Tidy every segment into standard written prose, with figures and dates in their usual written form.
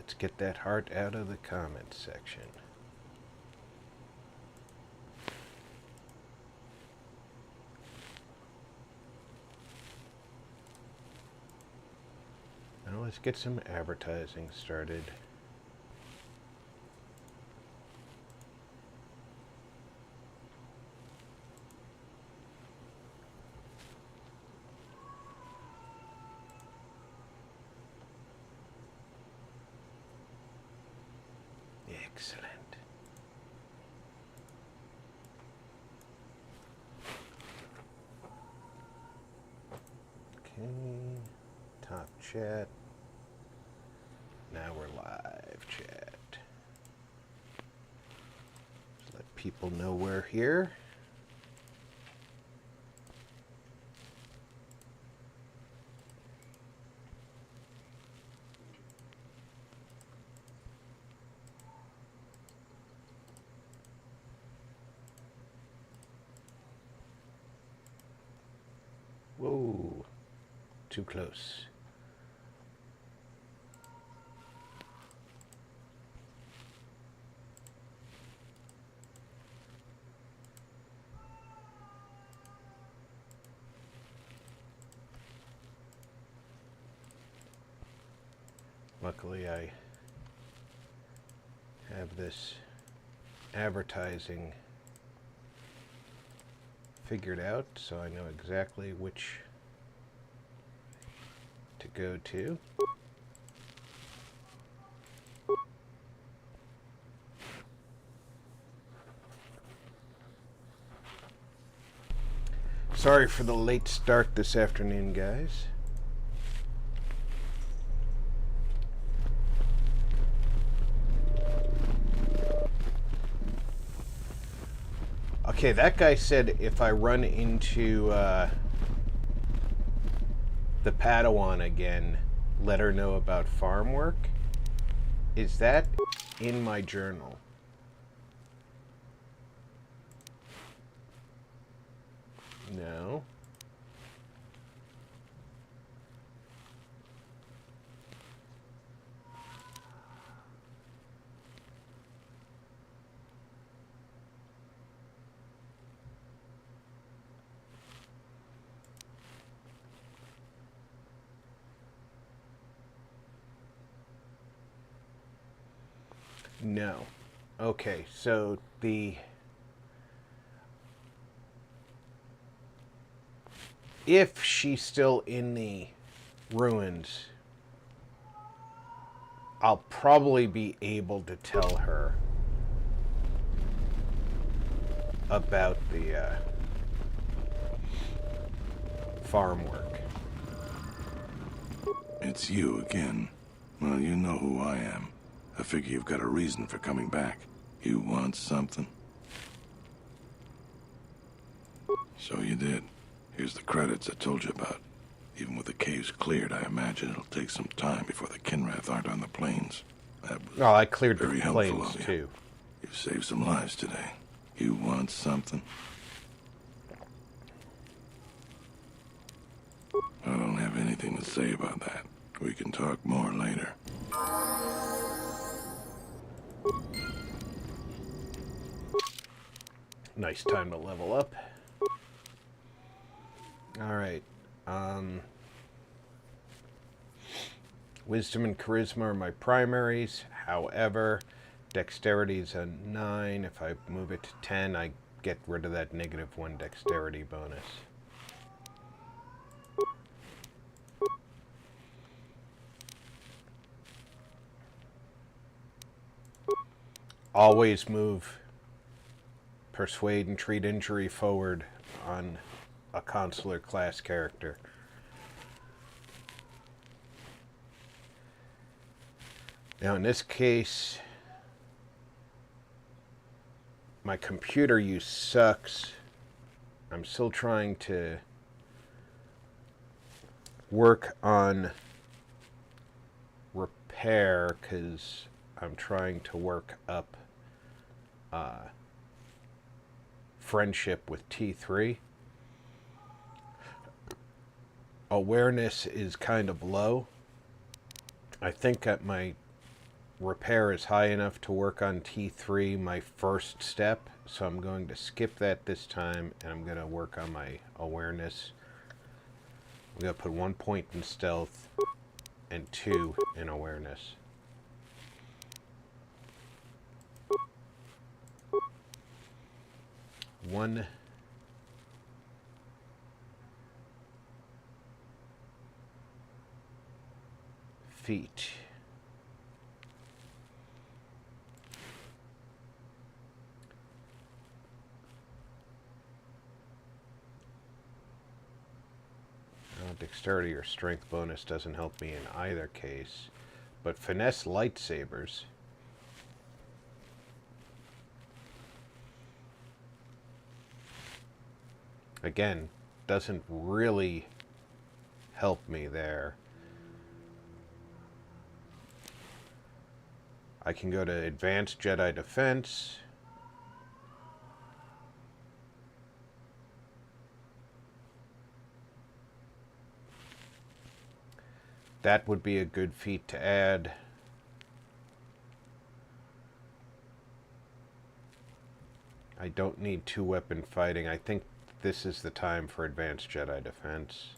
Let's get that heart out of the comments section. Now let's get some advertising started. Excellent. Okay, top chat. Now we're live chat. Just let people know we're here. Whoa, too close. Luckily, I have this advertising figured out, so I know exactly which to go to. Sorry for the late start this afternoon, guys. Okay, that guy said if I run into the Padawan again, let her know about farm work. Is that in my journal? No. No. Okay, so if she's still in the ruins, I'll probably be able to tell her about the farm work. It's you again. Well, you know who I am. I figure you've got a reason for coming back. You want something? So you did. Here's the credits I told you about. Even with the caves cleared, I imagine it'll take some time before the Kinrath aren't on the plains. That was I cleared the very helpful plains of you. too. You've saved some lives today. You want something? I don't have anything to say about that. We can talk more later. Nice time to level up. Alright. Wisdom and Charisma are my primaries. However, Dexterity is a 9. If I move it to 10, I get rid of that -1 Dexterity bonus. Always move Persuade and Treat Injury forward on a consular class character. Now in this case, my computer use sucks. I'm still trying to work on repair because I'm trying to work up friendship with T3. Awareness is kind of low. I think at my repair is high enough to work on T3, my first step, so I'm going to skip that this time, and I'm going to work on my awareness. I'm going to put 1 point in stealth and 2 in awareness. One feet. Dexterity or strength bonus doesn't help me in either case, but finesse lightsabers. Again, doesn't really help me there. I can go to advanced Jedi defense. That would be a good feat to add. I don't need 2-weapon fighting. I think this is the time for advanced Jedi defense.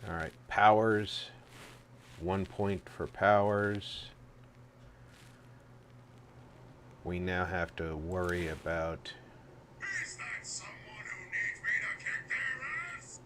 All right, powers. 1 point for powers. We now have to worry about... Is that someone who needs me to kick their ass?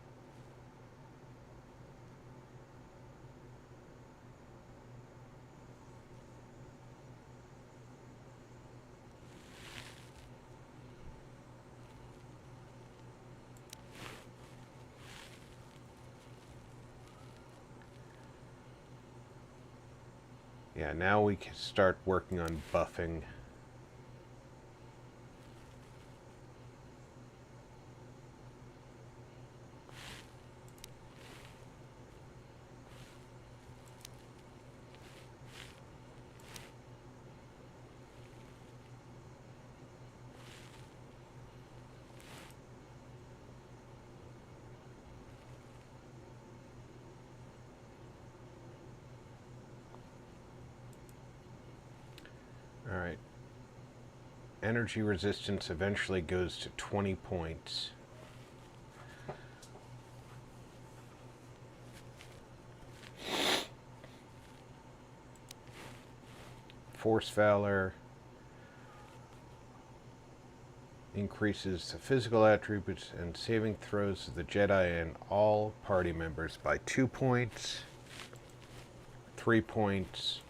Yeah, now we can start working on buffing. All right. Energy resistance eventually goes to 20 points. Force Valor increases the physical attributes and saving throws of the Jedi and all party members by 2 points, 3 points,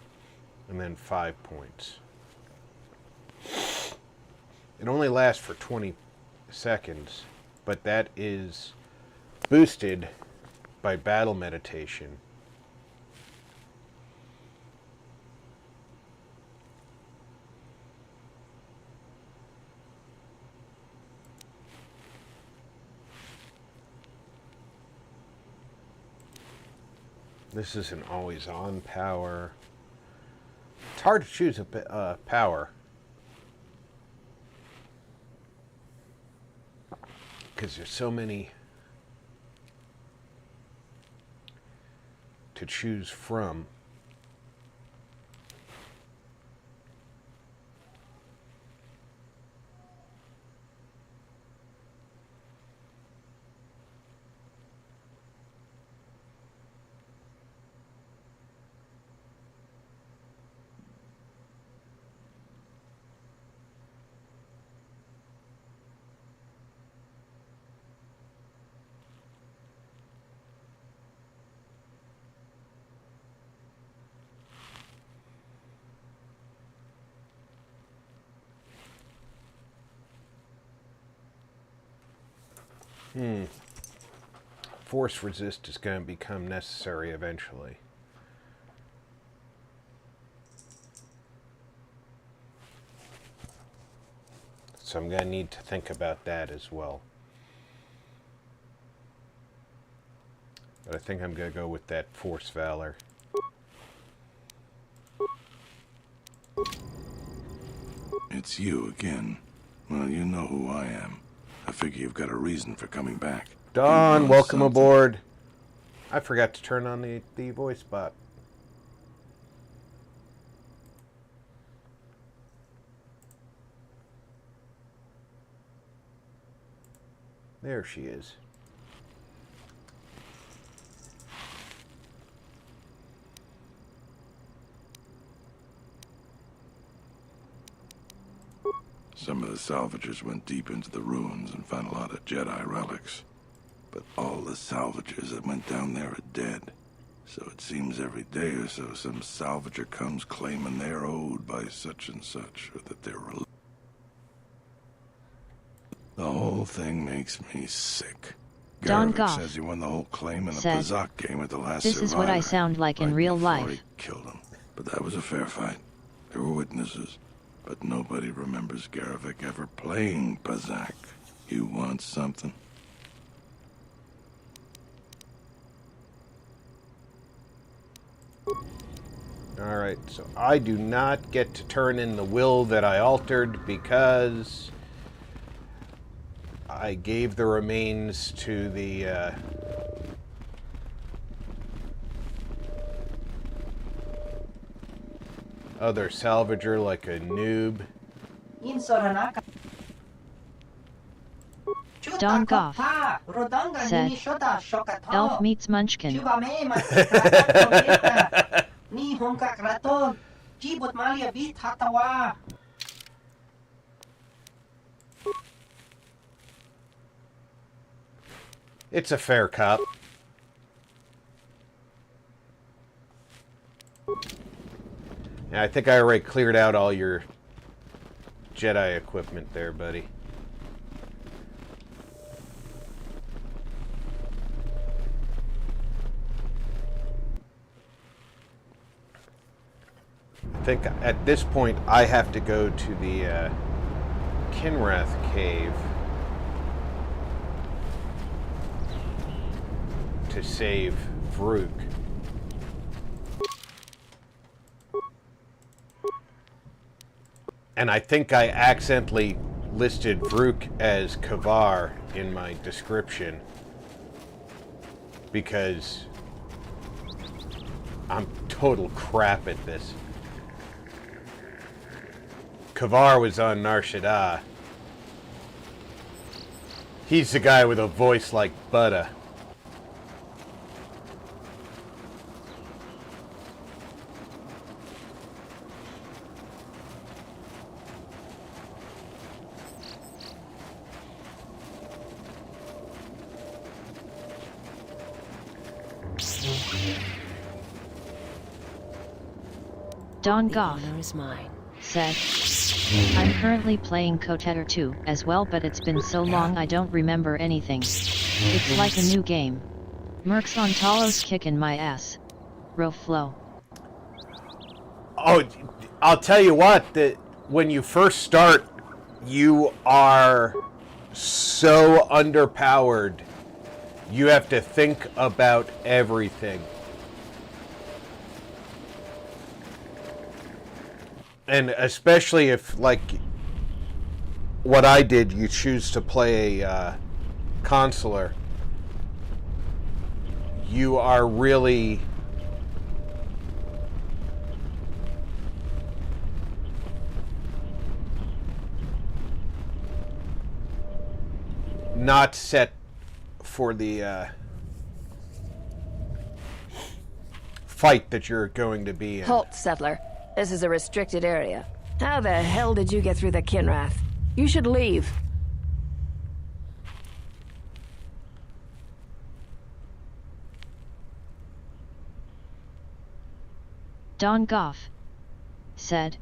and then 5 points. It only lasts for 20 seconds, but that is boosted by battle meditation. This is an always-on power. It's hard to choose a power, because there's so many to choose from. Force resist is going to become necessary eventually. So I'm going to need to think about that as well. But I think I'm going to go with that Force Valor. It's you again. Well, you know who I am. I figure you've got a reason for coming back. Dawn, You welcome something. aboard. I forgot to turn on the voice bot. There she is. Some of the salvagers went deep into the ruins and found a lot of Jedi relics. But all the salvagers that went down there are dead. So it seems every day or so some salvager comes claiming they're owed by such and such, or that they're The whole thing makes me sick. Don Garvik Goff says he won the whole claim in the said, Pazak game with the last "This is what I survivor, sound like in right real before life." He killed him. But that was a fair fight. There were witnesses. But nobody remembers Garvik ever playing Pazak. You want something? Alright, so I do not get to turn in the will that I altered because I gave the remains to the other salvager like a noob. Don Goff said, "Elf meets Munchkin." It's a fair cop. Yeah, I think I already cleared out all your Jedi equipment there, buddy. I think at this point I have to go to the Kinrath cave to save Vrook. And I think I accidentally listed Vrook as Kavar in my description because I'm total crap at this. Kavar was on Nar Shaddaa. He's the guy with a voice like butter. Don Goff The honor is mine. said, "I'm currently playing Cotetter 2 as well, but it's been so long I don't remember anything. It's like a new game. Mercs on Talos kicking my ass. Roflo." Oh, I'll tell you what, that when you first start, you are so underpowered. You have to think about everything. And especially if, like, what I did, you choose to play a consular, you are really not set for the fight that you're going to be in. Halt, settler. This is a restricted area. How the hell did you get through the Kinrath? You should leave. Don Goff said,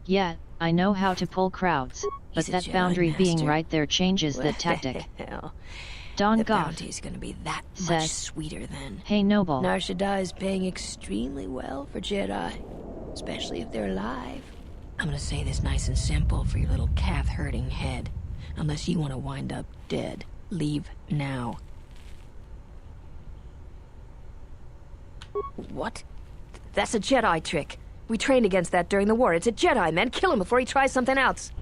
"Yeah, I know how to pull crowds, but He's a that Jedi boundary being master. right there changes the tactic." Well, Don the Goff bounty's gonna be that said, much sweeter then. "Hey Noble, Nar Shaddaa is paying extremely well for Jedi, especially if they're alive. I'm gonna say this nice and simple for your little calf-hurting head. Unless you want to wind up dead, leave now." What? That's a Jedi trick. We trained against that during the war. It's a Jedi, man. Kill him before he tries something else.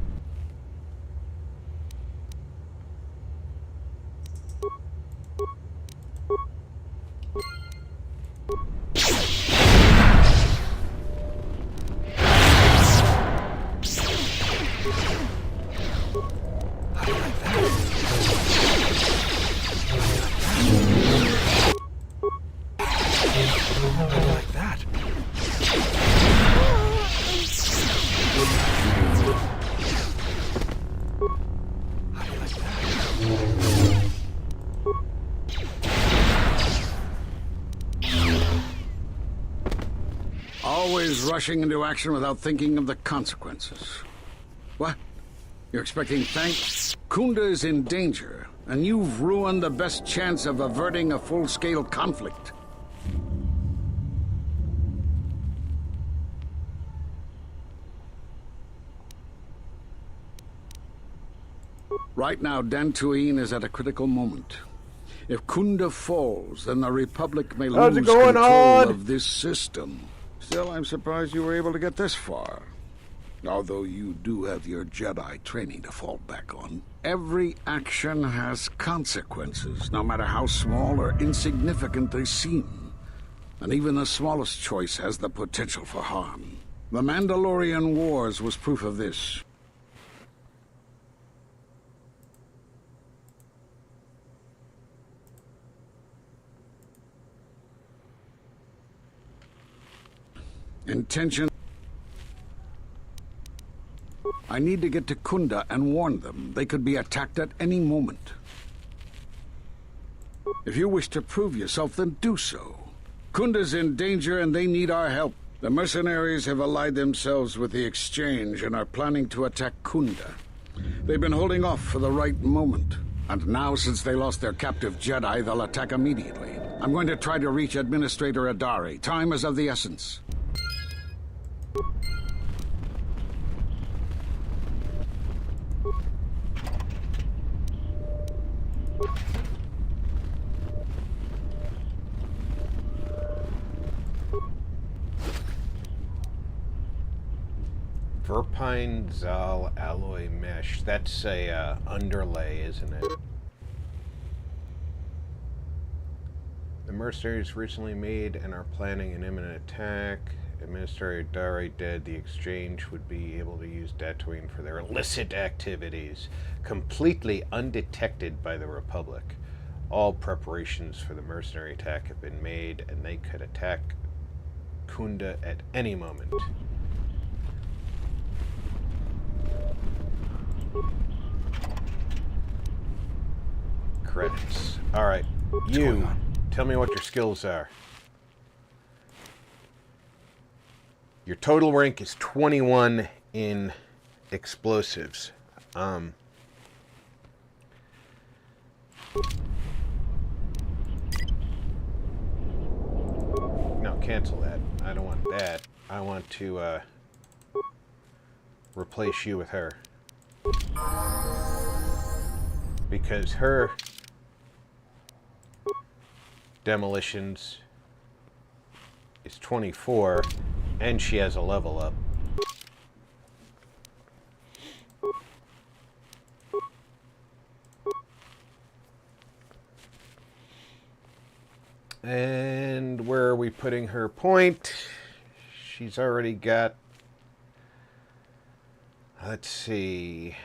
Always rushing into action without thinking of the consequences. What? You're expecting thanks? Kunda is in danger, and you've ruined the best chance of averting a full-scale conflict. Right now, Dantooine is at a critical moment. If Kunda falls, then the Republic may lose control of this system. Still, I'm surprised you were able to get this far. Although you do have your Jedi training to fall back on. Every action has consequences, no matter how small or insignificant they seem. And even the smallest choice has the potential for harm. The Mandolorian Wars was proof of this. Intention. I need to get to Kunda and warn them. They could be attacked at any moment. If you wish to prove yourself, then do so. Kunda's in danger and they need our help. The mercenaries have allied themselves with the Exchange and are planning to attack Kunda. They've been holding off for the right moment. And now, since they lost their captive Jedi, they'll attack immediately. I'm going to try to reach Administrator Adari. Time is of the essence. Verpine Zal alloy mesh. That's a underlay, isn't it? The mercenaries recently made and are planning an imminent attack. Administrator Dari dead, the Exchange would be able to use Dantooine for their illicit activities, completely undetected by the Republic. All preparations for the mercenary attack have been made, and they could attack Kunda at any moment. Credits. Alright, you, tell me what your skills are. Your total rank is 21 in explosives. No, cancel that. I don't want that. I want to replace you with her. Because her demolitions is 24 and she has a level up. And where are we putting her point? She's already got, let's see,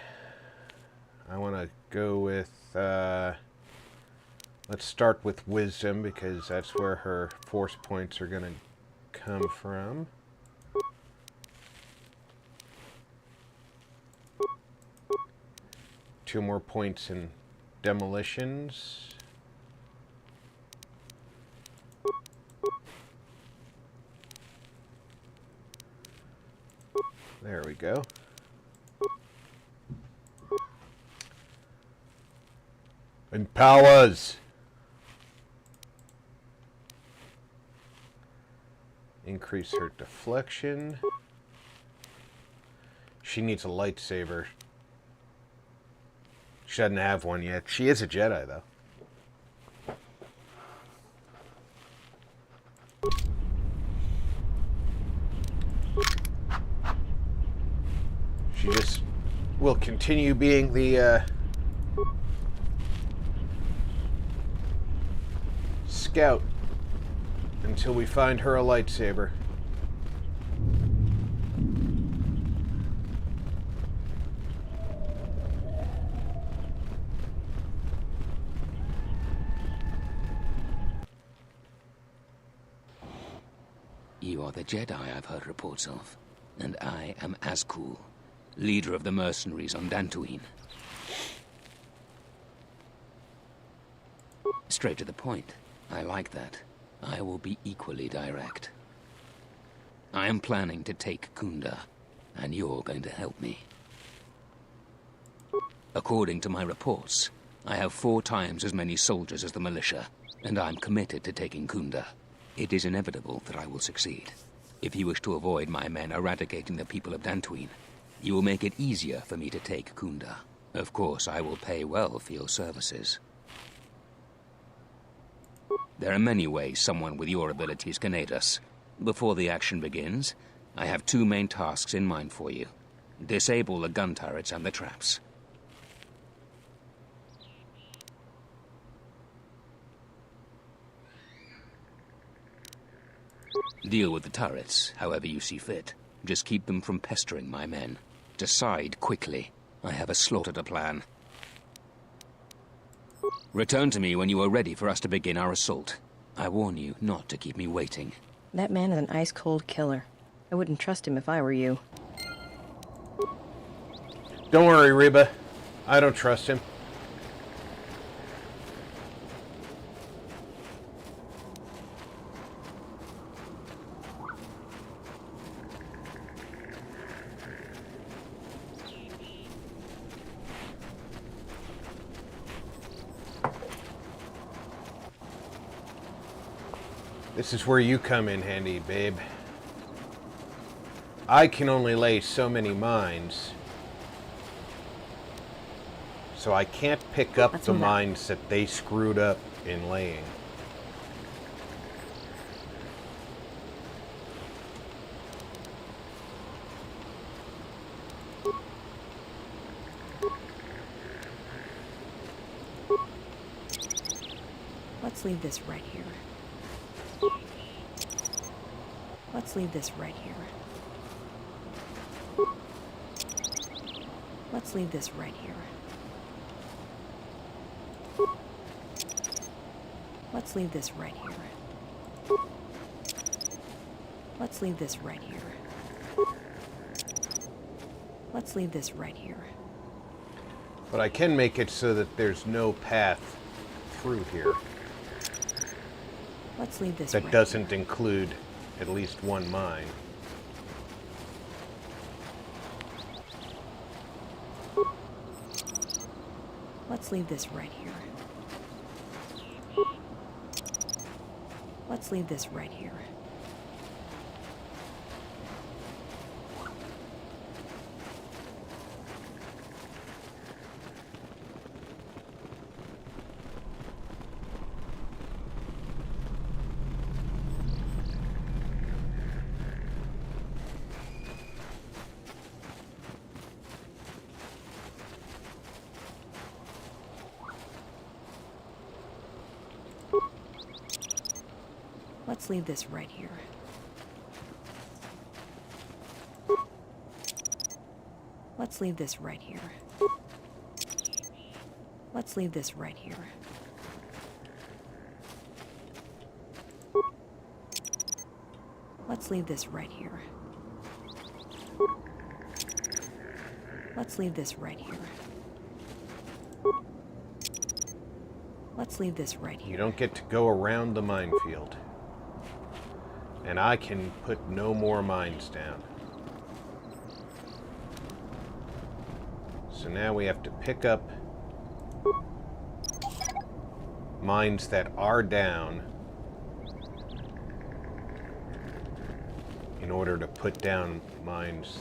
I want to go with, let's start with wisdom because that's where her force points are going to come from. Two more points in demolitions. There we go. And powers. Increase her deflection. She needs a lightsaber. She doesn't have one yet. She is a Jedi, though. will continue being the scout until we find her a lightsaber. You are the Jedi I've heard reports of, and I am Azkul, leader of the mercenaries on Dantooine. Straight to the point. I like that. I will be equally direct. I am planning to take Kunda, and you're going to help me. According to my reports, I have 4 times as many soldiers as the militia, and I'm committed to taking Kunda. It is inevitable that I will succeed. If you wish to avoid my men eradicating the people of Dantooine, you will make it easier for me to take Kunda. Of course, I will pay well for your services. There are many ways someone with your abilities can aid us. Before the action begins, I have 2 main tasks in mind for you. Disable the gun turrets and the traps. Deal with the turrets, however you see fit. Just keep them from pestering my men. Decide quickly. I have a slaughter to plan. Return to me when you are ready for us to begin our assault. I warn you not to keep me waiting. That man is an ice-cold killer. I wouldn't trust him if I were you. Don't worry, Reba. I don't trust him. This is where you come in handy, babe. I can only lay so many mines, so I can't pick up the mines that they screwed up in laying. Let's leave this right here. Let's leave this right here. Let's leave this right here. Let's leave this right here. Let's leave this right here. Let's leave this right here. But I can make it so that there's no path through here. Let's leave this that right doesn't here. include at least one mine. Let's leave this right here. Let's leave this right here. Let's leave this right here. Let's leave this right here. Let's leave this right here. Let's leave this right here. Let's leave this right here. Let's leave this right here. You don't get to go around the minefield. And I can put no more mines down. So now we have to pick up mines that are down in order to put down mines.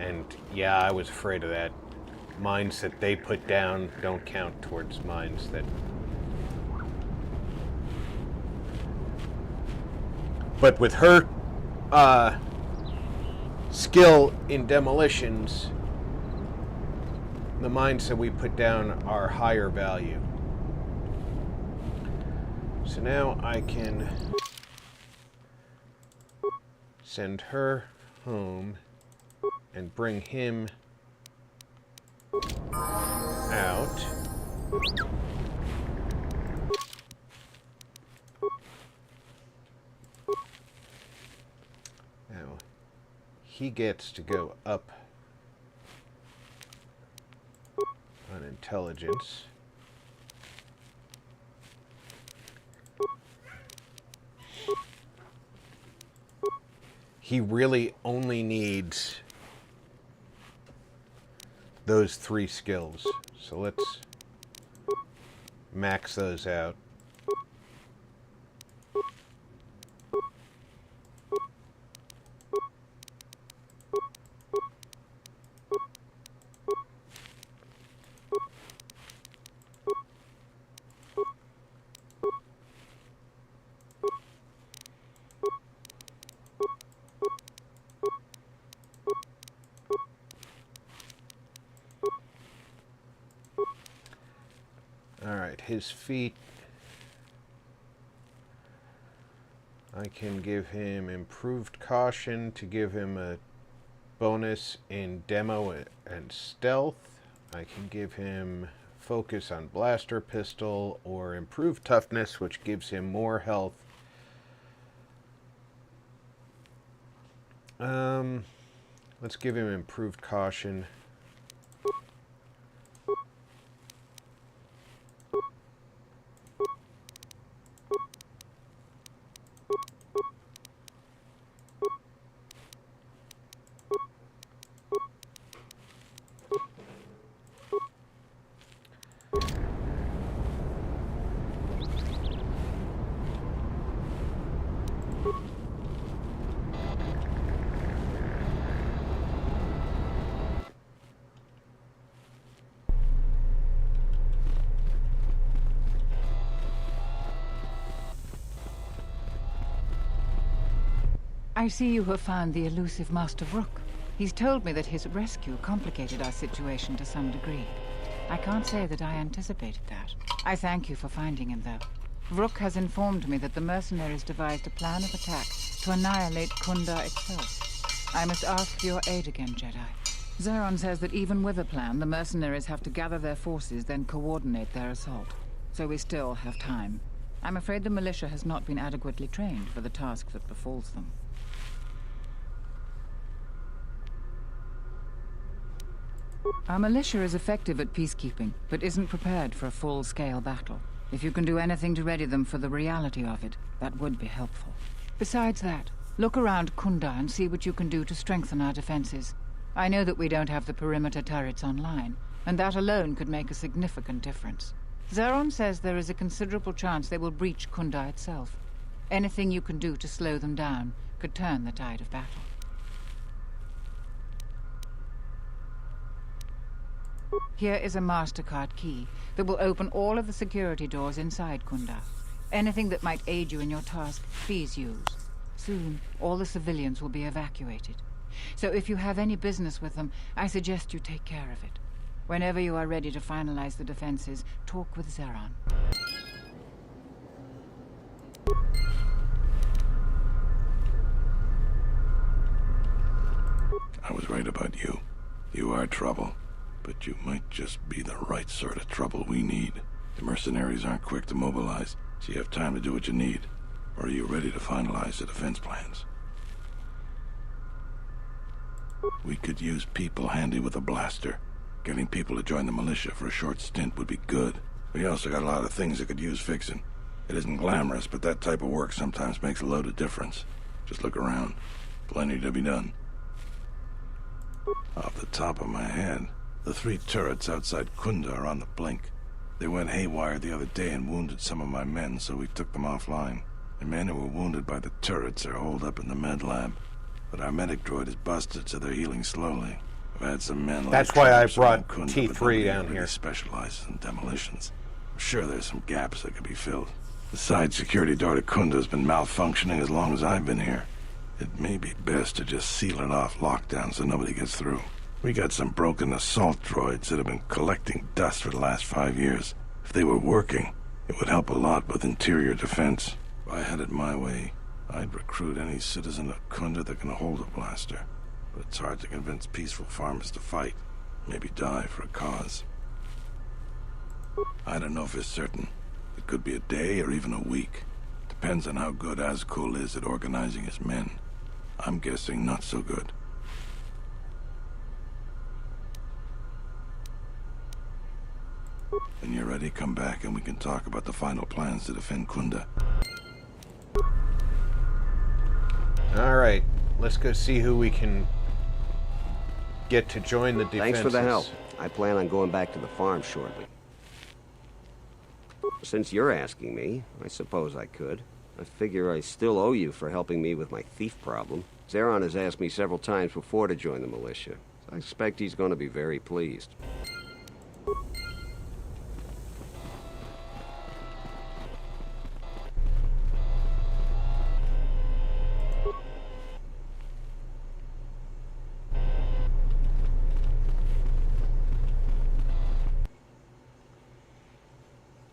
And yeah, I was afraid of that. Mines that they put down don't count towards mines that... But with her skill in demolitions, the mines that we put down are higher value. So now I can send her home and bring him out. Now, he gets to go up on intelligence. He really only needs those 3 skills. So let's max those out. Alright, his feet, I can give him improved caution to give him a bonus in demo and stealth. I can give him focus on blaster pistol or improved toughness, which gives him more health. Let's give him improved caution. I see you have found the elusive Master Rook. He's told me that his rescue complicated our situation to some degree. I can't say that I anticipated that. I thank you for finding him, though. Rook has informed me that the mercenaries devised a plan of attack to annihilate Kunda itself. I must ask for your aid again, Jedi. Zeron says that even with a plan, the mercenaries have to gather their forces, then coordinate their assault. So we still have time. I'm afraid the militia has not been adequately trained for the task that befalls them. Our militia is effective at peacekeeping, but isn't prepared for a full-scale battle. If you can do anything to ready them for the reality of it, that would be helpful. Besides that, look around Kunda and see what you can do to strengthen our defenses. I know that we don't have the perimeter turrets online, and that alone could make a significant difference. Zeron says there is a considerable chance they will breach Kunda itself. Anything you can do to slow them down could turn the tide of battle. Here is a MasterCard key that will open all of the security doors inside Kunda. Anything that might aid you in your task, please use. Soon, all the civilians will be evacuated. So if you have any business with them, I suggest you take care of it. Whenever you are ready to finalize the defenses, talk with Zeron. I was right about you. You are trouble. But you might just be the right sort of trouble we need. The mercenaries aren't quick to mobilize, so you have time to do what you need. Or are you ready to finalize the defense plans? We could use people handy with a blaster. Getting people to join the militia for a short stint would be good. We also got a lot of things that could use fixing. It isn't glamorous, but that type of work sometimes makes a load of difference. Just look around. Plenty to be done. Off the top of my head, the 3 turrets outside Kunda are on the blink. They went haywire the other day and wounded some of my men, so we took them offline. The men who were wounded by the turrets are holed up in the med lab. But our medic droid is busted, so they're healing slowly. I've had some men like... That's why I brought Kunda, T3 down here. Specializes in demolitions. I'm sure there's some gaps that could be filled. The side security door to Kunda has been malfunctioning as long as I've been here. It may be best to just seal it off lockdown so nobody gets through. We got some broken assault droids that have been collecting dust for the last 5 years. If they were working, it would help a lot with interior defense. If I had it my way, I'd recruit any citizen of Kunda that can hold a blaster. But it's hard to convince peaceful farmers to fight, maybe die for a cause. I don't know for certain. It could be a day or even a week. Depends on how good Azkul is at organizing his men. I'm guessing not so good. When you're ready, come back and we can talk about the final plans to defend Kunda. Alright, let's go see who we can get to join the defenses. Thanks for the help. I plan on going back to the farm shortly. Since you're asking me, I suppose I could. I figure I still owe you for helping me with my thief problem. Zeron has asked me several times before to join the militia. So I expect he's going to be very pleased.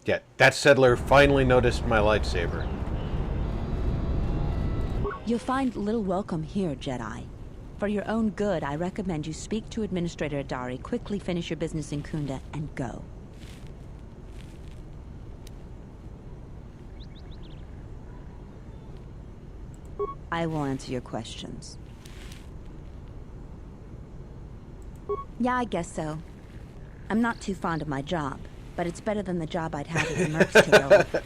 Yeah, that settler finally noticed my lightsaber. You'll find little welcome here, Jedi. For your own good, I recommend you speak to Administrator Adari, quickly finish your business in Kunda, and go. I will answer your questions. Yeah, I guess so. I'm not too fond of my job, but it's better than the job I'd have at the Mercs today.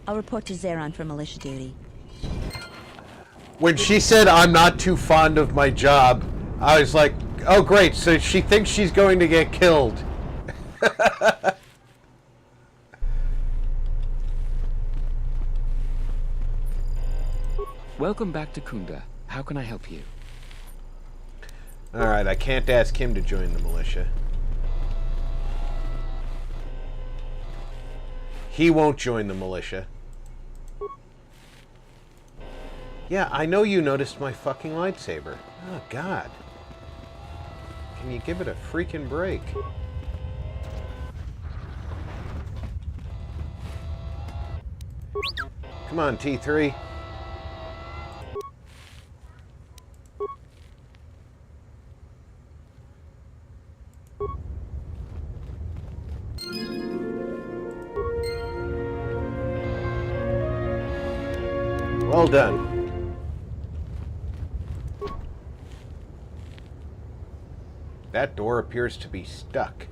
I'll report to Zeron for militia duty. When she said I'm not too fond of my job, I was like, oh great, so she thinks she's going to get killed. Welcome back to Kunda. How can I help you? Alright, I can't ask him to join the militia. He won't join the militia. Yeah, I know you noticed my fucking lightsaber. Oh, God. Can you give it a freaking break? Come on, T3. Well done. That door appears to be stuck.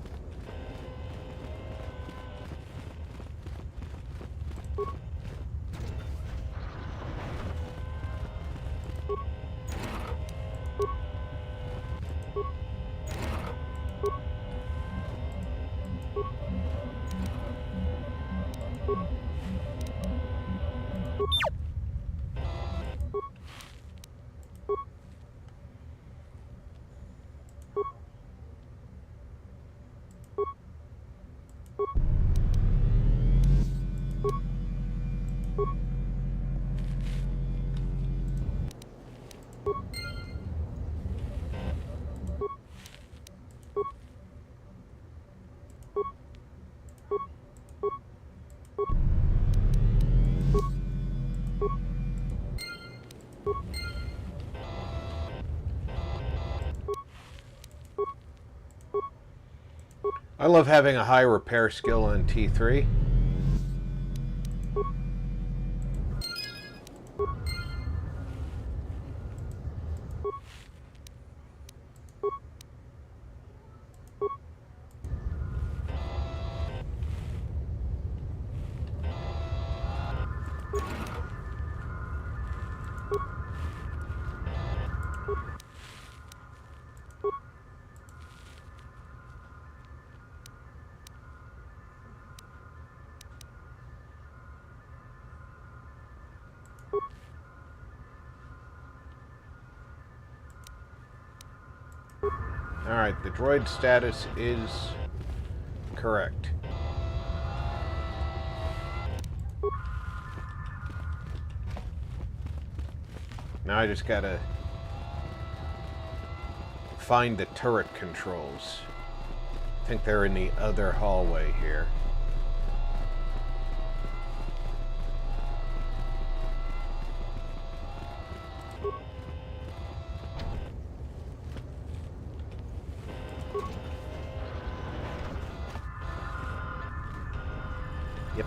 I love having a high repair skill on T3. Alright, the droid status is correct. Now I just gotta find the turret controls. I think they're in the other hallway here. Yep.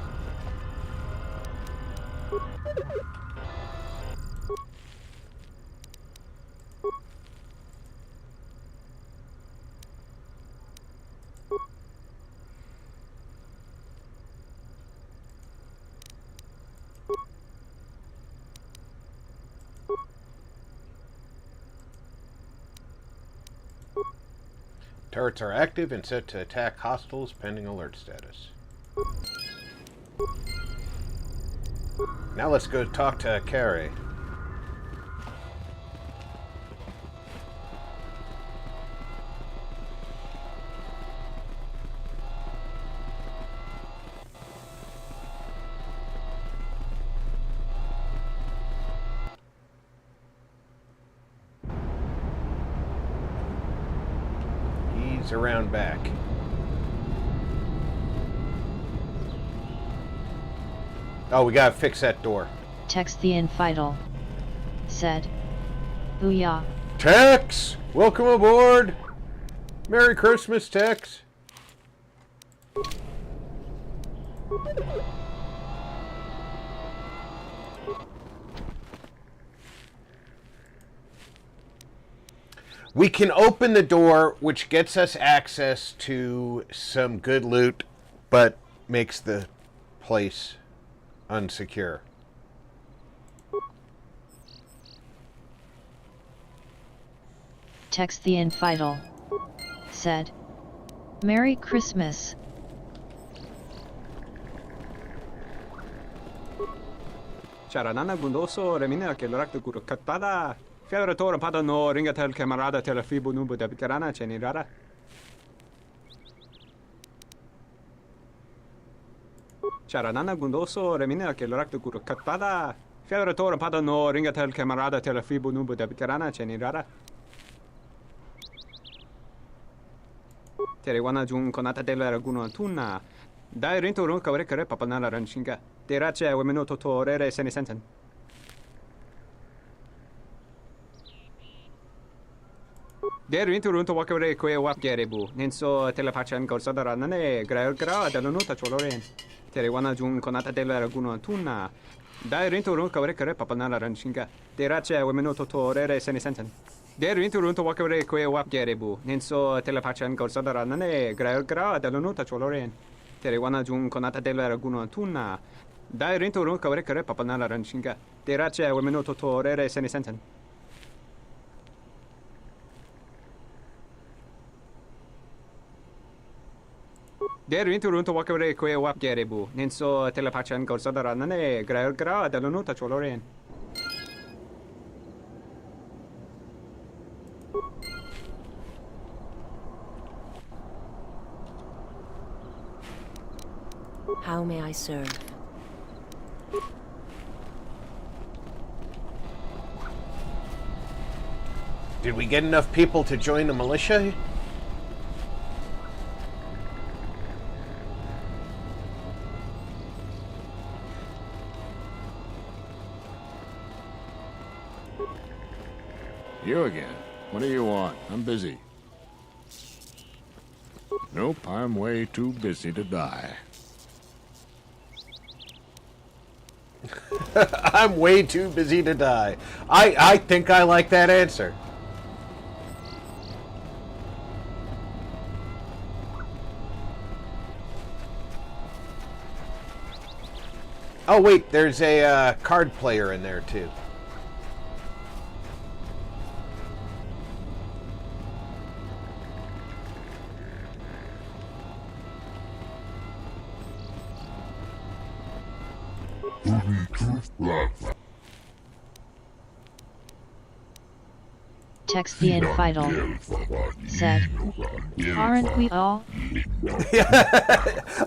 Turrets are active and set to attack hostiles pending alert status. Now let's go talk to Carrie. Around back. Oh, we gotta fix that door. Tex the Infidel said, "Booyah." Tex! Welcome aboard! Merry Christmas, Tex! We can open the door, which gets us access to some good loot, but makes the place unsecure. Tex the Infidel said, "Merry Christmas." Charanana gundoso remina che l'orakto guru kattada. Fiadoratore padano ringatel camarada tela fibu nubu da bicarana cenirara. Charanana gundoso remina che l'orakto guru kattada. Fiadoratore padano ringatel camarada tela fibu nubu da bicarana cenirara. Teriwana jun konata della raguno antunna. Dai rinto run kawrekare papanala ranchinga. Terace wemeno totorere senisensen. Der rinto runto wakare kwe wapgerebu. Nenso telepachan gorsada nane gra dall'onuta choloren. Teriwana jun konata della raguno antunna. Dai rinto run kawrekare papanala ranchinga. Terace wemeno totorere senisensen. Der rinto runto wakare kwe wapgerebu. Nenso telepachan gorsada nane gra dall'onuta choloren. Teriwana jun konata della raguno antunna. Dai rinto run kawrekare papanala ranchinga. Terace wemeno totorere senisensen. Der rinto runto wakare kwe wapgerebu. Nenso telepachan gorsada nane gra dall'onuta choloren. How may I serve? Did we get enough people to join the militia? You again. What do you want? I'm busy. Nope, I'm way too busy to die. I'm way too busy to die. I think I like that answer. Oh wait, there's a card player in there too. Tex the Infidel said, "Aren't we all?"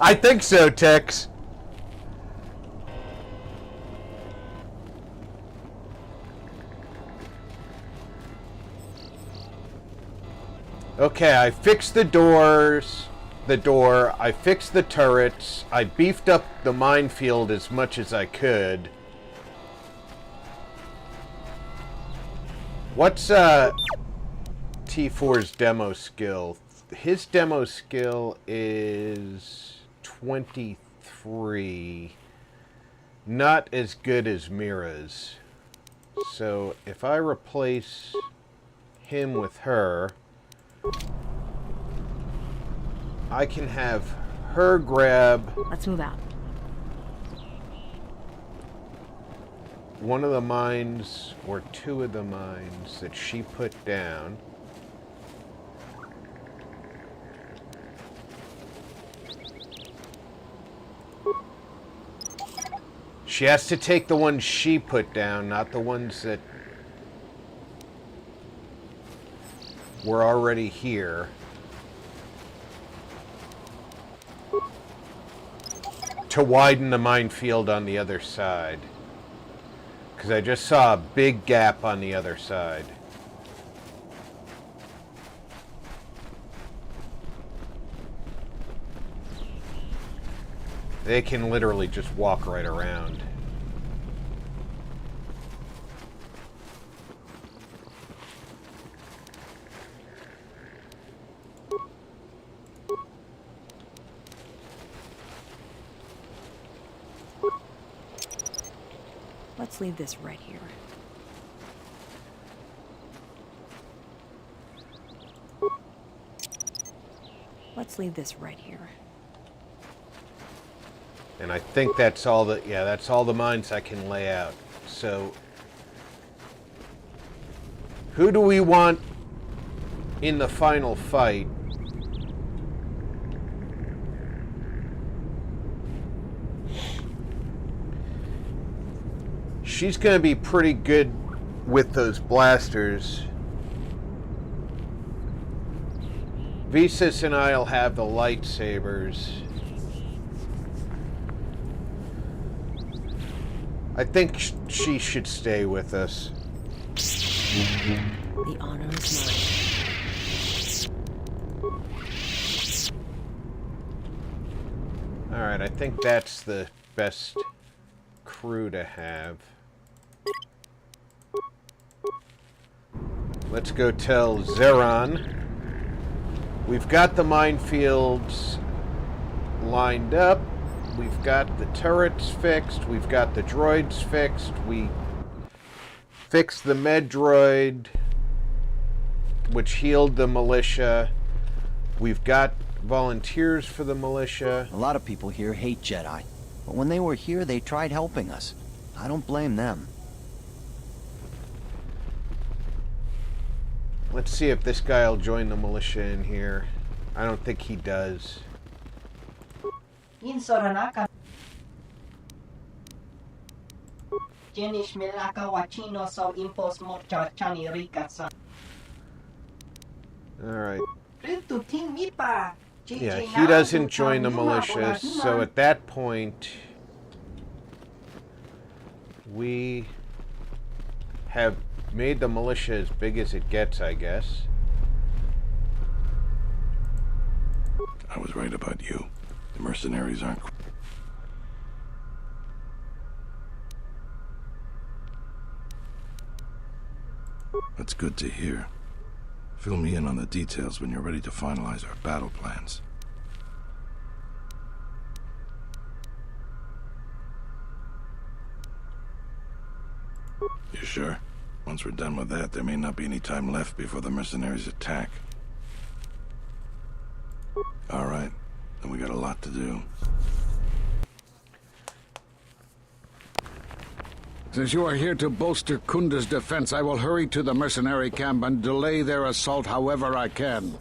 I think so, Tex. Okay, I fixed the door, I fixed the turrets, I beefed up the minefield as much as I could. What's T4's demo skill? His demo skill is 23. Not as good as Mira's. So if I replace him with her, I can have her grab... Let's move out. One of the mines, or two of the mines that she put down. She has to take the ones she put down, not the ones that were already here. To widen the minefield on the other side. Because I just saw a big gap on the other side. They can literally just walk right around. Let's leave this right here. Let's leave this right here. And I think that's all the, yeah, that's all the mines I can lay out. So, who do we want in the final fight? She's going to be pretty good with those blasters. Visas and I'll have the lightsabers. I think she should stay with us. The honor is mine. Alright, I think that's the best crew to have. Let's go tell Zeron. We've got the minefields lined up. We've got the turrets fixed. We've got the droids fixed. We fixed the med droid, which healed the militia. We've got volunteers for the militia. A lot of people here hate Jedi. But when they were here, they tried helping us. I don't blame them. Let's see if this guy will join the militia in here. I don't think he does. Alright. Yeah, he doesn't join the militia, so at that point, we have made the militia as big as it gets, I guess. I was right about you. The mercenaries aren't... That's good to hear. Fill me in on the details when you're ready to finalize our battle plans. You sure? Once we're done with that, there may not be any time left before the mercenaries attack. All right. Then we got a lot to do. Since you are here to bolster Kunda's defense, I will hurry to the mercenary camp and delay their assault however I can.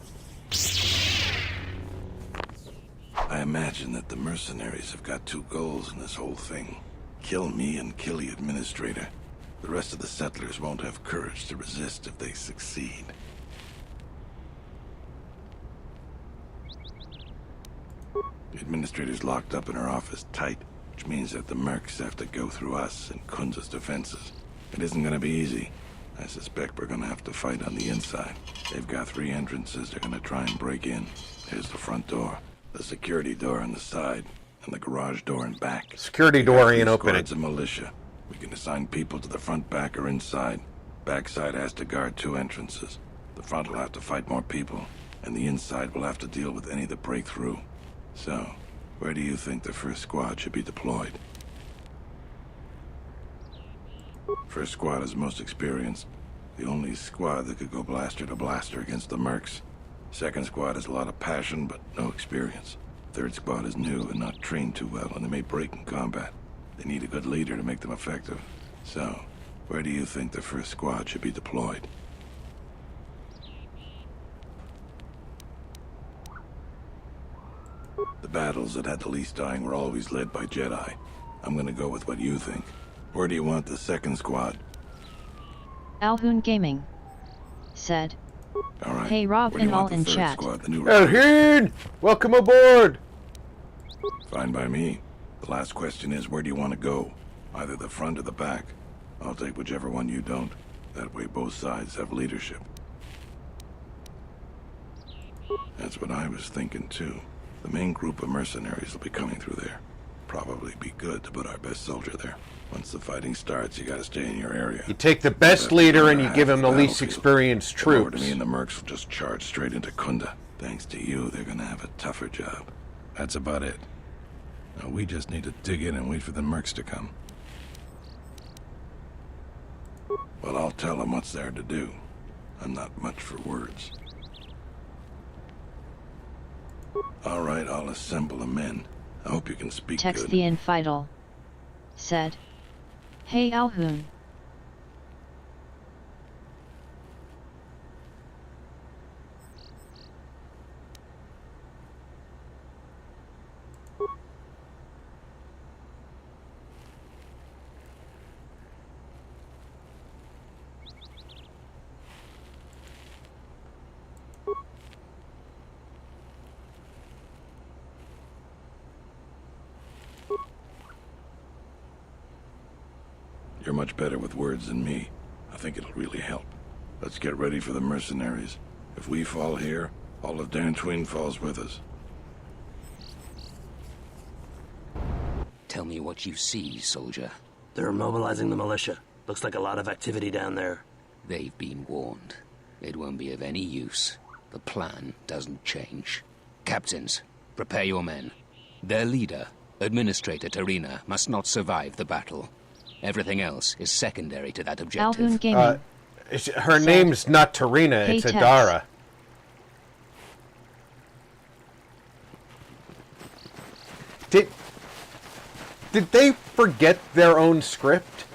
I imagine that the mercenaries have got two goals in this whole thing. Kill me and kill the administrator. The rest of the settlers won't have courage to resist if they succeed. The administrator's locked up in her office tight, which means that the mercs have to go through us and Kunda's defenses. It isn't gonna be easy, I suspect we're gonna have to fight on the inside. They've got 3 entrances they're gonna try and break in. Here's the front door, the security door on the side, and the garage door in back. Security door ain't opening. Squads of militia. We can assign people to the front, back, or inside. Backside has to guard 2 entrances. The front will have to fight more people, and the inside will have to deal with any that break through. So, where do you think the first squad should be deployed? First squad is most experienced. The only squad that could go blaster to blaster against the mercs. Second squad has a lot of passion, but no experience. Third squad is new and not trained too well, and they may break in combat. They need a good leader to make them effective. So, where do you think the first squad should be deployed? The battles that had the least dying were always led by Jedi. I'm gonna go with what you think. Where do you want the second squad? Alhoon Gaming said. All right. Hey Rob Where do and you all want the in third chat. Squad, the new Alhoon! Welcome aboard! Fine by me. The last question is, where do you want to go? Either the front or the back. I'll take whichever one you don't. That way both sides have leadership. That's what I was thinking too. The main group of mercenaries will be coming through there. Probably be good to put our best soldier there. Once the fighting starts, you gotta stay in your area. You take the best leader and you give him the least experienced troops. Me and the mercs will just charge straight into Kunda. Thanks to you, they're gonna have a tougher job. That's about it. Now we just need to dig in and wait for the mercs to come. Well, I'll tell them what's there to do. I'm not much for words. All right, I'll assemble the men. I hope you can speak Text good. the infidel said. Hey Alhoon. You're much better with words than me. I think it'll really help. Let's get ready for the mercenaries. If we fall here, all of Dantooine falls with us. Tell me what you see, soldier. They're mobilizing the militia. Looks like a lot of activity down there. They've been warned. It won't be of any use. The plan doesn't change. Captains, prepare your men. Their leader, Administrator Tarina, must not survive the battle. Everything else is secondary to that objective. Alhoon Gaming. Her name's not Tarina, Hey, it's Tex. Adara. Did they forget their own script?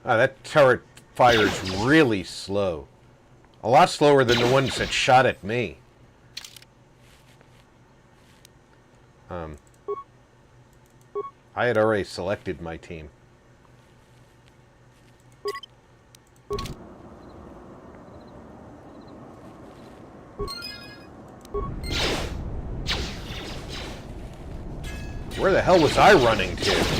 That turret fires really slow. A lot slower than the ones that shot at me. I had already selected my team. Where the hell was I running to?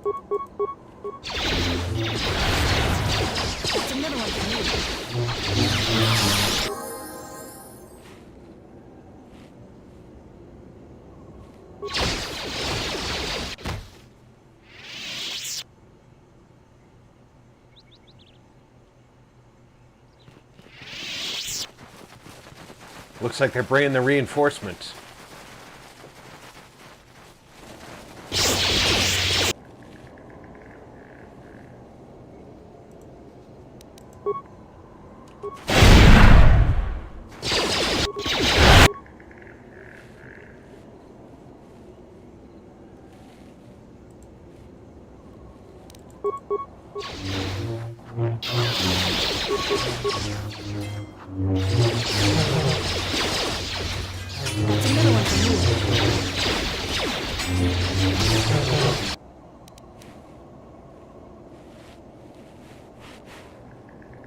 That's another one for me. Looks like they're bringing the reinforcements.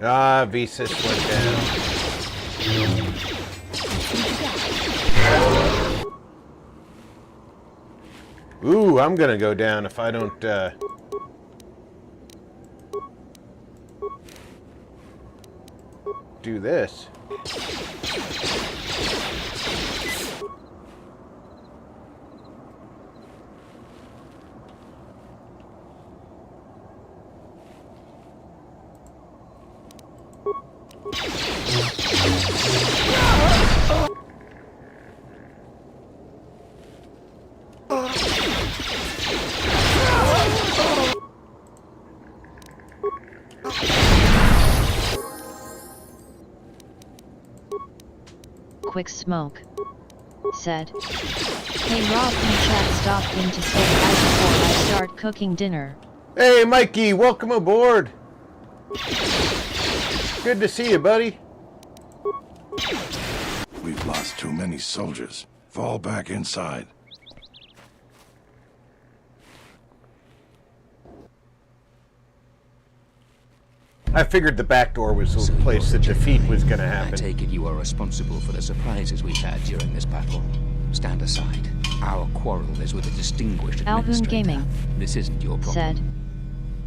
Ah, Visas went down. Ooh, I'm gonna go down if I don't, do this. Quick Smoke said, "Hey Rob in chat stopped in to say hi before I start cooking dinner." Hey Mikey, welcome aboard. Good to see you, buddy. We've lost too many soldiers. Fall back inside. I figured the back door was the place that defeat was going to happen. I take it you are responsible for the surprises we've had during this battle. Stand aside. Our quarrel is with a distinguished Alvin administrator. Gaming This isn't your problem. said,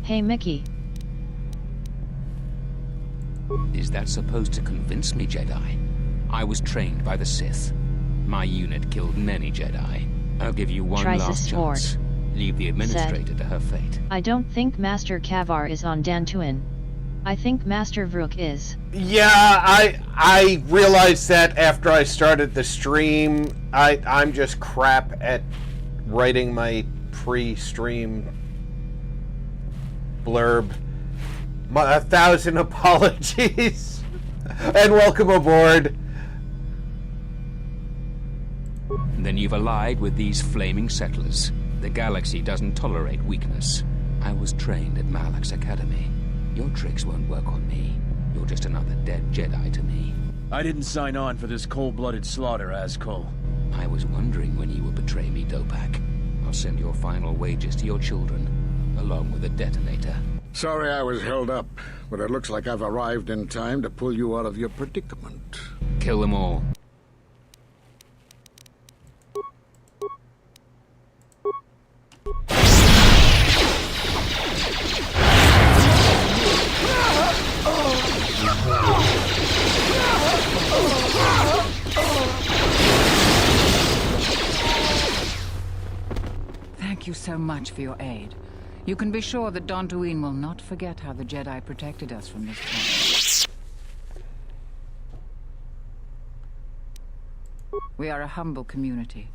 "Hey Mickey." Is that supposed to convince me, Jedi? I was trained by the Sith. My unit killed many Jedi. I'll give you one Tries a last sword. chance. Leave the administrator to her fate. "I don't think Master Kavar is on Dantooine. I think Master Vrook is." Yeah, I realized that after I started the stream. I'm just crap at writing my pre-stream blurb. 1,000 apologies. And welcome aboard. Then you've allied with these flaming settlers. The galaxy doesn't tolerate weakness. I was trained at Malak's academy. Your tricks won't work on me. You're just another dead Jedi to me. I didn't sign on for this cold-blooded slaughter, Azkul. I was wondering when you would betray me, Dopak. I'll send your final wages to your children, along with a detonator. Sorry I was held up, but it looks like I've arrived in time to pull you out of your predicament. Kill them all. Thank you so much for your aid. You can be sure that Dantooine will not forget how the Jedi protected us from this time. We are a humble community,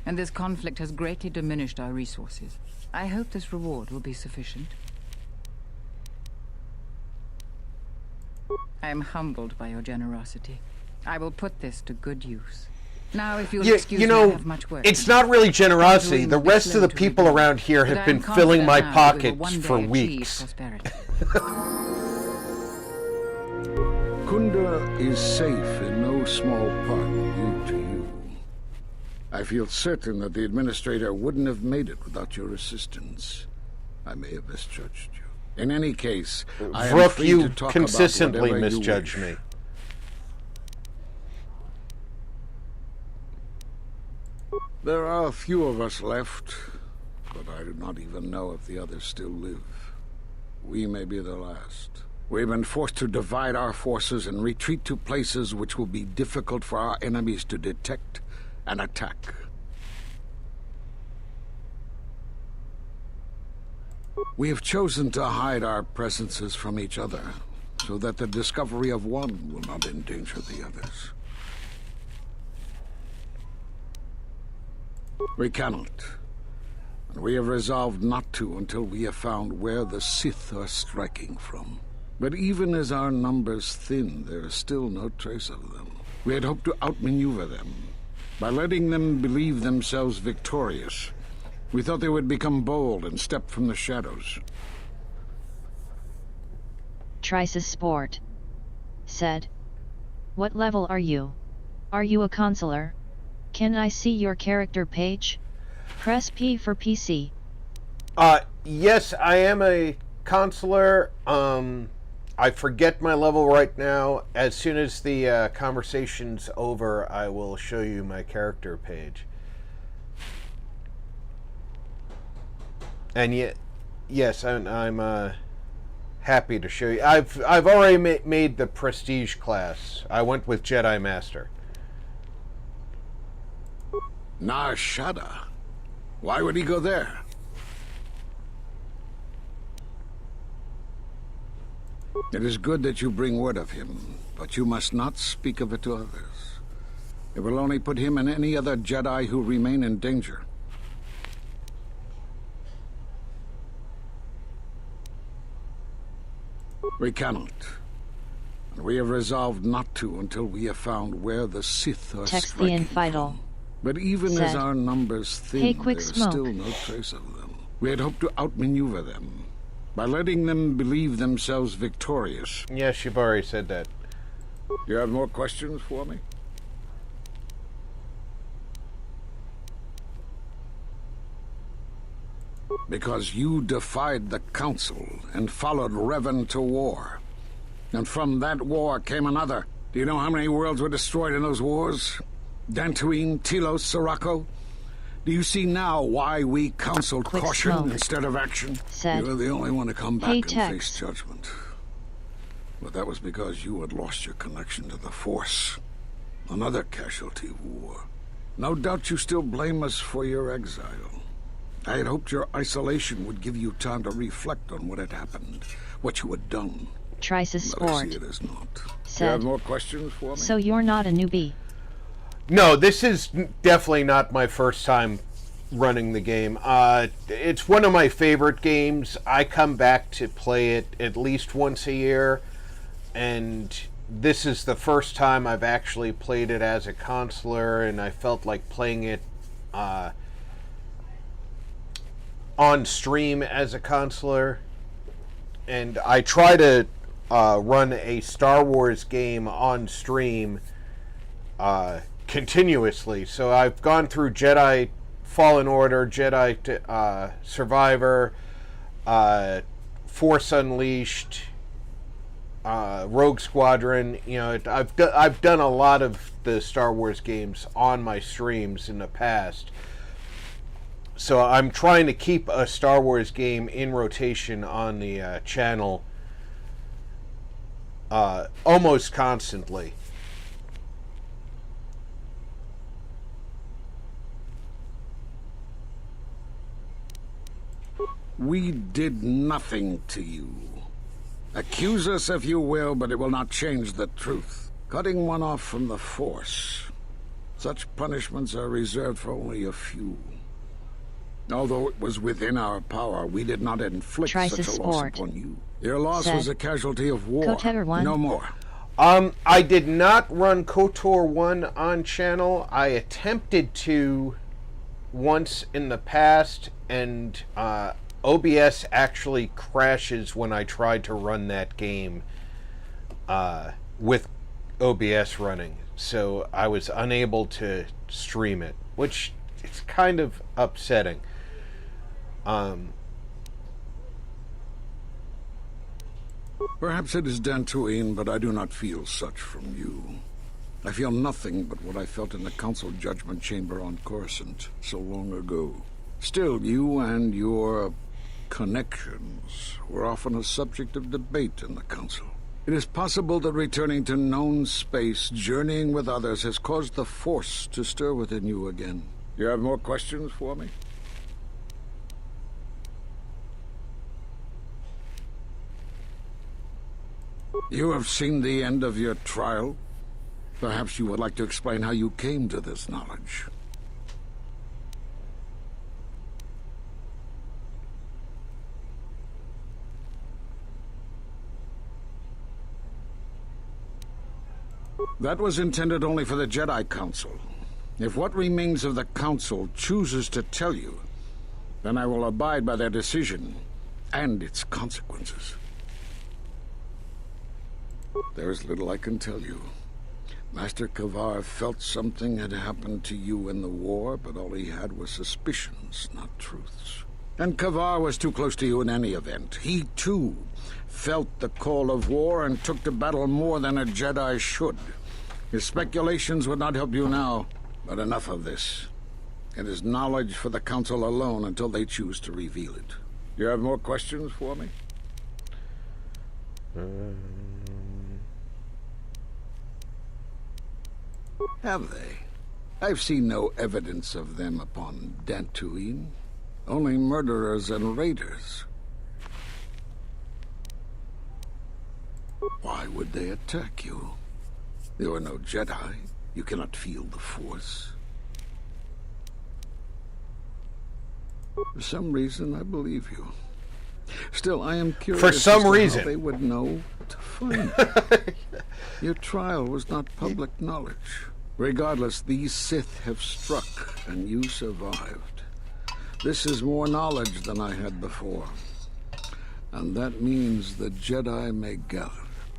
and this conflict has greatly diminished our resources. I hope this reward will be sufficient. I am humbled by your generosity. I will put this to good use. Now, if you'll excuse you me, I know, have much work. it's not really generosity. The rest of the people around here have been filling my pockets for weeks. Kunda is safe in no small part due to you. I feel certain that the Administrator wouldn't have made it without your assistance. I may have misjudged you. In any case, I am Vrook, free you to talk consistently about whatever you misjudge wish. me. There are a few of us left. but I do not even know if the others still live. We may be the last. We've been forced to divide our forces and retreat to places which will be difficult for our enemies to detect and attack. We have chosen to hide our presences from each other, so that the discovery of one will not endanger the others. We cannot. And we have resolved not to until we have found where the Sith are striking from. But even as our numbers thin, there is still no trace of them. We had hoped to outmaneuver them. By letting them believe themselves victorious, we thought they would become bold and step from the shadows. Trice's Sport said, "What level are you? Are you a consular? Can I see your character page? Press P for PC." Yes, I am a consular. I forget my level right now. As soon as the conversation's over, I will show you my character page. And yet, yes, I'm happy to show you. I've already made the prestige class. I went with Jedi Master. Nar Shaddaa? Why would he go there? It is good that you bring word of him, but you must not speak of it to others. It will only put him and any other Jedi who remain in danger. We cannot. And we have resolved not to until we have found where the Sith are Text the striking infidel. from. But even as our numbers thin, "Hey, quick there is smoke." still no trace of them. We had hoped to outmaneuver them. By letting them believe themselves victorious. Yes, you've already said that. You have more questions for me? Because you defied the Council and followed Revan to war. And from that war came another. Do you know how many worlds were destroyed in those wars? Dantooine, Telos, Sirocco? Do you see now why we counseled Quick caution smoke. instead of action? Said, You're the only one to come back "Hey, and Tex." face judgment. But that was because you had lost your connection to the Force. Another casualty of war. No doubt you still blame us for your exile. I had hoped your isolation would give you time to reflect on what had happened, what you had done. Trice's But I see Sport it as not. Do you said, have more questions for me? "So you're not a newbie?" No, this is definitely not my first time running the game. It's one of my favorite games. I come back to play it at least once a year, and this is the first time I've actually played it as a consular, and I felt like playing it on stream as a consular. And I try to run a Star Wars game on stream continuously. So I've gone through Jedi Fallen Order, Jedi Survivor, Force Unleashed, Rogue Squadron. You know, I've done a lot of the Star Wars games on my streams in the past. So I'm trying to keep a Star Wars game in rotation on the channel almost constantly. We did nothing to you. Accuse us if you will, but it will not change the truth. Cutting one off from the Force. Such punishments are reserved for only a few. Although it was within our power, we did not inflict Trice's such a loss Sport upon you. Your loss said, was a casualty of war. "Kotetter 1." No more. I did not run KOTOR 1 on channel. I attempted to once in the past, and OBS actually crashes when I tried to run that game with OBS running. So I was unable to stream it, which is kind of upsetting. Perhaps it is Dantooine, but I do not feel such from you. I feel nothing but what I felt in the Council Judgment Chamber on Coruscant so long ago. Still, you and your connections were often a subject of debate in the Council. It is possible that returning to known space, journeying with others, has caused the Force to stir within you again. You have more questions for me? You have seen the end of your trial. Perhaps you would like to explain how you came to this knowledge. That was intended only for the Jedi Council. If what remains of the Council chooses to tell you, then I will abide by their decision and its consequences. There is little I can tell you. Master Kavar felt something had happened to you in the war, but all he had was suspicions, not truths. And Kavar was too close to you in any event. He, too, felt the call of war and took to battle more than a Jedi should. His speculations would not help you now, but enough of this. It is knowledge for the Council alone until they choose to reveal it. You have more questions for me? Have they? I've seen no evidence of them upon Dantooine. Only murderers and raiders. Why would they attack you? You are no Jedi. You cannot feel the Force. For some reason, I believe you. Still, I am curious For some as to reason. how they would know to find you. Your trial was not public knowledge. Regardless, these Sith have struck, and you survived. This is more knowledge than I had before. And that means the Jedi may gather.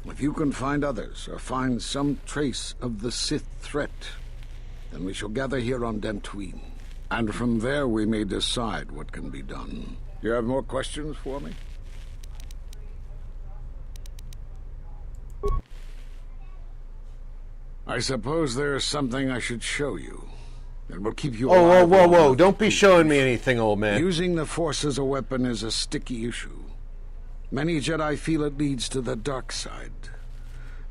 If you can find others, or find some trace of the Sith threat, then we shall gather here on Dantooine. And from there we may decide what can be done. You have more questions for me? I suppose there is something I should show you. It will keep you alive. Whoa, whoa, whoa. Don't be showing me anything, old man. Using the Force as a weapon is a sticky issue. Many Jedi feel it leads to the dark side.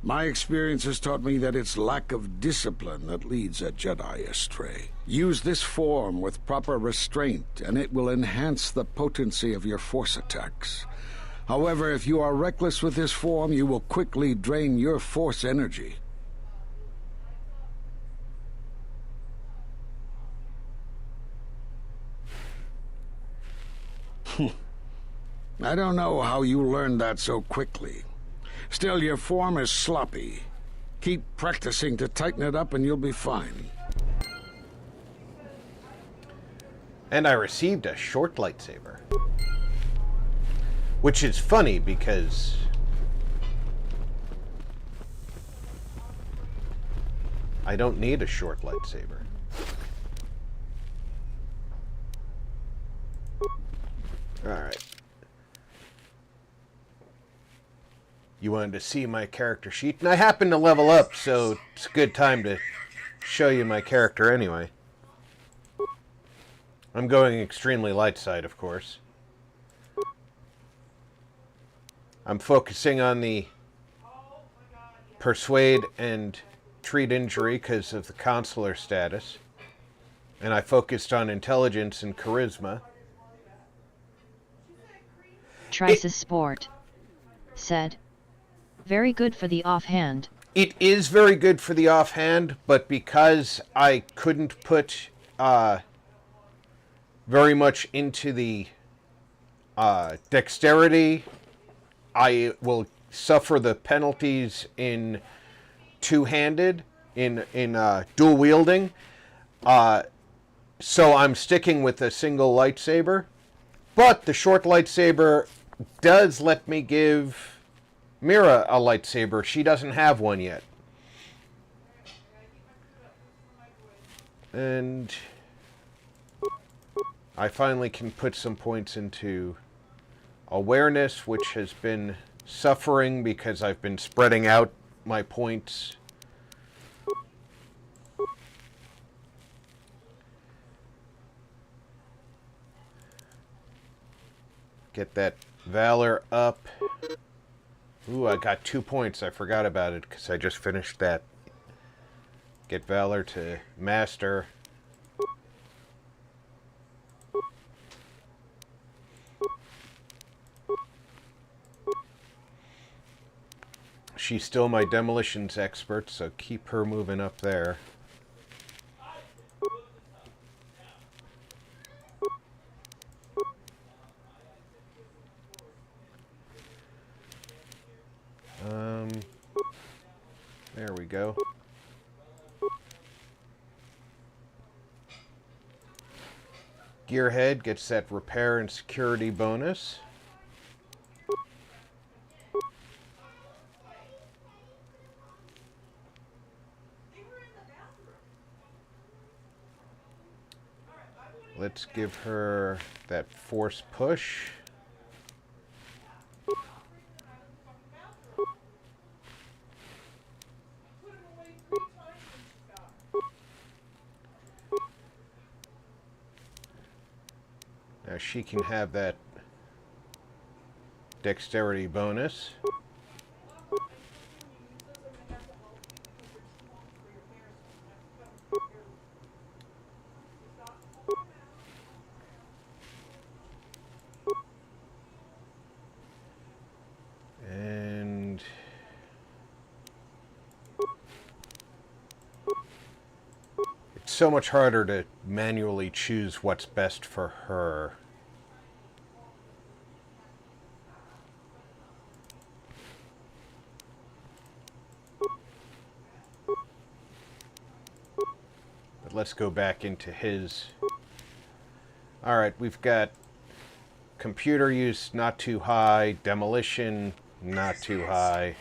My experience has taught me that it's lack of discipline that leads a Jedi astray. Use this form with proper restraint, and it will enhance the potency of your Force attacks. However, if you are reckless with this form, you will quickly drain your Force energy. I don't know how you learned that so quickly. Still, your form is sloppy. Keep practicing to tighten it up and you'll be fine. And I received a short lightsaber. Which is funny because I don't need a short lightsaber. Alright. You wanted to see my character sheet, and I happen to level up, so it's a good time to show you my character anyway. I'm going extremely light side, of course. I'm focusing on the persuade and treat injury because of the consular status. And I focused on intelligence and charisma. Trices Sport said, very good for the offhand. It is very good for the offhand, but because I couldn't put very much into the dexterity, I will suffer the penalties in two-handed, in dual wielding. So I'm sticking with a single lightsaber. But the short lightsaber does let me give Mira a lightsaber. She doesn't have one yet. And I finally can put some points into awareness, which has been suffering because I've been spreading out my points. Get that Valor up. Ooh, I got 2 points. I forgot about it because I just finished that. Get Valor to Master. She's still my demolitions expert, so keep her moving up there. There we go. Gearhead gets that repair and security bonus. Let's give her that force push. Now she can have that dexterity bonus. And it's so much harder to manually choose what's best for her. But let's go back into his. All right, we've got computer use not too high, demolition not too high.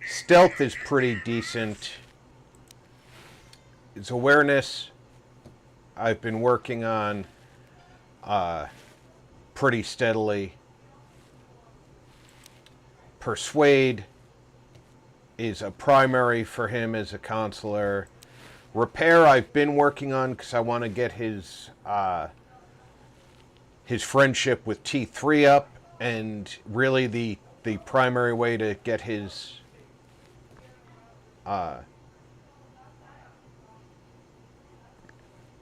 Stealth is pretty decent. His awareness I've been working on pretty steadily. Persuade is a primary for him as a consular. Repair I've been working on because I want to get his friendship with T3 up, and really the primary way to get his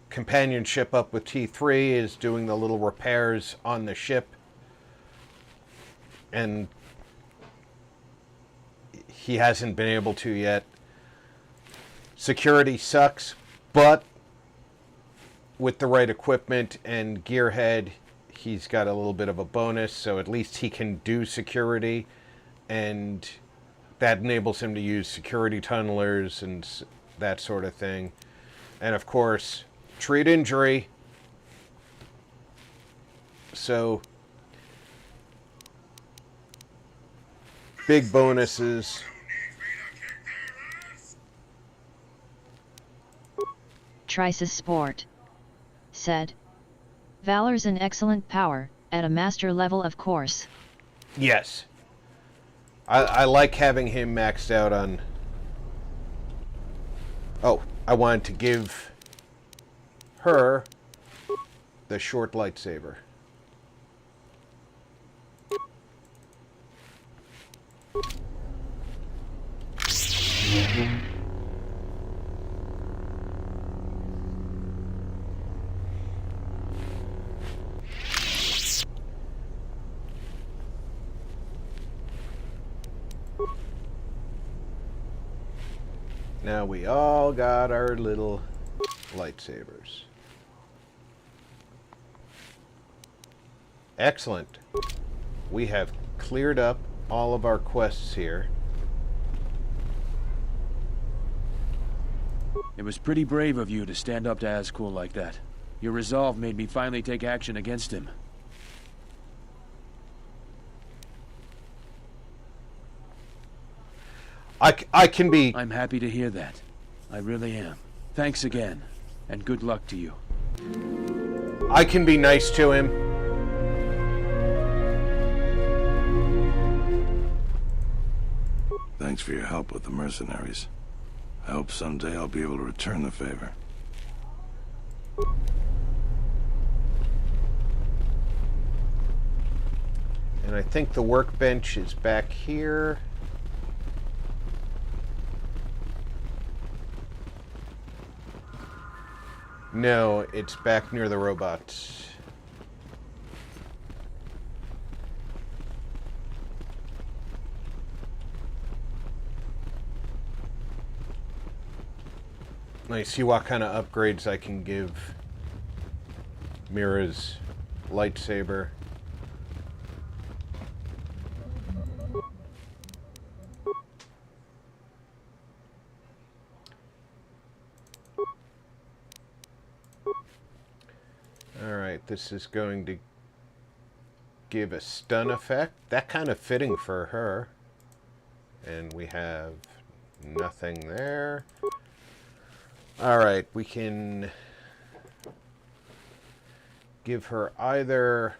companionship up with T3 is doing the little repairs on the ship, and he hasn't been able to yet. Security sucks, but with the right equipment and gearhead, he's got a little bit of a bonus, so at least he can do security, and that enables him to use security tunnelers and that sort of thing. And of course, treat injury. So big bonuses. Trices Sport said, Valor's an excellent power, at a master level of course. Yes. I like having him maxed out on... Oh, I wanted to give her the short lightsaber. Now we all got our little lightsabers. Excellent. We have cleared up all of our quests here. It was pretty brave of you to stand up to Azkul like that. Your resolve made me finally take action against him. I can be... I'm happy to hear that. I really am. Thanks again, and good luck to you. I can be nice to him. Thanks for your help with the mercenaries. I hope someday I'll be able to return the favor. And I think the workbench is back here. No, it's back near the robots. Let me see what kind of upgrades I can give Mira's lightsaber. Alright, this is going to give a stun effect. That kind of fitting for her. And we have nothing there. Alright, we can give her either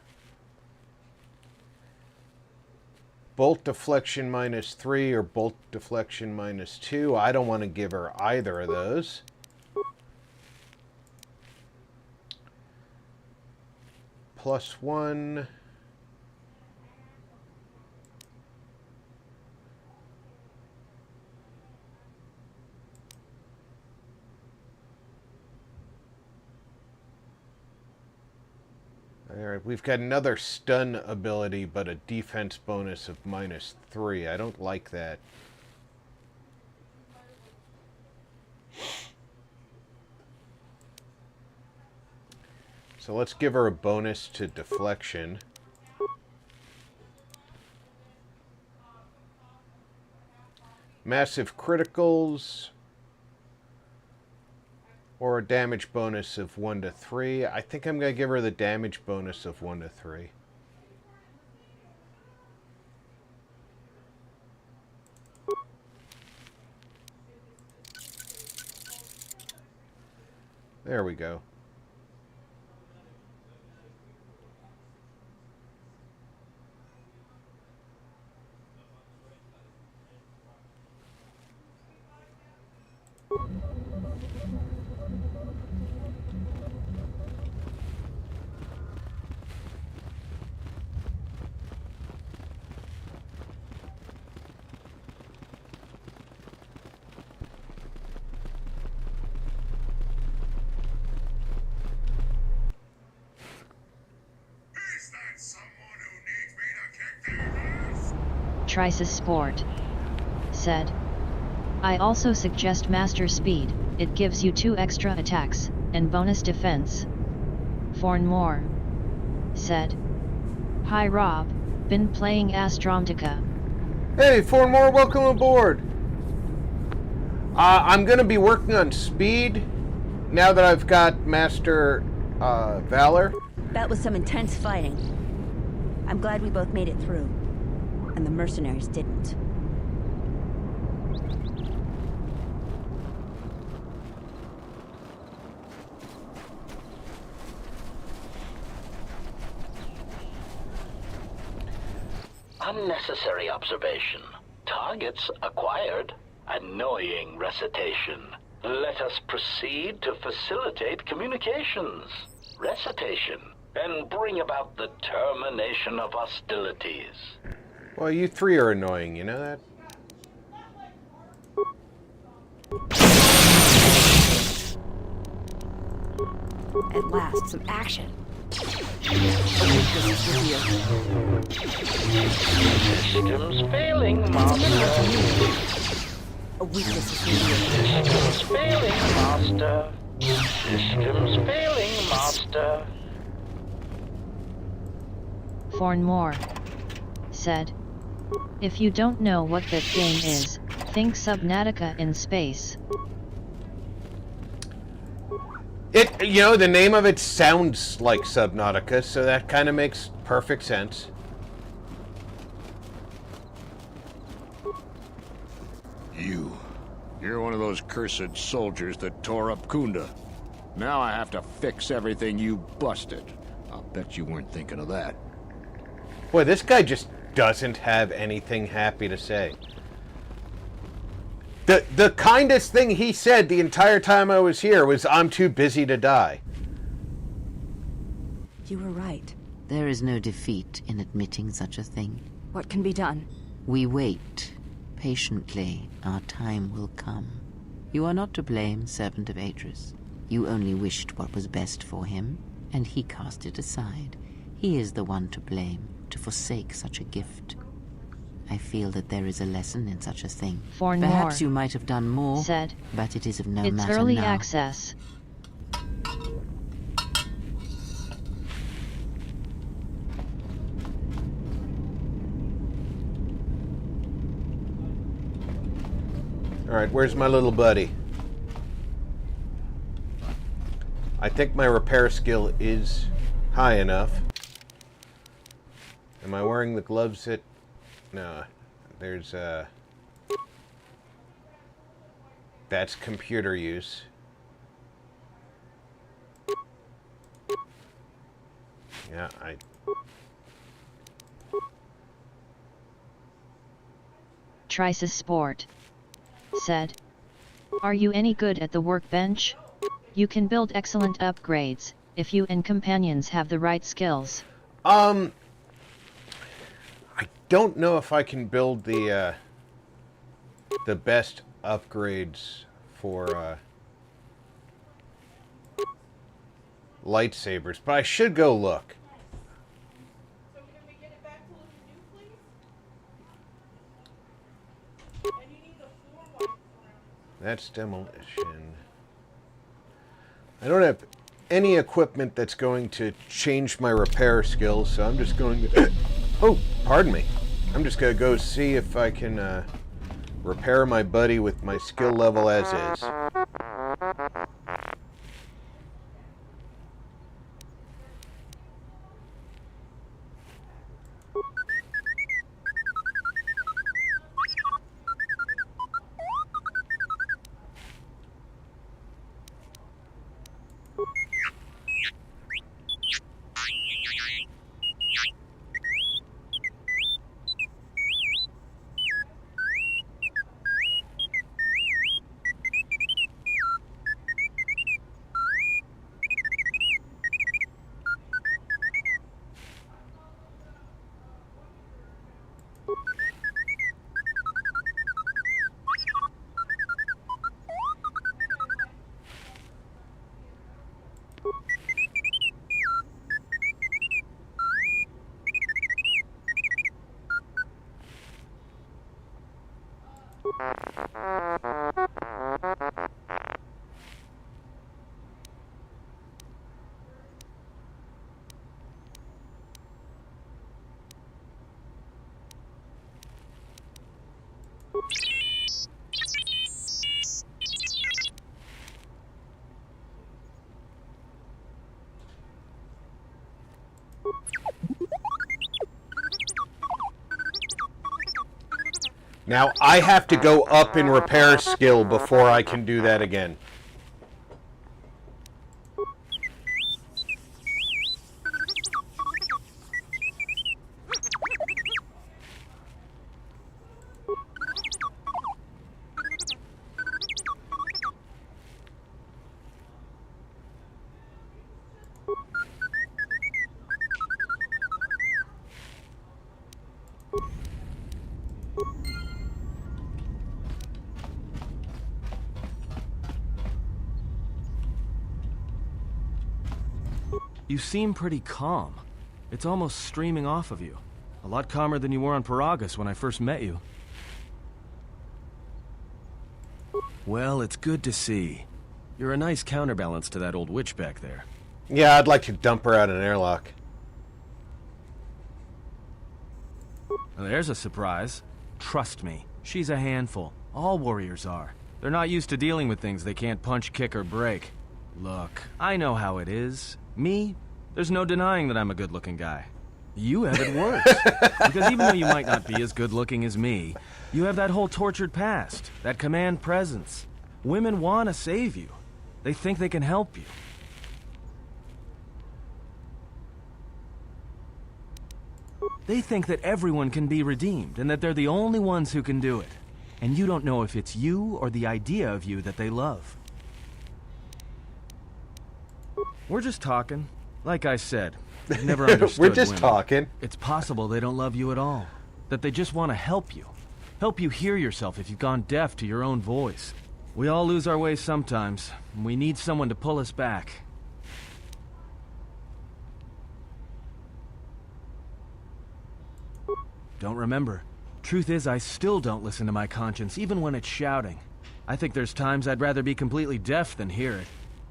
bolt deflection -3 or bolt deflection -2. I don't want to give her either of those. +1. Alright, we've got another stun ability, but a defense bonus of -3. I don't like that. So let's give her a bonus to deflection. Massive criticals. Or a damage bonus of 1 to 3. I think I'm going to give her the damage bonus of 1 to 3. There we go. Trice's Sport said, I also suggest Master Speed, it gives you 2 extra attacks, and bonus defense. Fornmore said, Hi Rob, been playing Astromtica. Hey Fornmore, welcome aboard! I'm gonna be working on speed, now that I've got Master Valor. That was some intense fighting. I'm glad we both made it through. And the mercenaries didn't. Unnecessary observation. Targets acquired. Annoying recitation. Let us proceed to facilitate communications. Recitation. And bring about the termination of hostilities. Well, you 3 are annoying, you know that? At last, some action. Systems failing, Master. A weakness is Systems failing, Master. Systems failing, Master. Fornmore said, if you don't know what that game is, think Subnautica in space. You know, the name of it sounds like Subnautica, so that kind of makes perfect sense. You're one of those cursed soldiers that tore up Kunda. Now I have to fix everything you busted. I'll bet you weren't thinking of that. Boy, this guy just doesn't have anything happy to say. The kindest thing he said the entire time I was here was, I'm too busy to die. You were right. There is no defeat in admitting such a thing. What can be done? We wait. Patiently, our time will come. You are not to blame, Servant of Atris. You only wished what was best for him, and he cast it aside. He is the one to blame, to forsake such a gift. I feel that there is a lesson in such a thing. For Perhaps more, you might have done more, said, but it is of no it's matter early now. access. Alright, where's my little buddy? I think my repair skill is high enough. Am I wearing the gloves that... No, there's that's computer use. Yeah, Trices Sport said, "Are you any good at the workbench? You can build excellent upgrades, if you and companions have the right skills." I don't know if I can build the best upgrades for lightsabers, but I should go look. That's demolition. I don't have any equipment that's going to change my repair skills, so I'm just going to... Oh, pardon me. I'm just going to go see if I can repair my buddy with my skill level as is. Now, I have to go up in repair skill before I can do that again. You seem pretty calm. It's almost streaming off of you. A lot calmer than you were on Paragus when I first met you. Well, it's good to see. You're a nice counterbalance to that old witch back there. Yeah, I'd like to dump her out an airlock. Well, there's a surprise. Trust me, she's a handful. All warriors are. They're not used to dealing with things they can't punch, kick, or break. Look, I know how it is. Me, there's no denying that I'm a good-looking guy. You have it worse. Because even though you might not be as good-looking as me, you have that whole tortured past, that command presence. Women want to save you. They think they can help you. They think that everyone can be redeemed, and that they're the only ones who can do it. And you don't know if it's you or the idea of you that they love. We're just talking. Like I said, I've never understood We're just women. talking. It's possible they don't love you at all. That they just want to help you. Help you hear yourself if you've gone deaf to your own voice. We all lose our way sometimes, and we need someone to pull us back. Don't remember. Truth is, I still don't listen to my conscience, even when it's shouting. I think there's times I'd rather be completely deaf than hear it.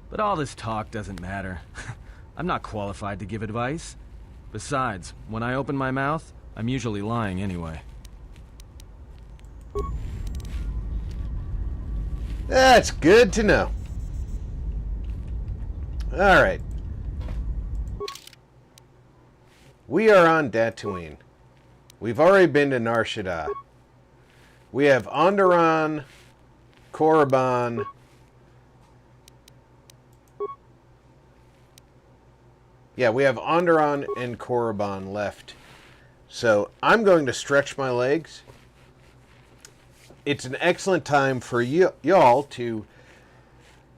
But all this talk doesn't matter. I'm not qualified to give advice. Besides, when I open my mouth, I'm usually lying anyway. That's good to know. Alright. We are on Dantooine. We've already been to Nar Shaddaa. We have Onderon, Korriban, yeah, we have Onderon and Korriban left. So I'm going to stretch my legs. It's an excellent time for y'all to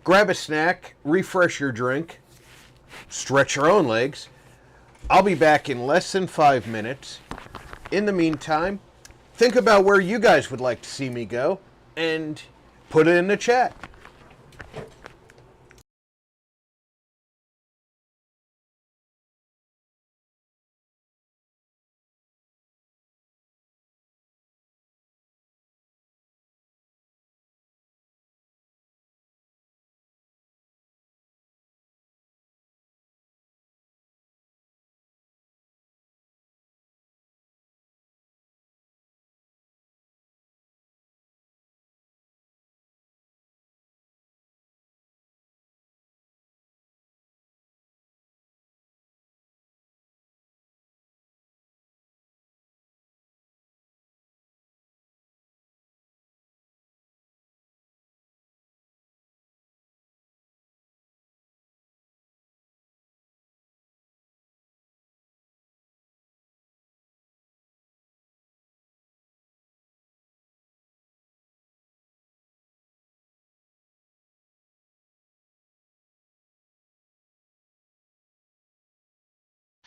grab a snack, refresh your drink, stretch your own legs. I'll be back in less than 5 minutes. In the meantime, think about where you guys would like to see me go and put it in the chat.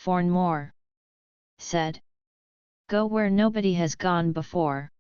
Forn more. Said. Go where nobody has gone before.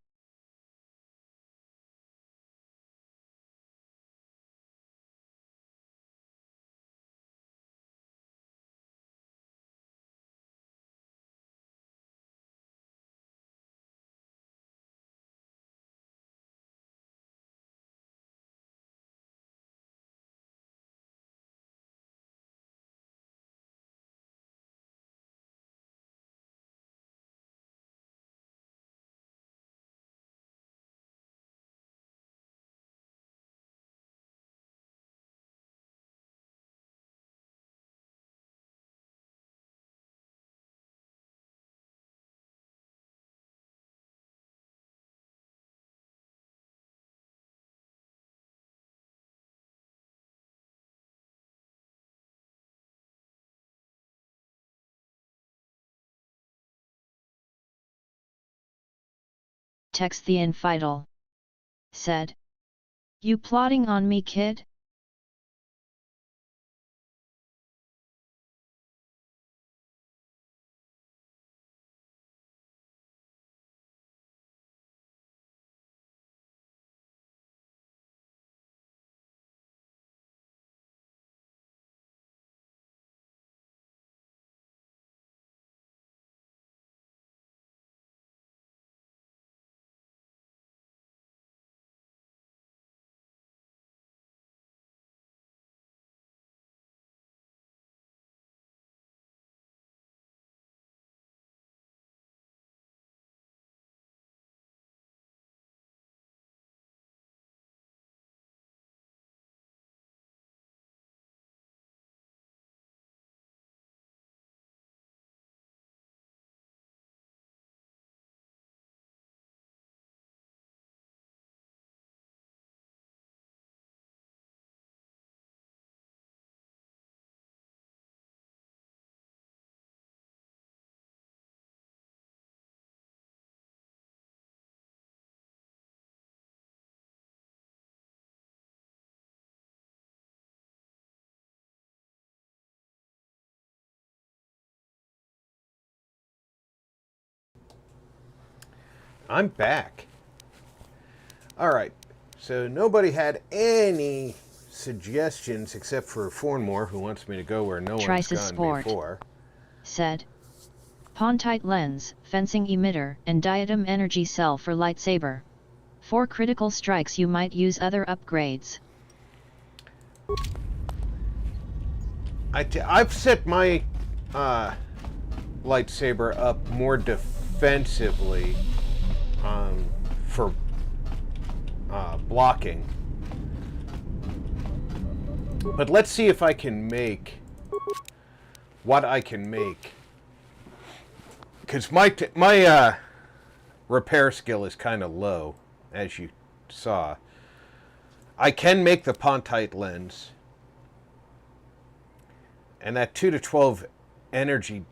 Text the infidel. Said. You plotting on me, kid? I'm back. Alright, so nobody had any suggestions except for Fornmore, who wants me to go where no one's gone Sport before. Said, Pontite lens, fencing emitter, and diadem energy cell for lightsaber. For critical strikes you might use other upgrades. I've set my lightsaber up more defensively for blocking. But let's see if I can make what I can make. Because my repair skill is kind of low, as you saw. I can make the Pontite lens. And that 2 to 12 energy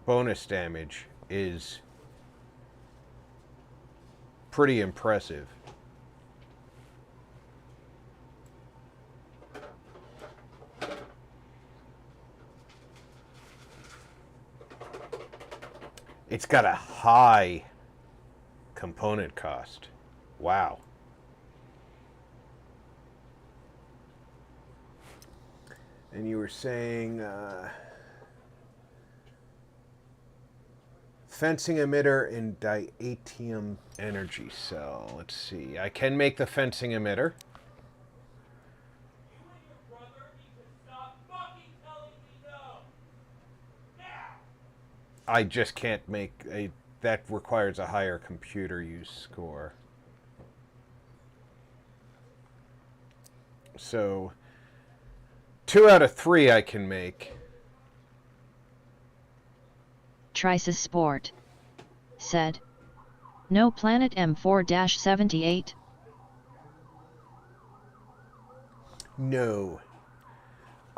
bonus damage is pretty impressive. It's got a high component cost. Wow. And you were saying fencing emitter and diatium energy cell. Let's see. I can make the fencing emitter. I just can't make a... That requires a higher computer use score. So 2 out of 3 I can make. Trisis Sport said, no Planet M4-78? No.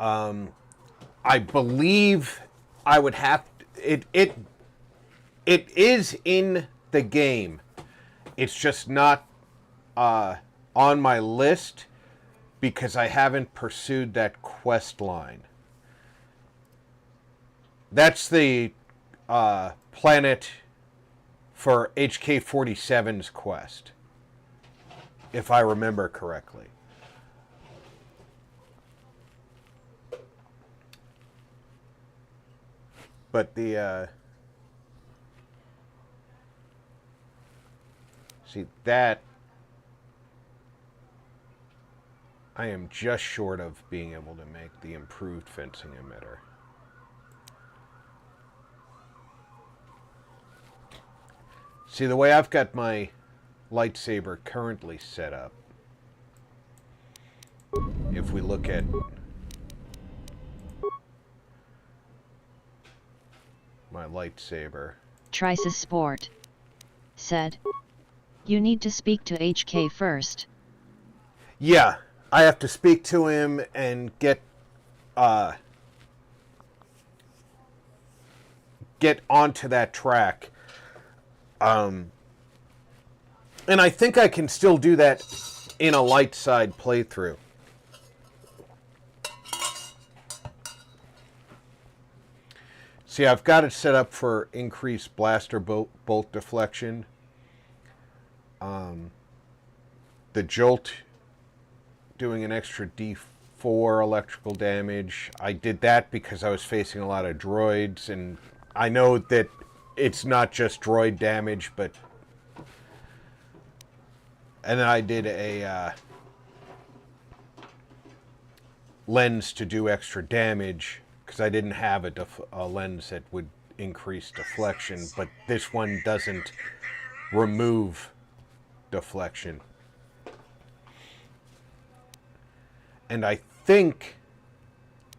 I believe I would have... It is in the game. It's just not on my list because I haven't pursued that quest line. That's the planet for HK-47's quest, if I remember correctly. But the, see, that, I am just short of being able to make the improved fencing emitter. See, the way I've got my lightsaber currently set up, if we look at my lightsaber. Trisis Sport said, you need to speak to HK first. Yeah, I have to speak to him and get onto that track. And I think I can still do that in a light side playthrough. See, I've got it set up for increased blaster bolt deflection. The jolt doing an extra D4 electrical damage. I did that because I was facing a lot of droids, and I know that it's not just droid damage, but... And then I did a lens to do extra damage, because I didn't have a lens that would increase deflection, but this one doesn't remove deflection. And I think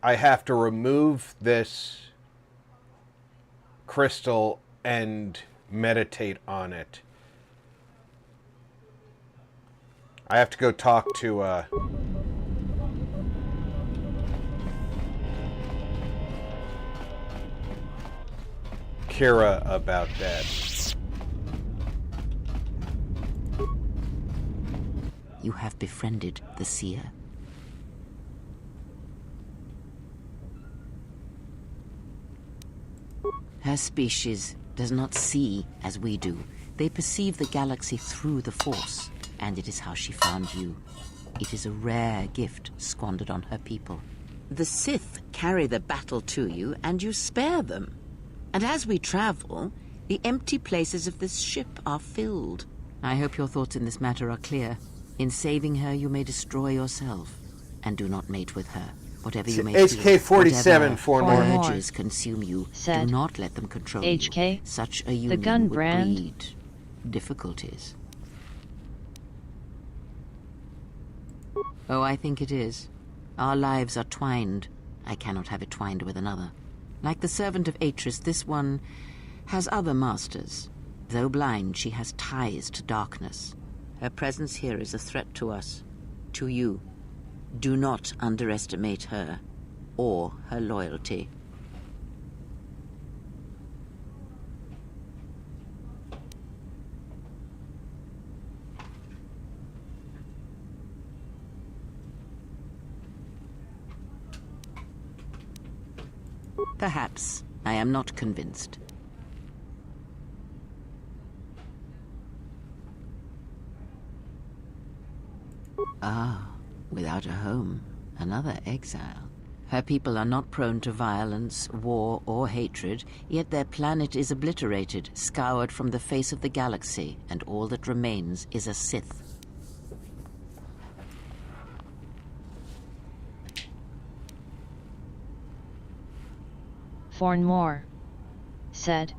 I have to remove this crystal and meditate on it. I have to go talk to Kira about that. You have befriended the seer. Her species does not see as we do. They perceive the galaxy through the Force, and it is how she found you. It is a rare gift squandered on her people. The Sith carry the battle to you, and you spare them. And as we travel, the empty places of this ship are filled. I hope your thoughts in this matter are clear. In saving her, you may destroy yourself. And do not mate with her. Whatever you may HK-47 for more urges consume you, do not let them control you. Such a union the gun would brand. breed difficulties. Oh, I think it is. Our lives are twined. I cannot have it twined with another. Like the servant of Atris, this one has other masters. Though blind, she has ties to darkness. Her presence here is a threat to us, to you. Do not underestimate her, or her loyalty. Perhaps. I am not convinced. Ah, without a home, another exile. Her people are not prone to violence, war, or hatred, yet their planet is obliterated, scoured from the face of the galaxy, and all that remains is a Sith. Fornmore said,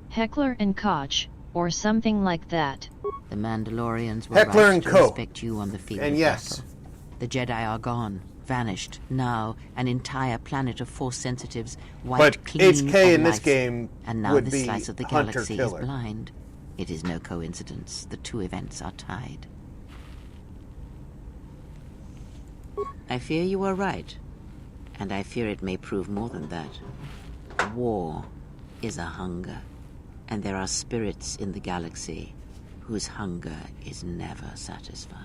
Heckler and Koch, or something like that. The Mandalorians were Heckler right and to Co. respect you on the field And of yes. battle. The Jedi are gone, vanished. Now, an entire planet of Force sensitives wiped But clean HK of in this life. game And now would this be slice of the Hunter galaxy Killer. is blind. It is no coincidence. The two events are tied. I fear you are right. And I fear it may prove more than that. War is a hunger. And there are spirits in the galaxy whose hunger is never satisfied.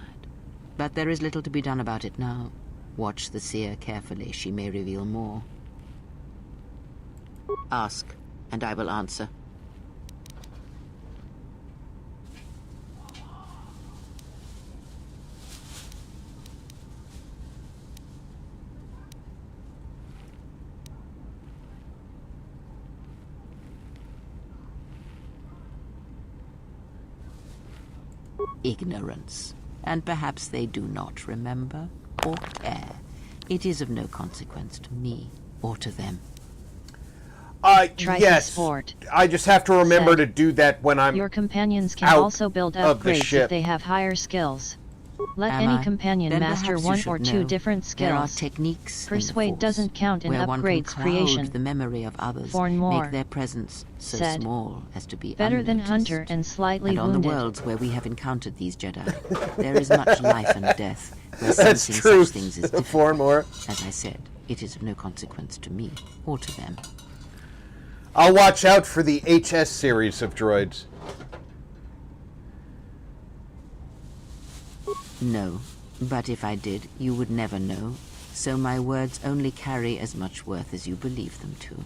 But there is little to be done about it now. Watch the seer carefully. She may reveal more. Ask, and I will answer. Ignorance. And perhaps they do not remember or care. It is of no consequence to me or to them. Yes. I just have to remember to do that when I'm Your companions can out also build of the upgrades ship. if they have higher skills. Let Am any I? companion Then master perhaps you one should or two know. different There are skills. techniques in the Persuade Force doesn't count in where one can upgrades cloud creation. the memory of others, Fornmore make their presence so said, small as to be better than unnoticed. Hunter and slightly And on wounded. the worlds where we have encountered these Jedi, there is much life and death, where That's sensing true, such things is difficult. Fornmore. As I said, it is of no consequence to me or to them. I'll watch out for the HS series of droids. No, but if I did, you would never know. So my words only carry as much worth as you believe them to.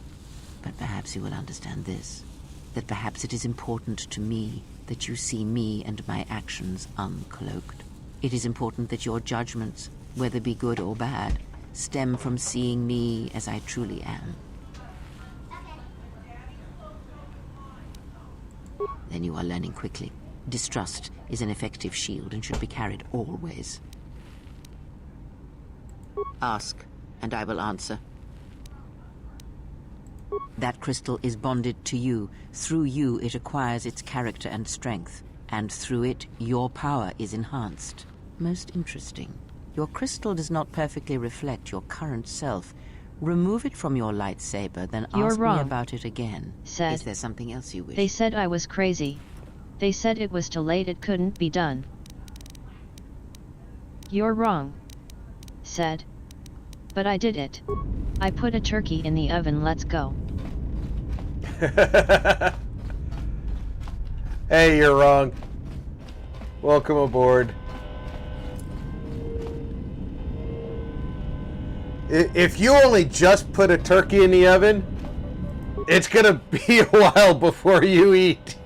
But perhaps you will understand this, that perhaps it is important to me that you see me and my actions uncloaked. It is important that your judgments, whether be good or bad, stem from seeing me as I truly am. Then you are learning quickly. Distrust is an effective shield and should be carried always. Ask, and I will answer. That crystal is bonded to you. Through you, it acquires its character and strength. And through it, your power is enhanced. Most interesting. Your crystal does not perfectly reflect your current self. Remove it from your lightsaber, then You're ask wrong, me about it again. said. Is there something else you wish? They said I was crazy. They said it was too late, it couldn't be done. You're wrong, said. But I did it. I put a turkey in the oven, let's go. Hey, you're wrong. Welcome aboard. If you only just put a turkey in the oven, It's gonna be a while before you eat.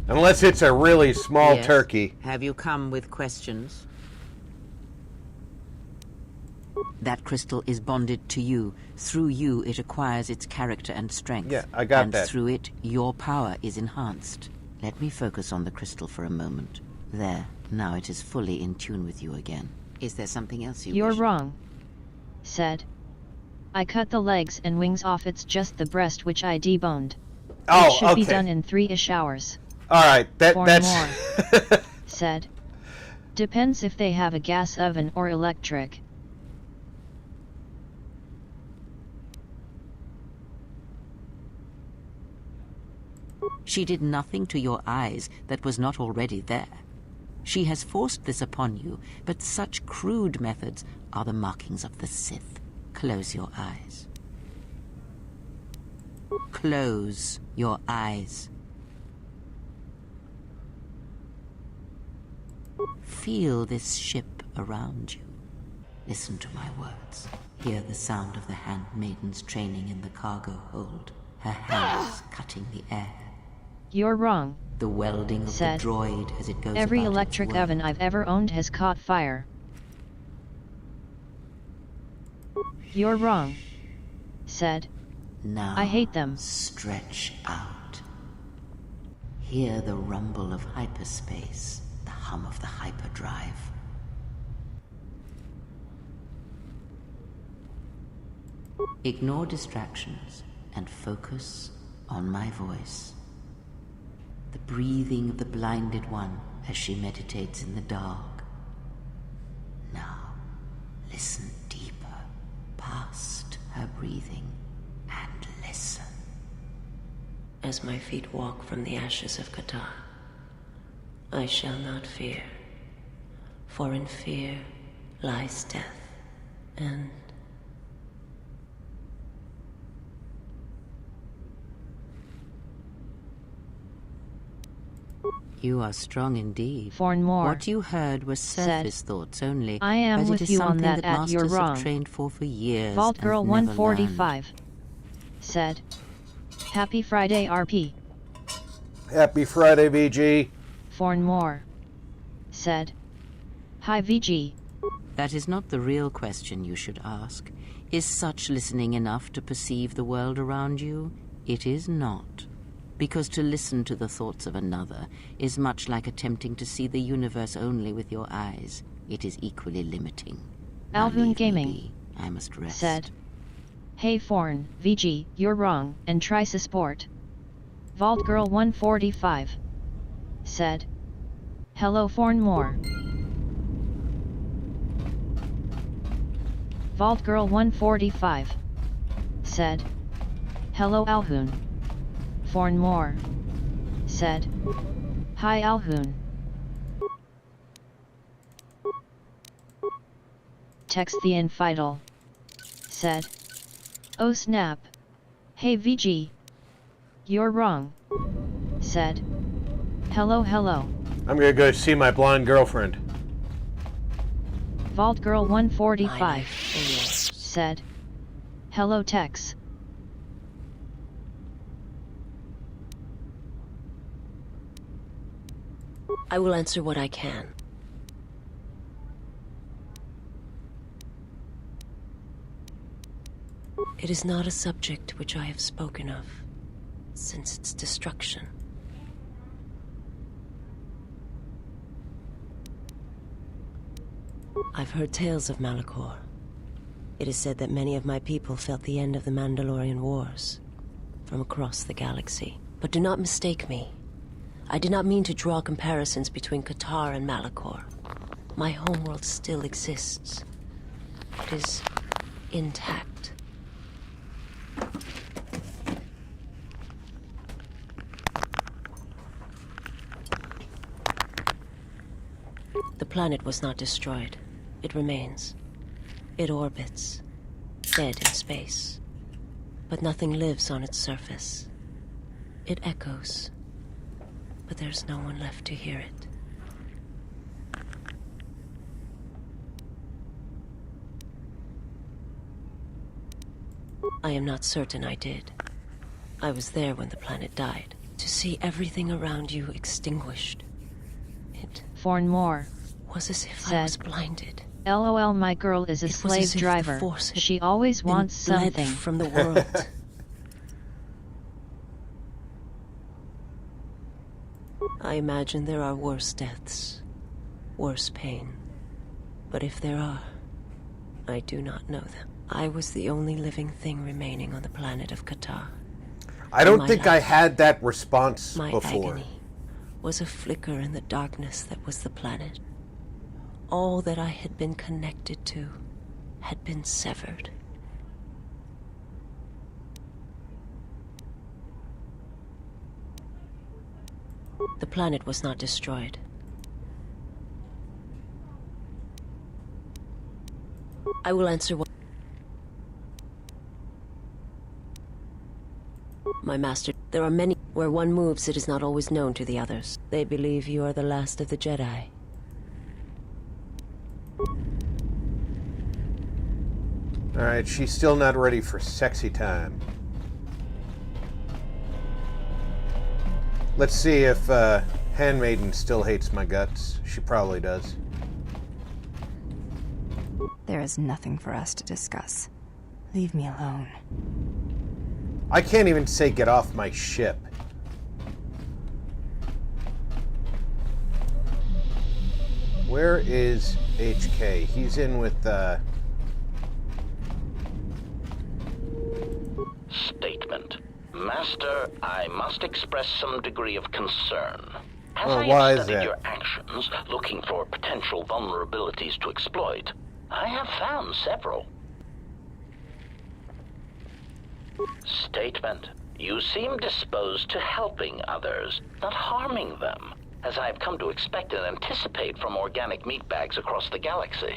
Unless it's a really small Yes. turkey. Have you come with questions? That crystal is bonded to you. Through you, it acquires its character and strength. Yeah, I got and that. And through it, your power is enhanced. Let me focus on the crystal for a moment. There, now it is fully in tune with you again. Is there something else you You're wish? wrong. Said. I cut the legs and wings off, it's just the breast which I deboned. Oh, it should be okay. done in 3-ish hours. Alright, that's... More. Said. Depends if they have a gas oven or electric. She did nothing to your eyes that was not already there. She has forced this upon you, but such crude methods are the markings of the Sith. Close your eyes. Close your eyes. Feel this ship around you. Listen to my words. Hear the sound of the handmaidens training in the cargo hold. Her hands cutting the air. You're wrong. The welding of Said. the droid as it goes Every about electric its work. oven I've ever owned has caught fire. You're wrong. Said. Now, I hate them. Stretch out. Hear the rumble of hyperspace, the hum of the hyperdrive. Ignore distractions and focus on my voice. The breathing of the blinded one as she meditates in the dark. Now, listen deeper, past her breathing, and listen. As my feet walk from the ashes of Katar, I shall not fear, for in fear lies death, and you are strong indeed. Forn more. What you heard was surface Said. thoughts only. I am but with it is you on something that at masters you're have wrong. trained for years. Vault and Girl never 145. Said. Happy Friday, RP. Happy Friday, VG. Forn more. Said. Hi, VG. That is not the real question you should ask. Is such listening enough to perceive the world around you? It is not. Because to listen to the thoughts of another is much like attempting to see the universe only with your eyes. It is equally limiting. Now Alvoon leave Gaming. me be. I must rest. Said. Hey Forn, VG, you're wrong, and try support. Vault Girl 145. Said. Hello Forn more. Vault Girl 145. Said. Hello Alhoon. Forn more. Said. Hi Alhoon. Text the infidel. Said. Oh snap. Hey VG. You're wrong. Said. Hello hello. I'm gonna go see my blonde girlfriend. Vault Girl 145. Said. Hello Tex. I will answer what I can. It is not a subject which I have spoken of since its destruction. I've heard tales of Malakor. It is said that many of my people felt the end of the Mandolorian Wars from across the galaxy. But do not mistake me. I did not mean to draw comparisons between Katar and Malakor. My homeworld still exists. It is intact. planet was not destroyed. It remains. It orbits, dead in space. But nothing lives on its surface. It echoes, but there's no one left to hear it. I am not certain I did. I was there when the planet died. To see everything around you extinguished. It Fornmore was as if said, I was blinded. LOL, my girl is a It was slave as if the driver. Force had She always been wants bled something. from the world. I imagine there are worse deaths, worse pain. But if there are, I do not know them. I was the only living thing remaining on the planet of Qatar. I don't My think I life, had that response my before. agony was a flicker in the darkness that was the planet. All that I had been connected to had been severed. The planet was not destroyed. I will answer what... My master, there are many... Where one moves, it is not always known to the others. They believe you are the last of the Jedi. Alright, she's still not ready for sexy time. Let's see if Handmaiden still hates my guts. She probably does. There is nothing for us to discuss. Leave me alone. I can't even say get off my ship. Where is HK? He's in with, Statement. Master, I must express some degree of concern. As Oh, I why have is studied that? your actions, looking for potential vulnerabilities to exploit, I have found several. Statement. You seem disposed to helping others, not harming them, as I have come to expect and anticipate from organic meatbags across the galaxy.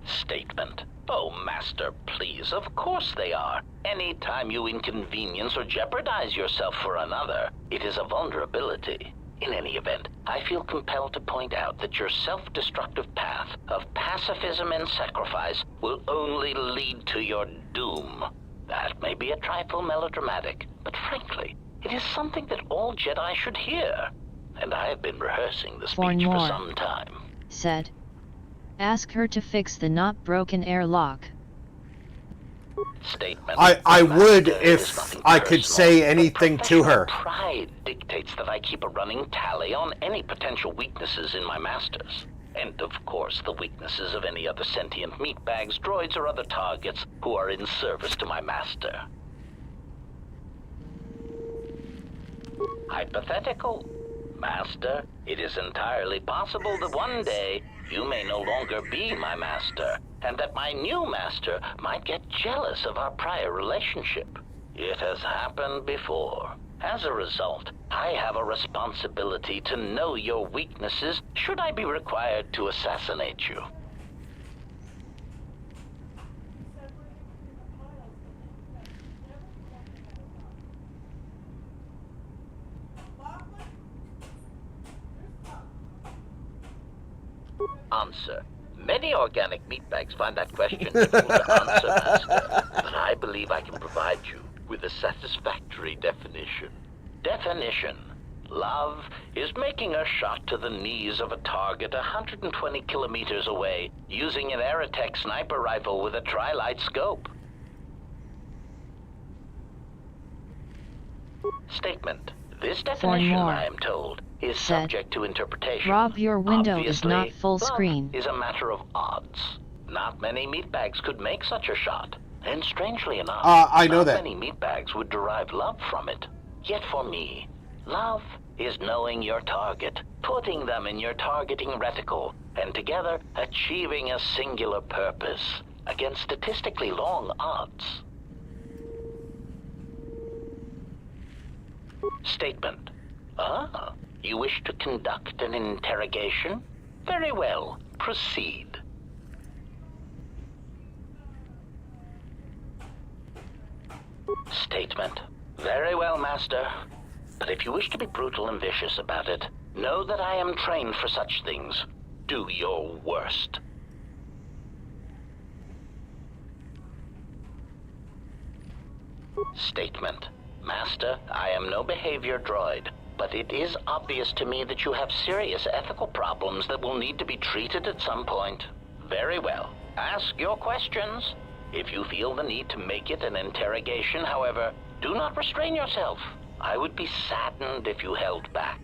Statement. Oh, Master, please, of course they are. Any time you inconvenience or jeopardize yourself for another, it is a vulnerability. In any event, I feel compelled to point out that your self-destructive path of pacifism and sacrifice will only lead to your doom. That may be a trifle melodramatic, but frankly, it is something that all Jedi should hear. And I have been rehearsing the speech for Fornmore some time. said, ask her to fix the not broken airlock. Statement. I would Master, if I could say anything to her. Pride dictates that I keep a running tally on any potential weaknesses in my masters. And of course, the weaknesses of any other sentient meatbags, droids, or other targets who are in service to my master. Hypothetical. Master, it is entirely possible that one day you may no longer be my master, and that my new master might get jealous of our prior relationship. It has happened before. As a result, I have a responsibility to know your weaknesses should I be required to assassinate you. Answer. Many organic meatbags find that question difficult to answer, Master, but I believe I can provide you with a satisfactory definition. Definition. Love is making a shot to the knees of a target 120 kilometers away using an Aerotech sniper rifle with a tri-light scope. Statement. This definition, Fornmore I am told, is said, subject to interpretation. Rob, your window is Obviously, not full love screen. is a matter of odds. Not many meatbags could make such a shot. And strangely enough, I know not that. many meatbags would derive love from it. Yet for me, love is knowing your target, putting them in your targeting reticle, and together achieving a singular purpose against statistically long odds. Statement. Ah, you wish to conduct an interrogation? Very well, proceed. Statement. Very well, Master. But if you wish to be brutal and vicious about it, know that I am trained for such things. Do your worst. Statement. Master, I am no behavior droid, but it is obvious to me that you have serious ethical problems that will need to be treated at some point. Very well. Ask your questions. If you feel the need to make it an interrogation, however, do not restrain yourself. I would be saddened if you held back.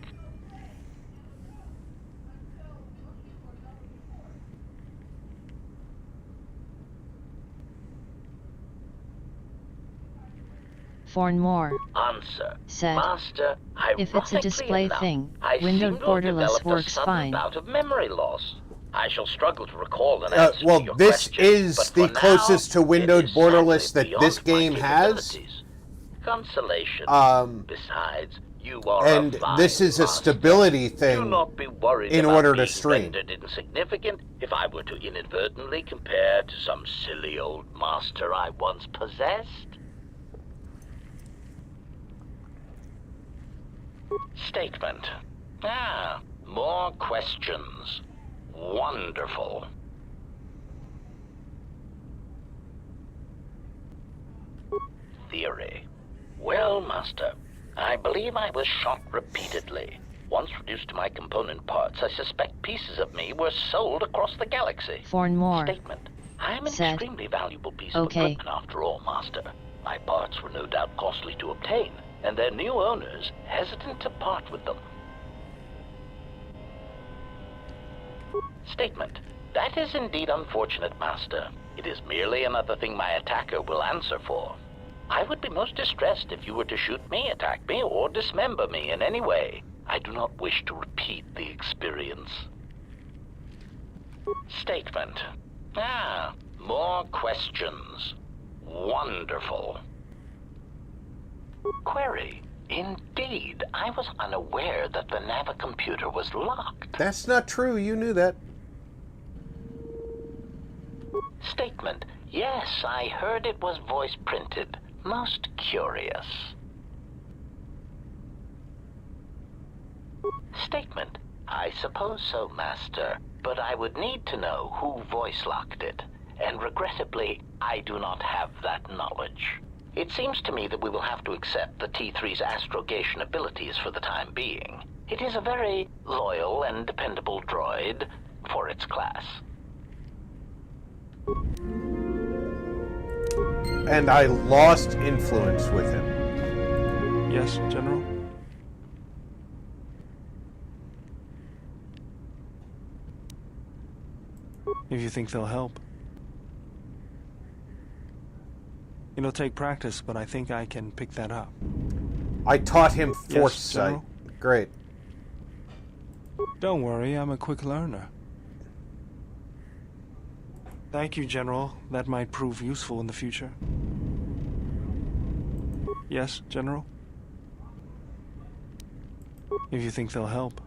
For more. Answer. Said. Master, If it's a display enough, thing, I windowed seem to have borderless developed works a sudden fine. bout of memory loss. I shall struggle to recall an answer to Well, your this question, is but the for closest now, to windowed it is borderless sadly that this beyond my game has. capabilities. Consolation. Besides, you are And a fine this is a master. stability Do thing not be worried in about order to being stream. rendered insignificant if I were to inadvertently compare to some silly old master I once possessed. Statement. Ah, more questions. Wonderful. Theory. Well, Master, I believe I was shot repeatedly. Once reduced to my component parts, I suspect pieces of me were sold across the galaxy. For more. Statement. I am an Said. extremely valuable piece Okay. of equipment after all, Master. My parts were no doubt costly to obtain, and their new owners hesitant to part with them. Statement. That is indeed unfortunate, Master. It is merely another thing my attacker will answer for. I would be most distressed if you were to shoot me, attack me, or dismember me in any way. I do not wish to repeat the experience. Statement. Ah, more questions. Wonderful. Query. Indeed, I was unaware that the Navicomputer was locked. That's not true. You knew that. Statement. Yes, I heard it was voice printed. Most curious. Statement. I suppose so, Master, but I would need to know who voice locked it, and regrettably, I do not have that knowledge. It seems to me that we will have to accept the T3's astrogation abilities for the time being. It is a very loyal and dependable droid for its class. And I lost influence with him. Yes, General? If you think they'll help. It'll take practice, but I think I can pick that up. I taught him Yes, foresight. General? Great. Don't worry, I'm a quick learner. Thank you, General. That might prove useful in the future. Yes, General? If you think they'll help.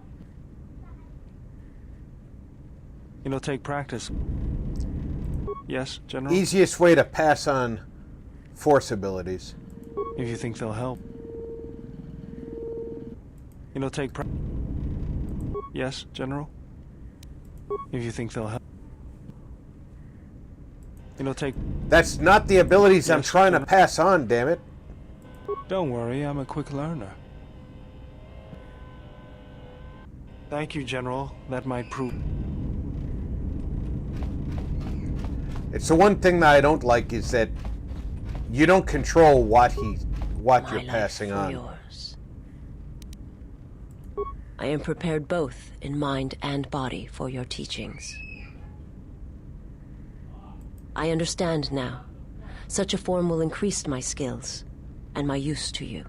It'll take practice. Yes, General? Easiest way to pass on force abilities. If you think they'll help. It'll take Yes, General? If you think they'll help. It'll take... That's not the abilities I'm Yes, trying to General. pass on, damn it. Don't worry, I'm a quick learner. Thank you, General. That might prove... It's the one thing that I don't like is that you don't control what you're passing on. Yours. I am prepared both in mind and body for your teachings. I understand now. Such a form will increase my skills and my use to you.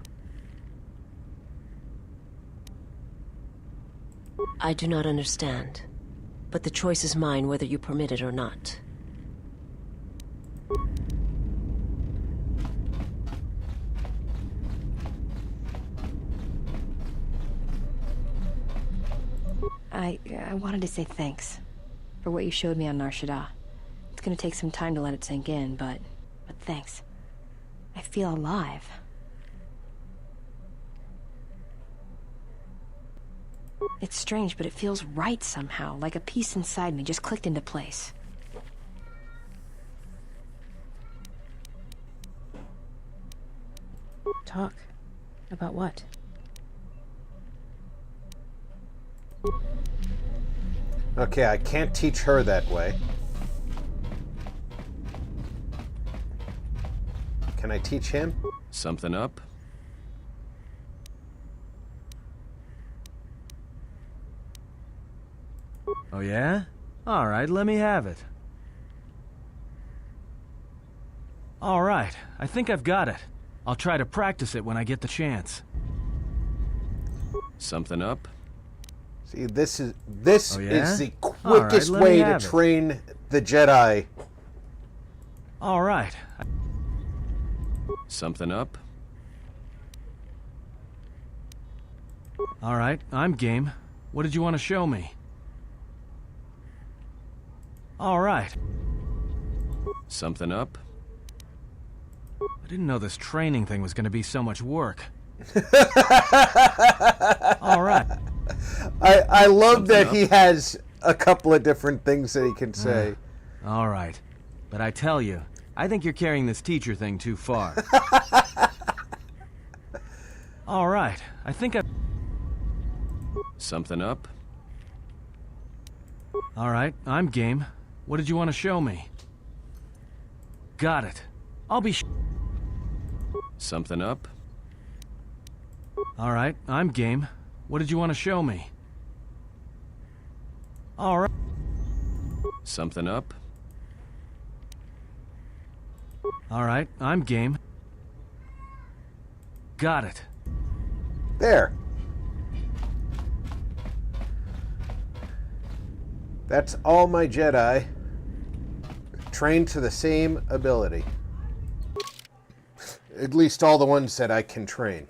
I do not understand, but the choice is mine whether you permit it or not. I wanted to say thanks for what you showed me on Nar Shaddaa. It's gonna take some time to let it sink in, but thanks. I feel alive. It's strange, but it feels right somehow, like a piece inside me just clicked into place. Talk. About what? Okay, I can't teach her that way. Can I teach him? Something up? Oh yeah? Alright, let me have it. Alright, I think I've got it. I'll try to practice it when I get the chance. Something up? See, this is Oh, yeah? is the quickest Alright, way to have it. train the Jedi. Alright. Something up? Alright, I'm game. What did you want to show me? Alright. Something up? I didn't know this training thing was going to be so much work. Alright. I love that he has a couple of different things that he can say. Alright. But I tell you, I think you're carrying this teacher thing too far. Alright, I think I... Something up? Alright, I'm game. What did you want to show me? Got it. I'll be... Something up? Alright, I'm game. What did you want to show me? Alright. Something up? Alright, I'm game. Got it. There. That's all my Jedi trained to the same ability. At least all the ones that I can train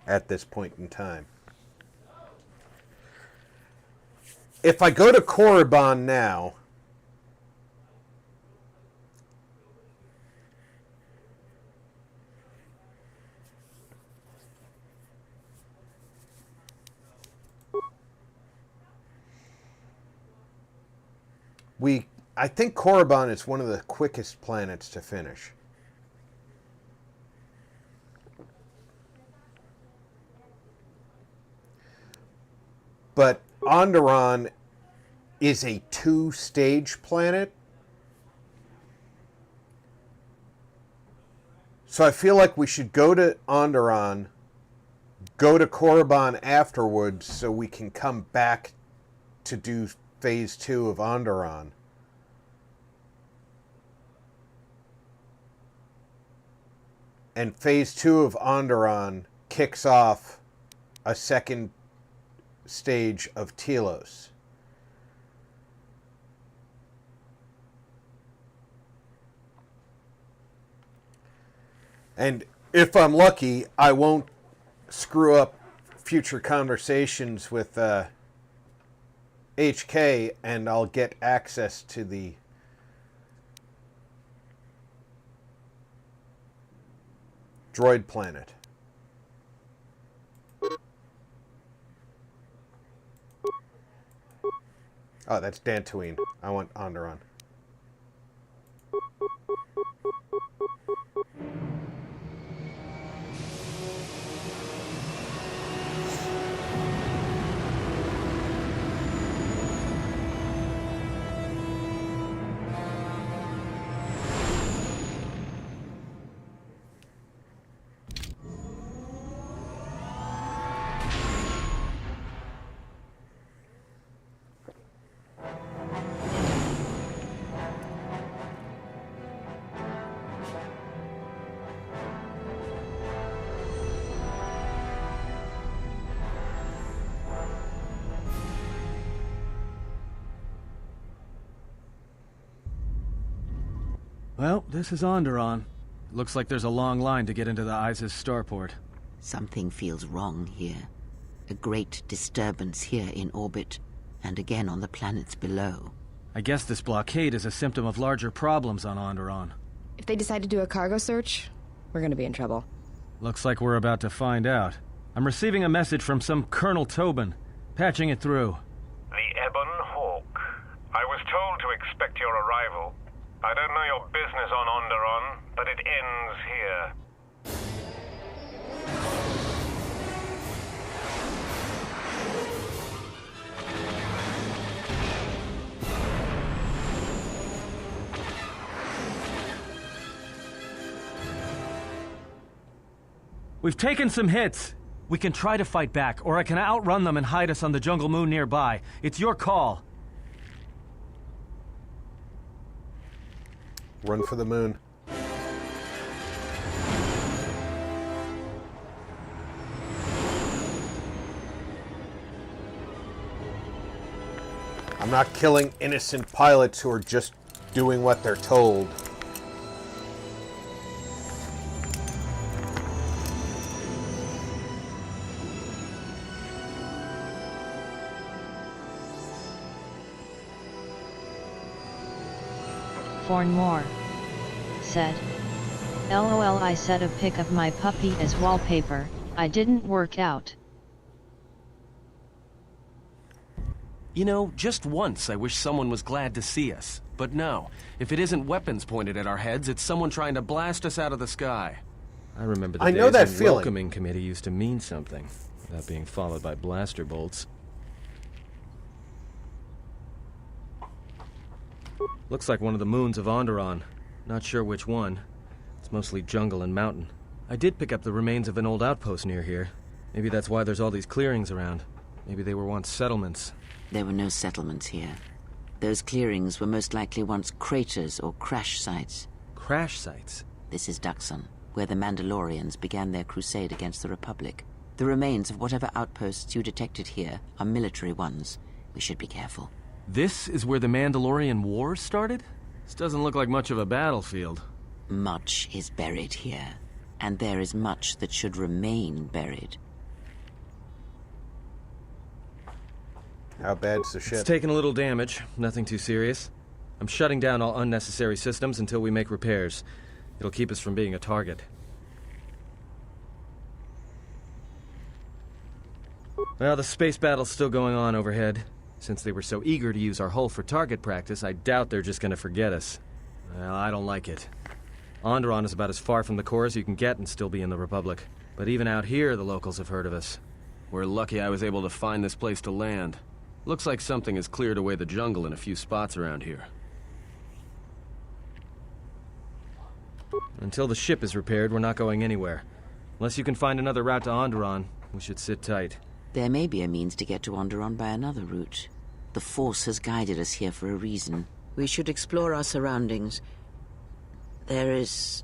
at this point in time. If I go to Korriban now, I think Korriban is one of the quickest planets to finish. But Onderon is a 2-stage planet. So I feel like we should go to Onderon, go to Korriban afterwards so we can come back to do Phase 2 of Onderon. And Phase 2 of Onderon kicks off a second stage of Telos. And if I'm lucky, I won't screw up future conversations with HK, and I'll get access to the droid planet. Oh, that's Dantooine. I want Onderon. Well, this is Onderon. Looks like there's a long line to get into the Isis starport. Something feels wrong here. A great disturbance here in orbit, and again on the planets below. I guess this blockade is a symptom of larger problems on Onderon. If they decide to do a cargo search, we're gonna be in trouble. Looks like we're about to find out. I'm receiving a message from some Colonel Tobin. Patching it through. The Ebon Hawk. I was told to expect your arrival. I don't know your business on Onderon, but it ends here. We've taken some hits. We can try to fight back, or I can outrun them and hide us on the jungle moon nearby. It's your call. Run for the moon. I'm not killing innocent pilots who are just doing what they're told. More said, LOL, I set a pic of my puppy as wallpaper. I didn't work out. You know, just once I wish someone was glad to see us. But no, if it isn't weapons pointed at our heads, it's someone trying to blast us out of the sky. I remember the I know days that when feeling. welcoming committee used to mean something, without being followed by blaster bolts. Looks like one of the moons of Onderon. Not sure which one. It's mostly jungle and mountain. I did pick up the remains of an old outpost near here. Maybe that's why there's all these clearings around. Maybe they were once settlements. There were no settlements here. Those clearings were most likely once craters or crash sites. Crash sites? This is Duxon, where the Mandalorians began their crusade against the Republic. The remains of whatever outposts you detected here are military ones. We should be careful. This is where the Mandalorian Wars started? This doesn't look like much of a battlefield. Much is buried here, and there is much that should remain buried. How bad's the ship? It's taken a little damage, nothing too serious. I'm shutting down all unnecessary systems until we make repairs. It'll keep us from being a target. Well, the space battle's still going on overhead. Since they were so eager to use our hull for target practice, I doubt they're just gonna forget us. Well, I don't like it. Onderon is about as far from the core as you can get and still be in the Republic. But even out here, the locals have heard of us. We're lucky I was able to find this place to land. Looks like something has cleared away the jungle in a few spots around here. Until the ship is repaired, we're not going anywhere. Unless you can find another route to Onderon, we should sit tight. There may be a means to get to Onderon by another route. The Force has guided us here for a reason. We should explore our surroundings. There is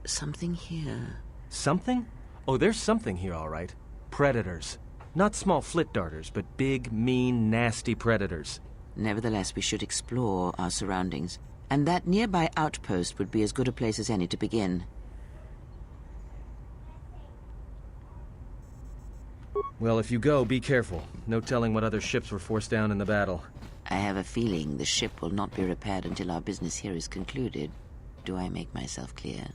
something here. Something? Oh, there's something here, all right. Predators. Not small flit darters, but big, mean, nasty predators. Nevertheless, we should explore our surroundings. And that nearby outpost would be as good a place as any to begin. Well, if you go, be careful. No telling what other ships were forced down in the battle. I have a feeling the ship will not be repaired until our business here is concluded. Do I make myself clear?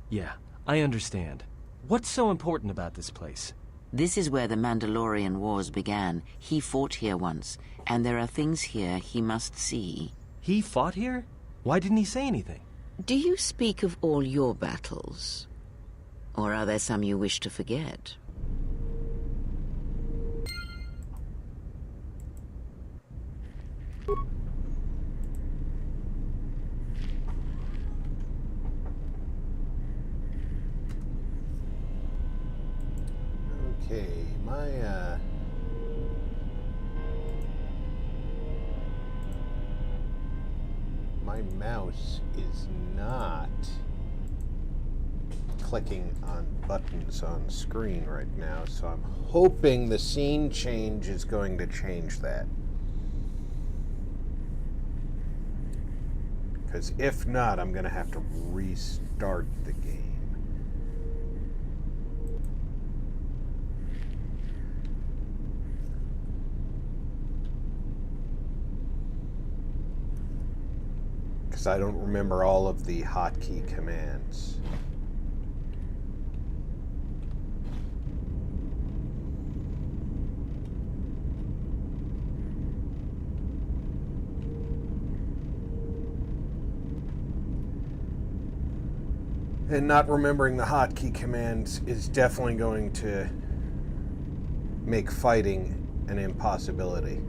Yeah, I understand. What's so important about this place? This is where the Mandalorian Wars began. He fought here once, and there are things here he must see. He fought here? Why didn't he say anything? Do you speak of all your battles? Or are there some you wish to forget? Okay, my mouse is not clicking on buttons on screen right now, so I'm hoping the scene change is going to change that. Because if not, I'm going to have to restart the game. because I don't remember all of the hotkey commands. And not remembering the hotkey commands is definitely going to make fighting an impossibility.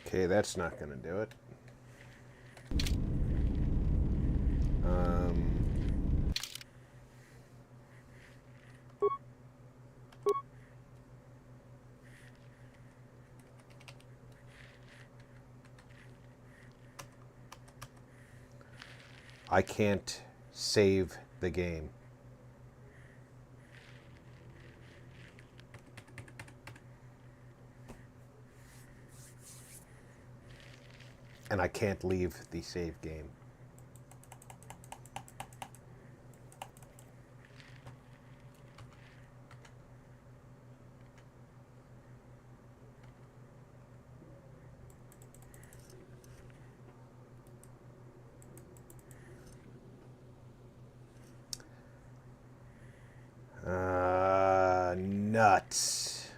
Okay, that's not going to do it. I can't save the game. And I can't leave the save game. Nuts.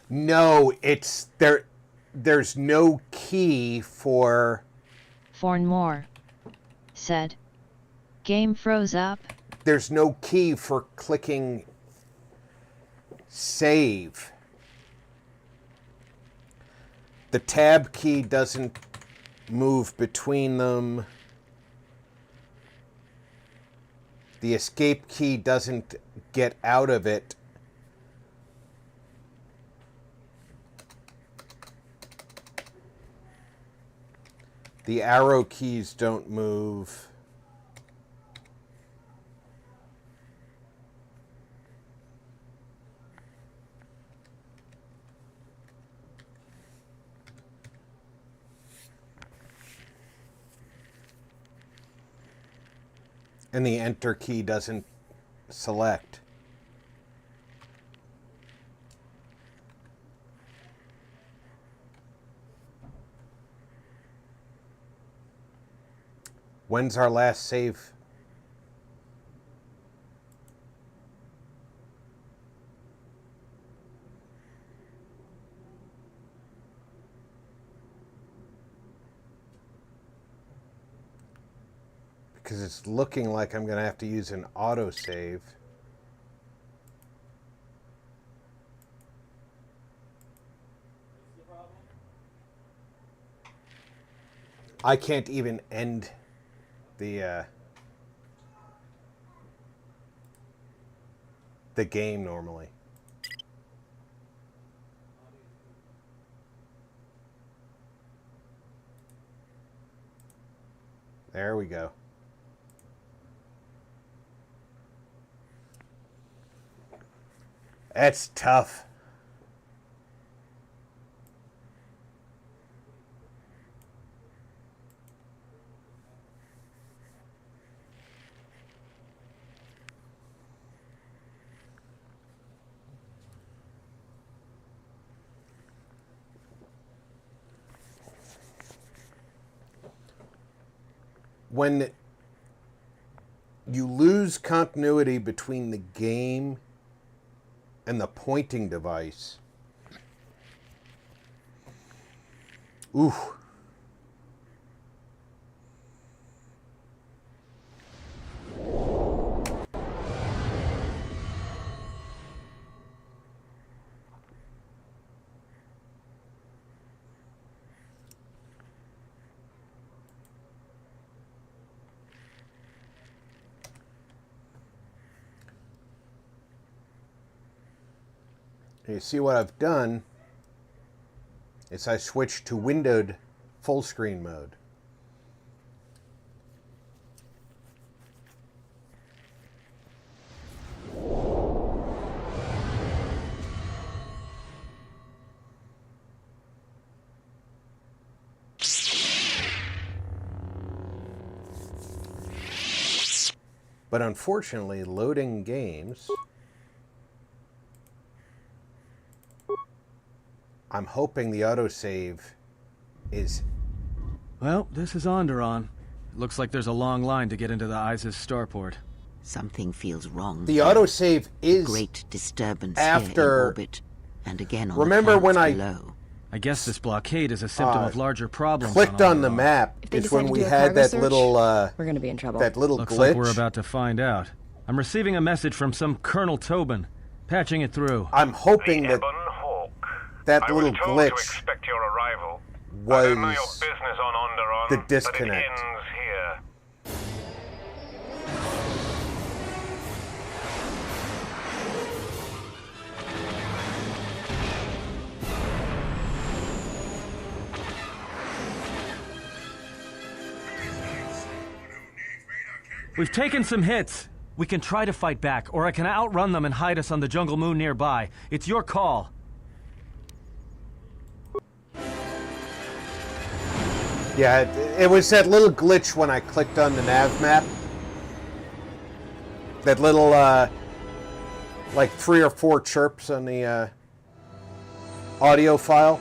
No, it's there. There's no key for. Fornmore said, "Game froze up." There's no key for clicking save. The tab key doesn't move between them. The escape key doesn't get out of it. The arrow keys don't move. And the enter key doesn't select. When's our last save? Because it's looking like I'm going to have to use an autosave. I can't even end the game normally. There we go. That's tough. When you lose continuity between the game and the pointing device, ooh. You see what I've done is I switched to windowed full screen mode. But unfortunately, loading games... I'm hoping the autosave is... Well, this is Onderon. Looks like there's a long line to get into the ISIS starport. Something feels wrong. The autosave is great disturbance after here in orbit, and again on remember the when below. I guess this blockade is a symptom of larger problems. Clicked on the map is when we had that little we're gonna be in trouble. That little Looks glitch. like we're about to find out. I'm receiving a message from some Colonel Tobin, patching it through. I'm hoping that that little glitch to expect your arrival. was I don't know your business on Onderon, the disconnect. But it ends here. We've taken some hits. We can try to fight back, or I can outrun them and hide us on the jungle moon nearby. It's your call. Yeah, it was that little glitch when I clicked on the nav map. That little, like 3 or 4 chirps on the audio file.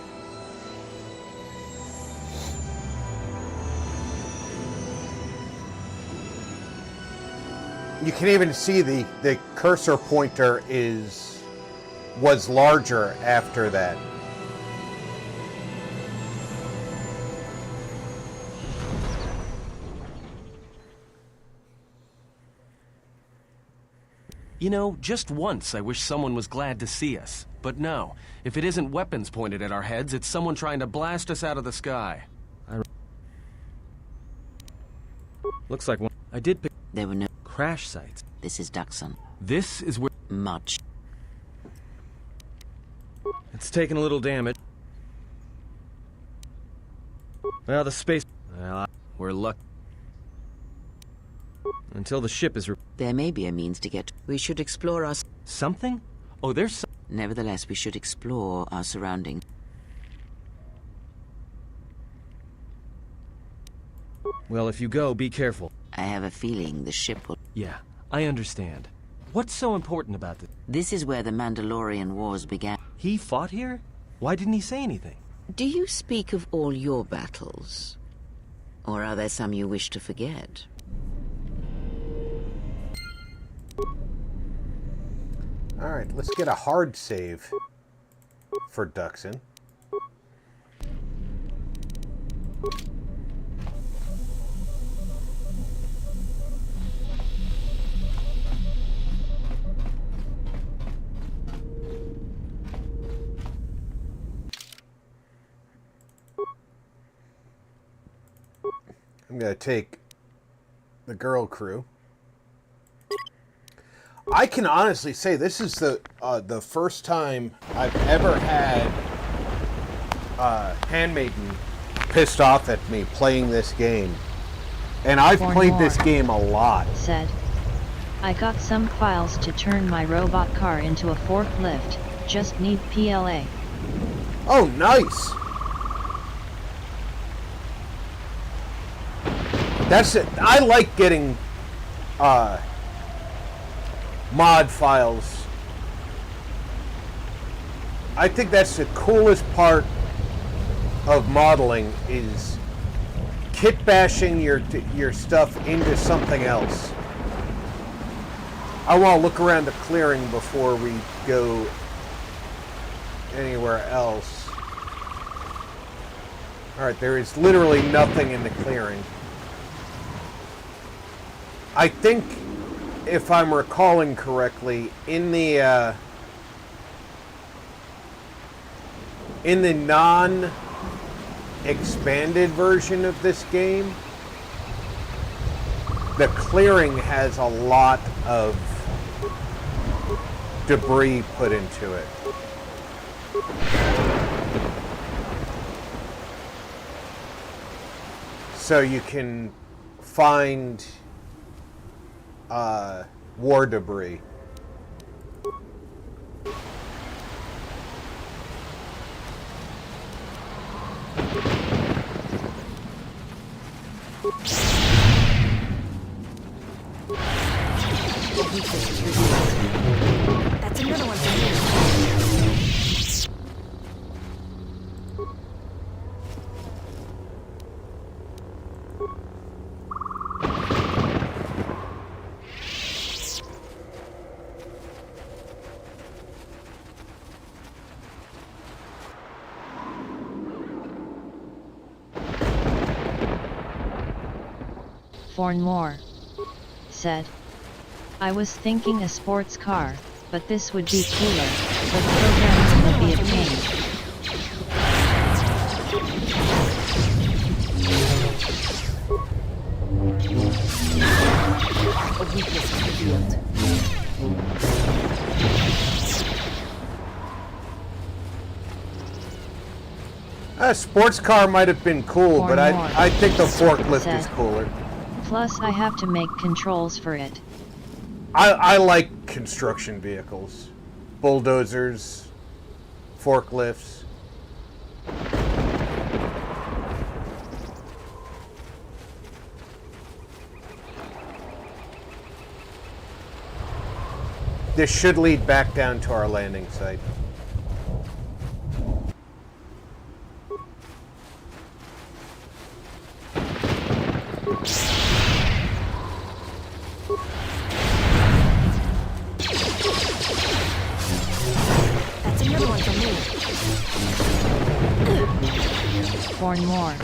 You can even see the cursor pointer was larger after that. You know, just once I wish someone was glad to see us. But no, if it isn't weapons pointed at our heads, it's someone trying to blast us out of the sky. Looks like one. I did pick. There were no crash sites. This is Duxon. This is where... Much. It's taken a little damage. Well, the space... Well, we're lucky. Until the ship is... There may be a means to get... We should explore our... Something? Oh, there's... Nevertheless, we should explore our surroundings. Well, if you go, be careful. I have a feeling the ship will... Yeah, I understand. What's so important about this? This is where the Mandalorian Wars began. He fought here? Why didn't he say anything? Do you speak of all your battles? Or are there some you wish to forget? Alright, let's get a hard save for Duxon. I'm gonna take the girl crew. I can honestly say this is the first time I've ever had Handmaiden pissed off at me playing this game, and I've played this game a lot. Said, I got some files to turn my robot car into a forklift. Just need PLA. Oh, nice. That's it. I like getting mod files. I think that's the coolest part of modeling is kit bashing your stuff into something else. I want to look around the clearing before we go anywhere else. Alright, there is literally nothing in the clearing. I think, if I'm recalling correctly, in the non-expanded version of this game, the clearing has a lot of debris put into it. So you can find war debris. weakness is revealed. That's another one for me. More said, I was thinking a sports car, but this would be cooler, but programming would be a pain. A weakness is revealed. A sports car might have been cool, but I think the forklift is cooler. Plus, I have to make controls for it. I like construction vehicles. Bulldozers, forklifts. This should lead back down to our landing site. More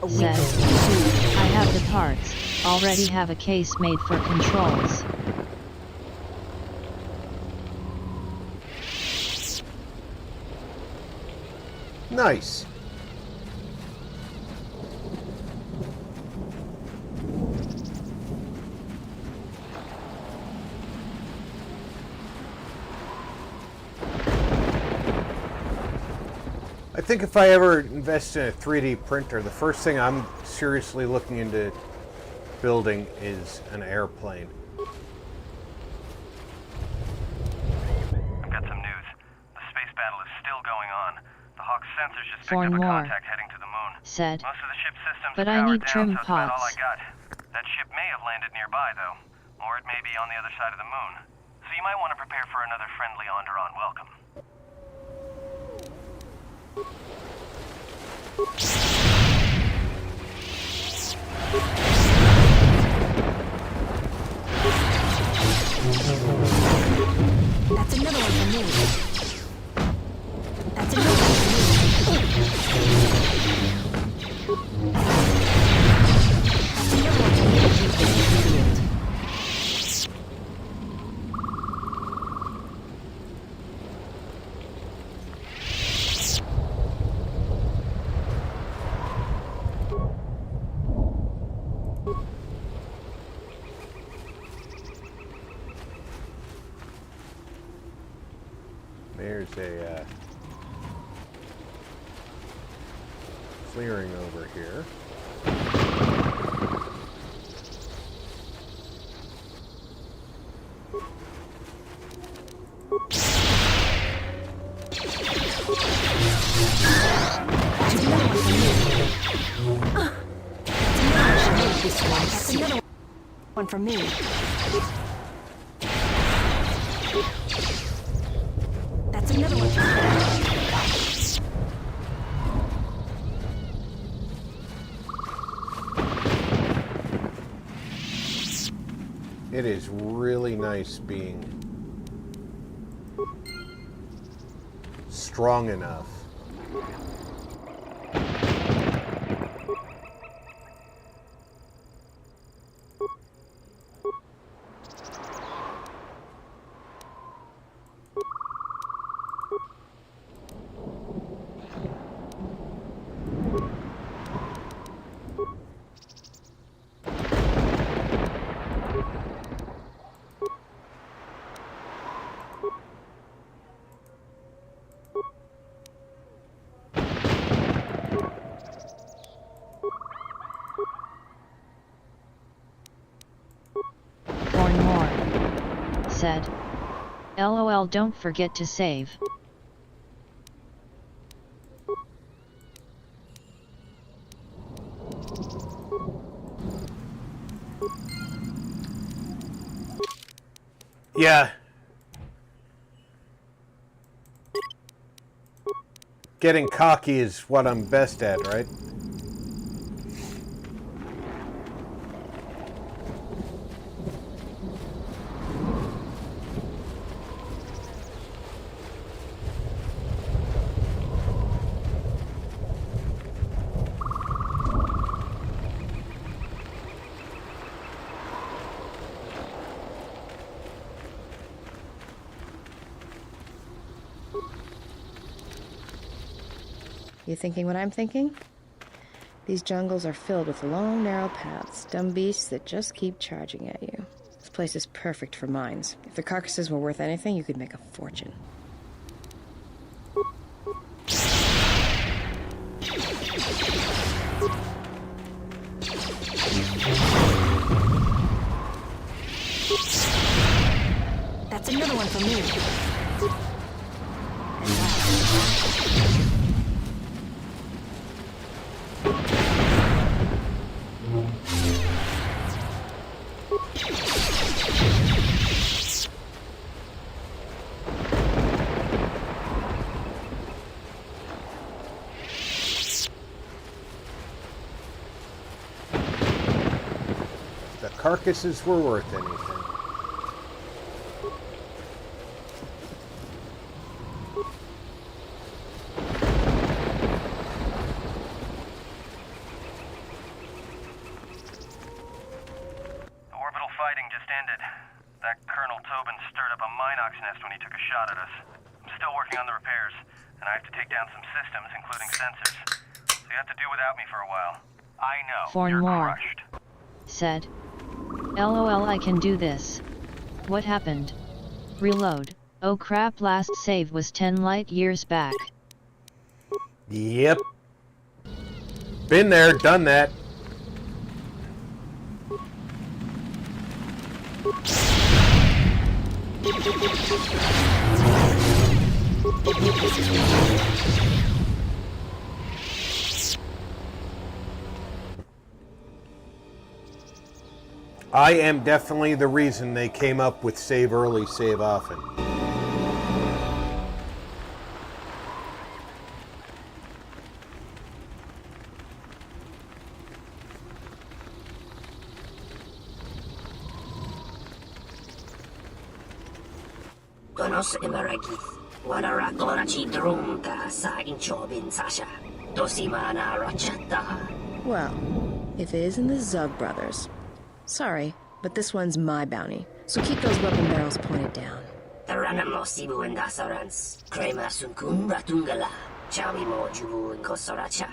says, I have the parts, already have a case made for controls. Nice. I think if I ever invest in a 3D printer, the first thing I'm seriously looking into building is an airplane. I've got some news. The space battle is still going on. The Hawk's sensors just picked up a contact heading to the moon. Said, most of the ship's systems but are I need powered trim down, so that's about all I pots. got. That ship may have landed nearby, though. Or it may be on the other side of the moon. So you might want to prepare for another friendly Onderon welcome. That's another one for me. That's another one for me. That's another one for me. There's a clearing over here. That's another one for me. That's another one for me. It is really nice being strong enough. Said, LOL, don't forget to save. Yeah. Getting cocky is what I'm best at, right? You thinking what I'm thinking? These jungles are filled with long, narrow paths, dumb beasts that just keep charging at you. This place is perfect for mines. If the carcasses were worth anything, you could make a fortune. That's another one for me. The carcasses were worth anything. Shot at us. I'm still working on the repairs, and I have to take down some systems, including sensors. So you have to do without me for a while. I know. For you're more. crushed. Said. LOL, I can do this. What happened? Reload. Oh crap, last save was 10 light years back. Yep. Been there, done that. I am definitely the reason they came up with save early, save often. Konos emaragith, wanara korachi drumka sa inchobin sasha, dosimana rachata. Well, if it isn't the Zug brothers. Sorry, but this one's my bounty, so keep those weapon barrels pointed down. Taranamo sibu and dasarans, crema sunkun ratungala, chawi mo jubu and kosoracha.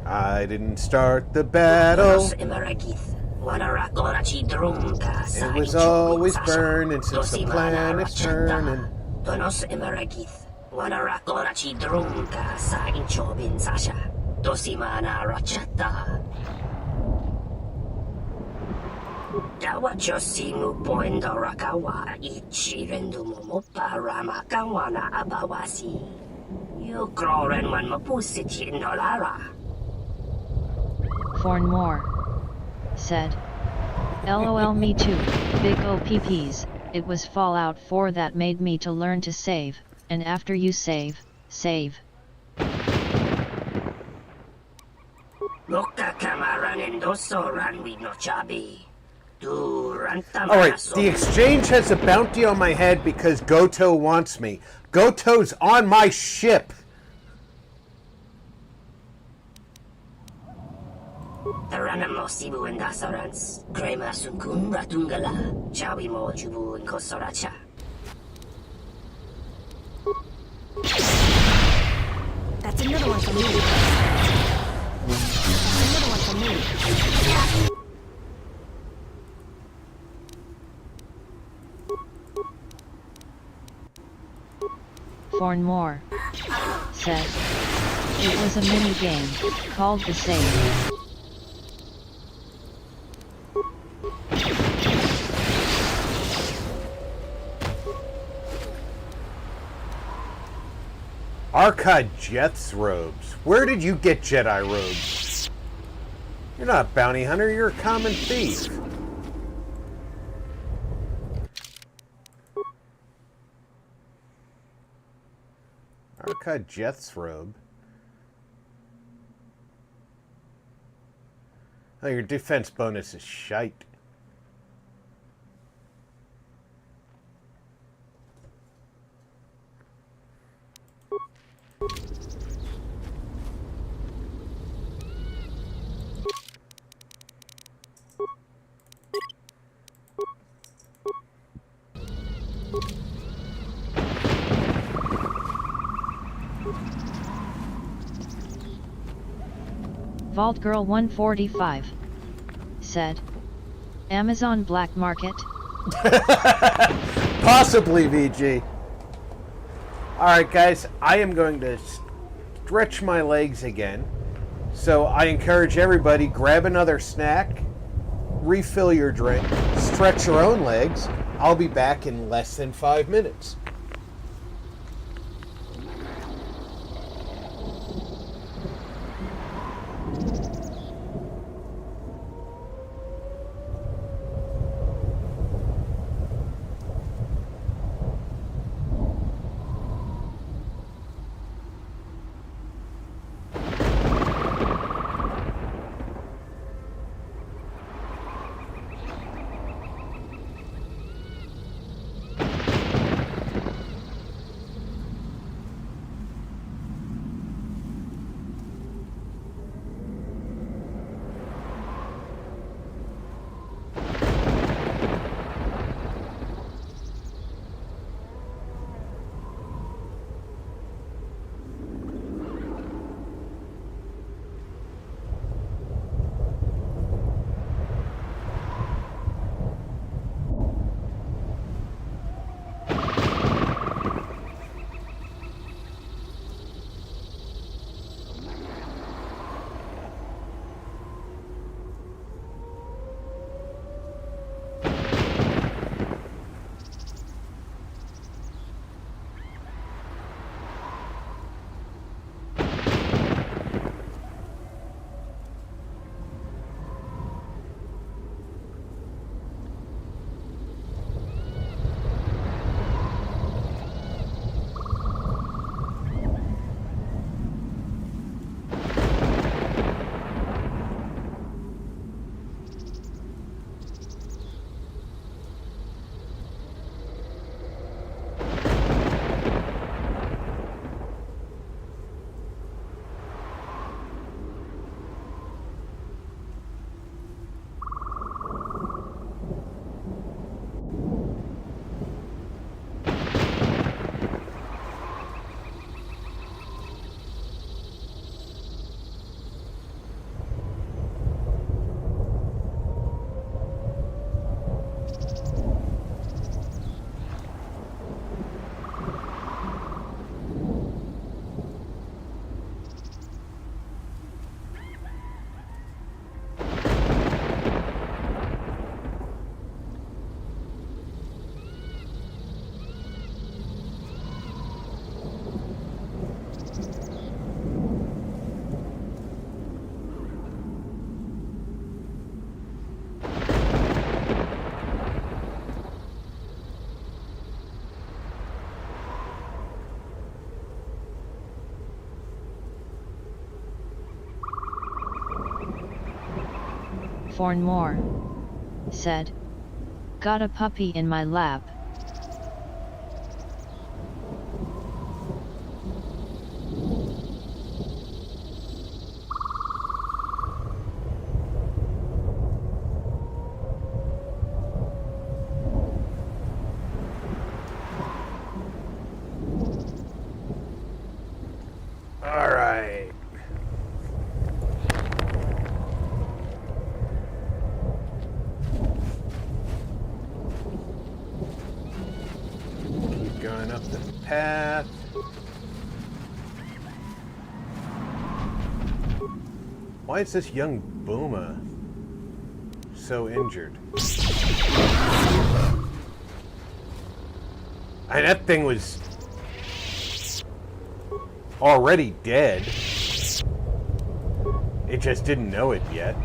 I didn't start the battle. Konos emaragith. It was always burning since the planet's turning. Donos emaragith, wanarakorachi drumka sa inchobin sasha, dosimana rachata. Dawacho simu poendo rakawa ichi rendumo parama kawana abawasi. You croren one mapusiti nolara. For more. Said. LOL, me too, big OPPs. It was Fallout 4 that made me to learn to save, and after you save, save. Alright, the exchange has a bounty on my head because Goto wants me. Goto's on my ship! Taranamo sibu and dasarans, crema sunkun ratungala, chawi mo jubu and kosoracha. That's another one for me. That's another one for me. For more. Said. It was a mini game, called the Save. Arca Jeth's robes. Where did you get Jedi robes? You're not a bounty hunter, you're a common thief. Archive Jeth's robe. Oh, your defense bonus is shite. Vault Girl 145 said, Amazon Black Market? Possibly, VG. Alright guys, I am going to stretch my legs again. So I encourage everybody, grab another snack, refill your drink, stretch your own legs. I'll be back in less than 5 minutes. Fornmore said, got a puppy in my lap. All right. Keep going up the path. Why is this young Booma so injured? And that thing was already dead. It just didn't know it yet.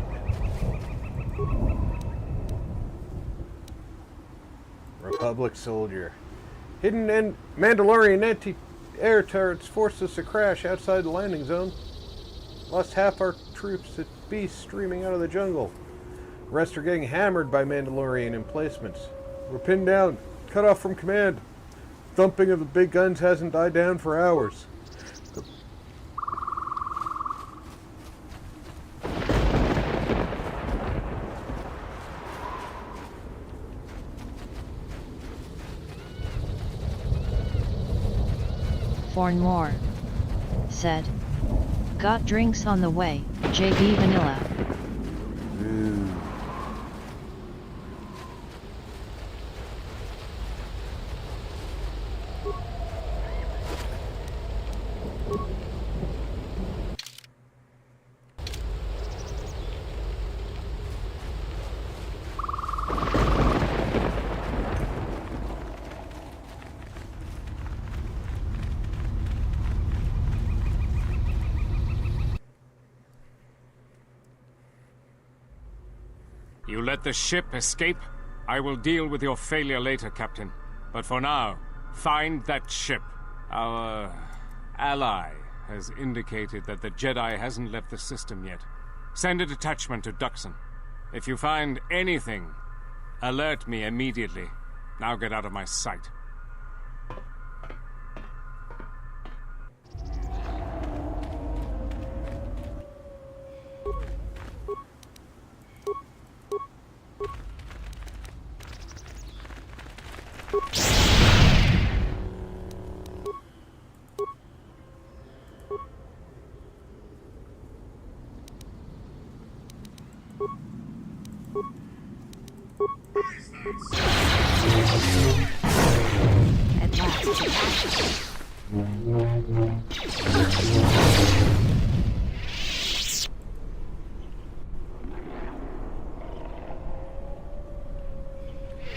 Republic soldier. Hidden Mandalorian anti-air turrets forced us to crash outside the landing zone. Lost half our troops at beasts streaming out of the jungle. The rest are getting hammered by Mandalorian emplacements. We're pinned down, cut off from command. Thumping of the big guns hasn't died down for hours. Moore said, "Got drinks on the way, JB Vanilla." You let the ship escape? I will deal with your failure later, Captain. But for now, find that ship. Our ally has indicated that the Jedi hasn't left the system yet. Send a detachment to Duxon. If you find anything, alert me immediately. Now get out of my sight. At last.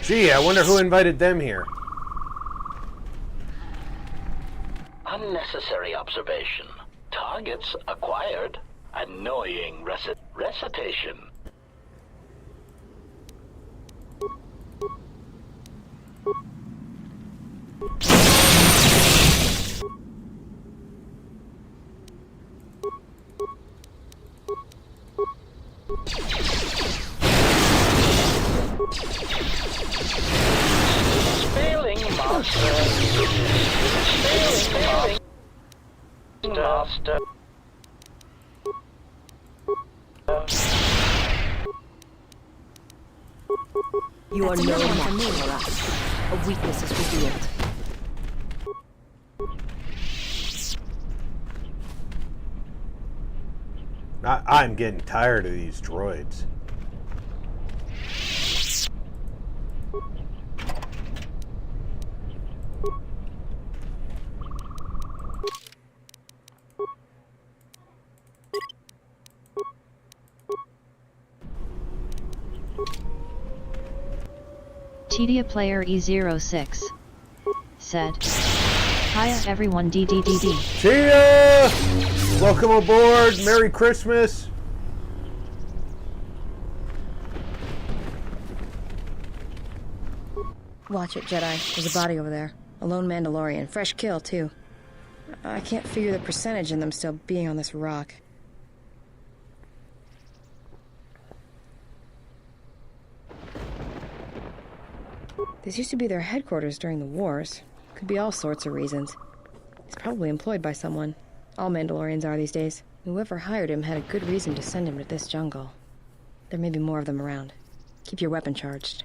Gee, I wonder who invited them here. Unnecessary observation. Targets acquired. Annoying recitation. Failing master. Failing master. You are no match for us. A weakness is revealed. I'm getting tired of these droids. Tedia player E06 said, "Hiya everyone, DDDD." Tia! Welcome aboard. Merry Christmas. Watch it, Jedi. There's a body over there. A lone Mandalorian. Fresh kill, too. I can't figure the percentage in them still being on this rock. This used to be their headquarters during the wars. Could be all sorts of reasons. He's probably employed by someone. All Mandalorians are these days. Whoever hired him had a good reason to send him to this jungle. There may be more of them around. Keep your weapon charged.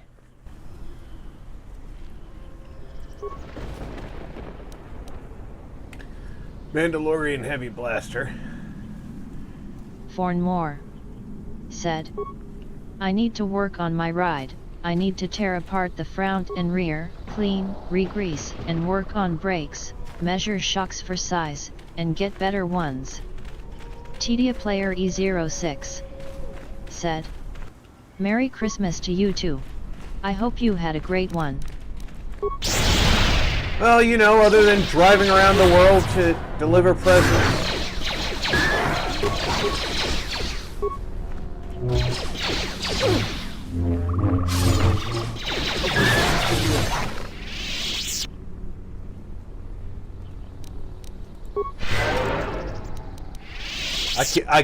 Mandalorian heavy blaster. Moore said, "I need to work on my ride. I need to tear apart the front and rear, clean, re-grease, and work on brakes, measure shocks for size, and get better ones." Tedia player E06 said, "Merry Christmas to you too. I hope you had a great one." Well, you know, other than driving around the world to deliver presents. I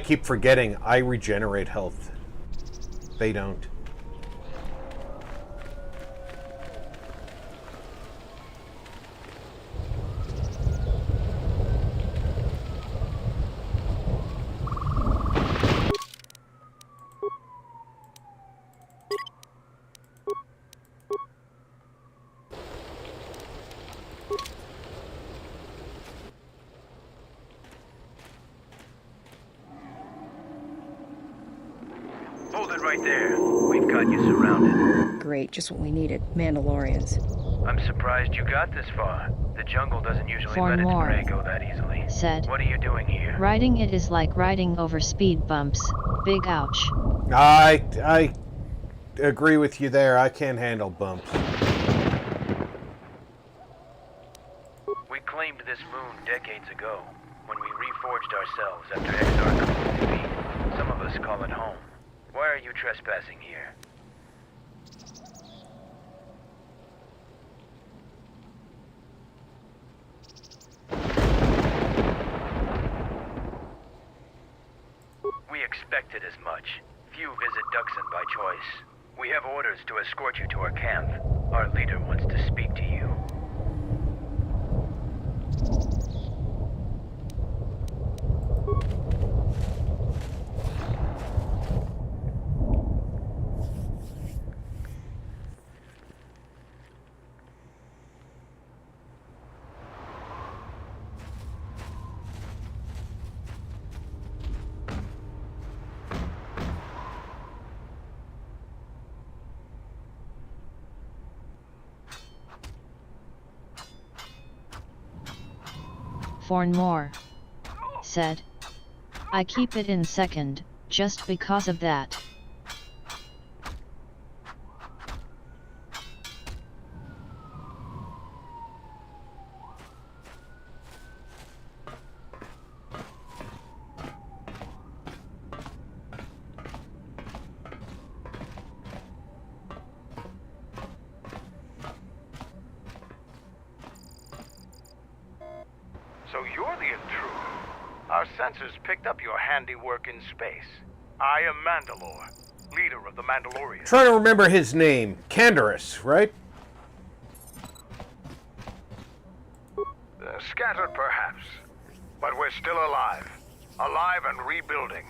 keep forgetting I regenerate health. They don't. Hold it right there. We've got you surrounded. Great, just what we needed. Mandalorians. I'm surprised you got this far. The jungle doesn't usually For let its more. prey go that easily. Said. What are you doing here? Riding it is like riding over speed bumps. Big ouch. I agree with you there. I can't handle bumps. We claimed this moon decades ago, when we reforged ourselves after Exarch's defeat. Some of us call it home. Why are you trespassing here? We expected as much. Few visit Duxon by choice. We have orders to escort you to our camp. Our leader wants to speak to you. For more. Said. I keep it in second, just because of that. So you're the intruder. Our sensors picked up your handiwork in space. I am Mandalore, leader of the Mandalorian. Trying to remember his name. Canderous, right? Scattered perhaps, but we're still alive. Alive and rebuilding.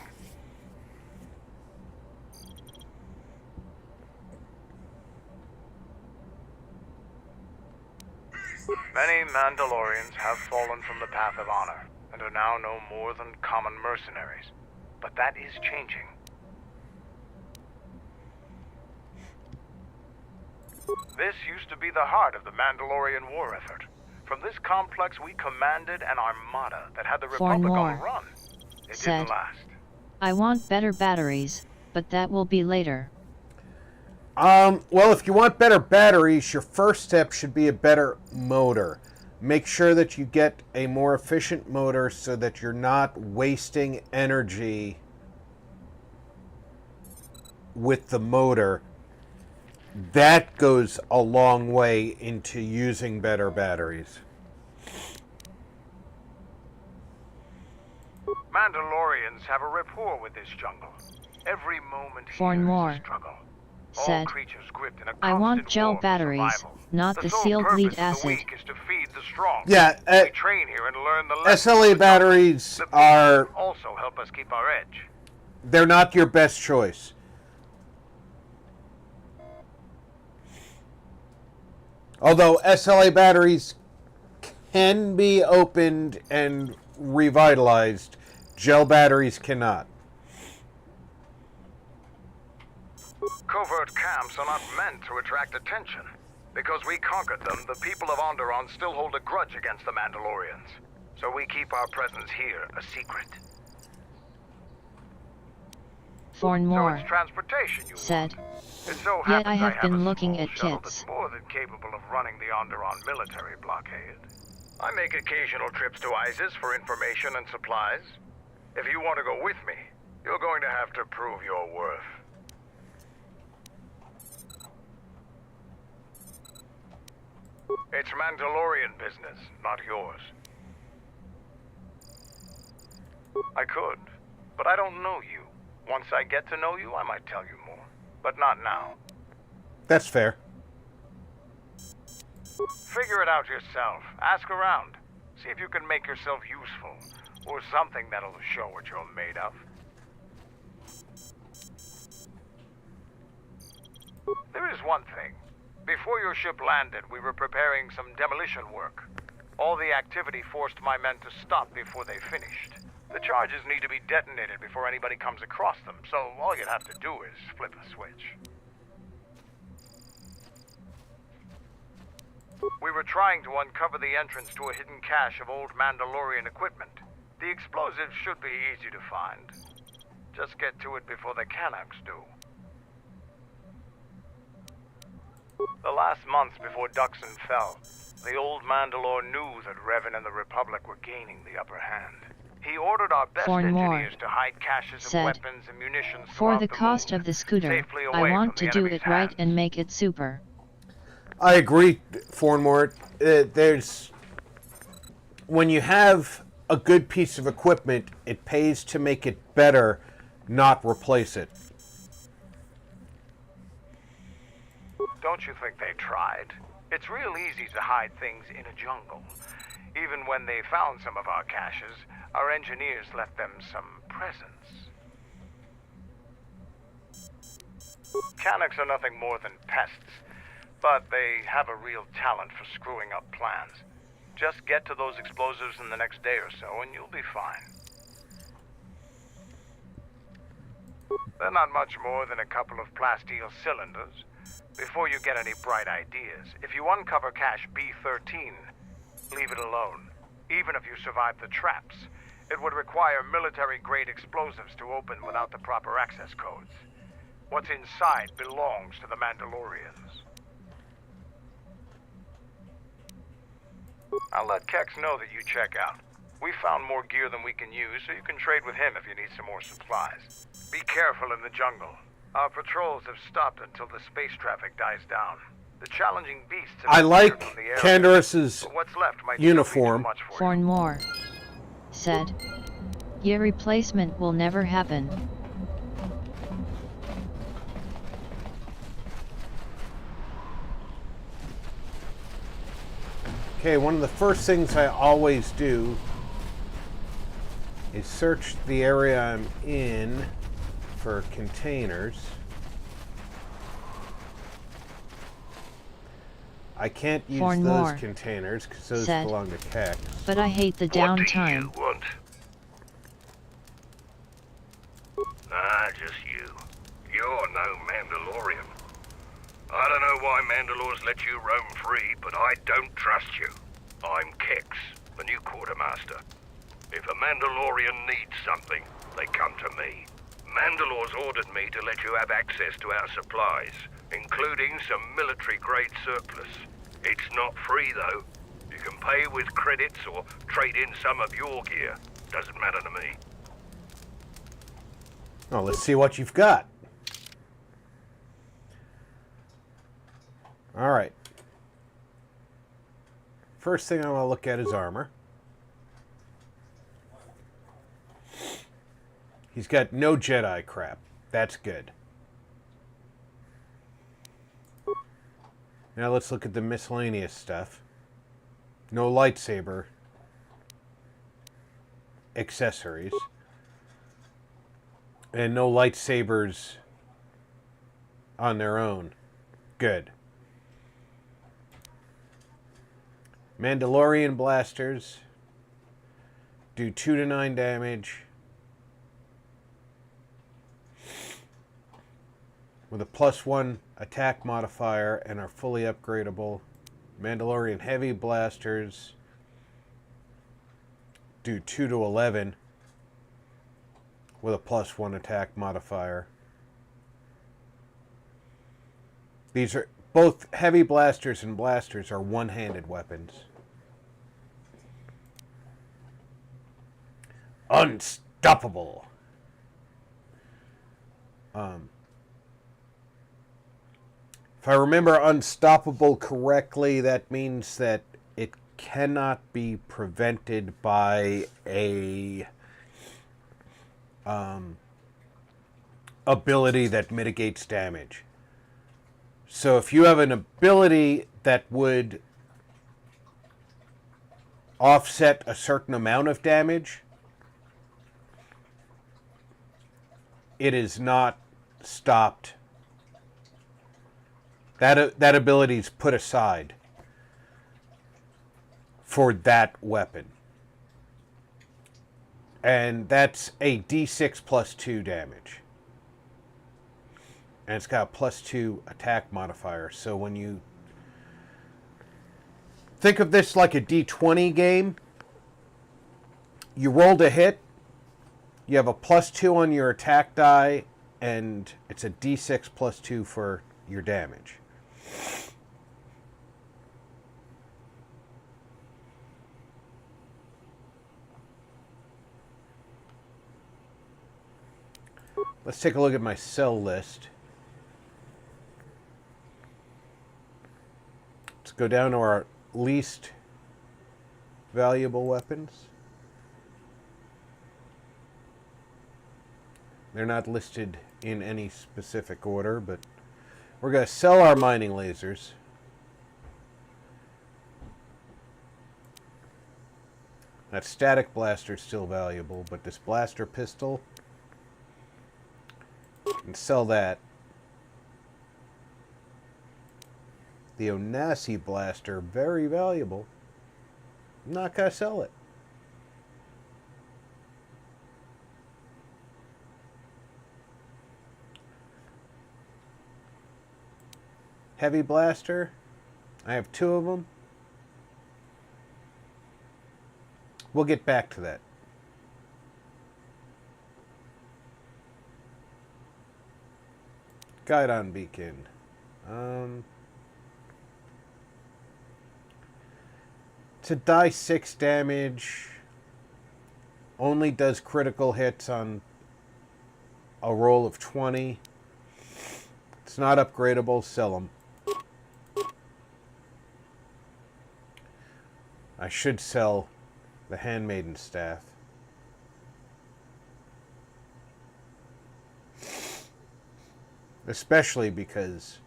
Many Mandalorians have fallen from the path of honor, and are now no more than common mercenaries. But that is changing. This used to be the heart of the Mandalorian war effort. From this complex we commanded an armada that had the For Republic more. on the run. It Said. didn't last. I want better batteries, but that will be later. Well, if you want better batteries, your first step should be a better motor. Make sure that you get a more efficient motor so that you're not wasting energy with the motor. That goes a long way into using better batteries. Mandalorians have a rapport with this jungle. Every moment For here is more. a struggle. Said. Creatures gripped in a I want constant gel war for batteries, survival. not the sole sealed purpose lead of the acid. weak is to feed the strong. Yeah, we train here and learn the lessons. SLA batteries are... Also help us keep our edge. They're not your best choice. Although SLA batteries can be opened and revitalized, gel batteries cannot. Covert camps are not meant to attract attention. Because we conquered them, the people of Onderon still hold a grudge against the Mandalorians. So we keep our presence here a secret. For more. So it's transportation you Said. It so happens Yet I have a been looking small at shuttle kits. that's more than capable of running the Onderon military blockade. I make occasional trips to ISIS for information and supplies. If you want to go with me, you're going to have to prove your worth. It's Mandalorian business, not yours. I could, but I don't know you. Once I get to know you, I might tell you more. But not now. That's fair. Figure it out yourself. Ask around. See if you can make yourself useful. Or something that'll show what you're made of. There is one thing. Before your ship landed, we were preparing some demolition work. All the activity forced my men to stop before they finished. The charges need to be detonated before anybody comes across them, so all you'd have to do is flip a switch. We were trying to uncover the entrance to a hidden cache of old Mandalorian equipment. The explosives should be easy to find. Just get to it before the Kanaks do. The last month before Duxon fell, the old Mandalore knew that Revan and the Republic were gaining the upper hand. He ordered our best engineers to hide caches of weapons and munitions for the cost of the scooter, I want to do it right and make it super. I agree, Fornmore. There's... When you have a good piece of equipment, it pays to make it better, not replace it. Don't you think they tried? It's real easy to hide things in a jungle. Even when they found some of our caches, our engineers left them some presents. Kanaks are nothing more than pests, but they have a real talent for screwing up plans. Just get to those explosives in the next day or so, and you'll be fine. They're not much more than a couple of plasteel cylinders. Before you get any bright ideas, if you uncover cache B-13, leave it alone. Even if you survive the traps, it would require military-grade explosives to open without the proper access codes. What's inside belongs to the Mandalorians. I'll let Kex know that you check out. We found more gear than we can use, so you can trade with him if you need some more supplies. Be careful in the jungle. Our patrols have stopped until the space traffic dies down. The challenging beasts have I like from the air, Candaris's but what's left might uniform. still be too much for you. Fornmore said, "Your replacement will never happen." Okay, one of the first things I always do is search the area I'm in for containers. I can't use Fornmore those containers because those said, belong to Kex. "But I hate the downtime." Want? Just you. You're no Mandalorian. I don't know why Mandalores let you roam free, but I don't trust you. I'm Kex, the new quartermaster. If a Mandalorian needs something, they come to me. Mandalore's ordered me to let you have access to our supplies, including some military-grade surplus. It's not free, though. You can pay with credits or trade in some of your gear. Doesn't matter to me. Oh, let's see what you've got. All right. First thing I want to look at is armor. He's got no Jedi crap. That's good. Now let's look at the miscellaneous stuff. No lightsaber accessories. And no lightsabers on their own. Good. Mandalorian blasters do 2 to 9 damage with a +1 attack modifier and are fully upgradable. Mandalorian heavy blasters do 2 to 11 with a +1 attack modifier. These are both heavy blasters and blasters are one-handed weapons. Unstoppable. If I remember unstoppable correctly, that means that it cannot be prevented by a ability that mitigates damage. So if you have an ability that would offset a certain amount of damage, it is not stopped. That ability is put aside for that weapon. And that's a D6 plus 2 damage. And it's got a plus 2 attack modifier. So when you think of this like a D20 game, you rolled a hit, you have a plus 2 on your attack die, and it's a D6 plus 2 for your damage. Let's take a look at my sell list. Let's go down to our least valuable weapons. They're not listed in any specific order, but we're going to sell our mining lasers. That static blaster is still valuable, but this blaster pistol, and sell that. The Onasi blaster, very valuable. I'm not going to sell it. Heavy blaster, I have 2 of them. We'll get back to that. Guidon beacon. It's a die 6 damage. Only does critical hits on a roll of 20. It's not upgradable. Sell them. I should sell the Handmaiden staff. Especially because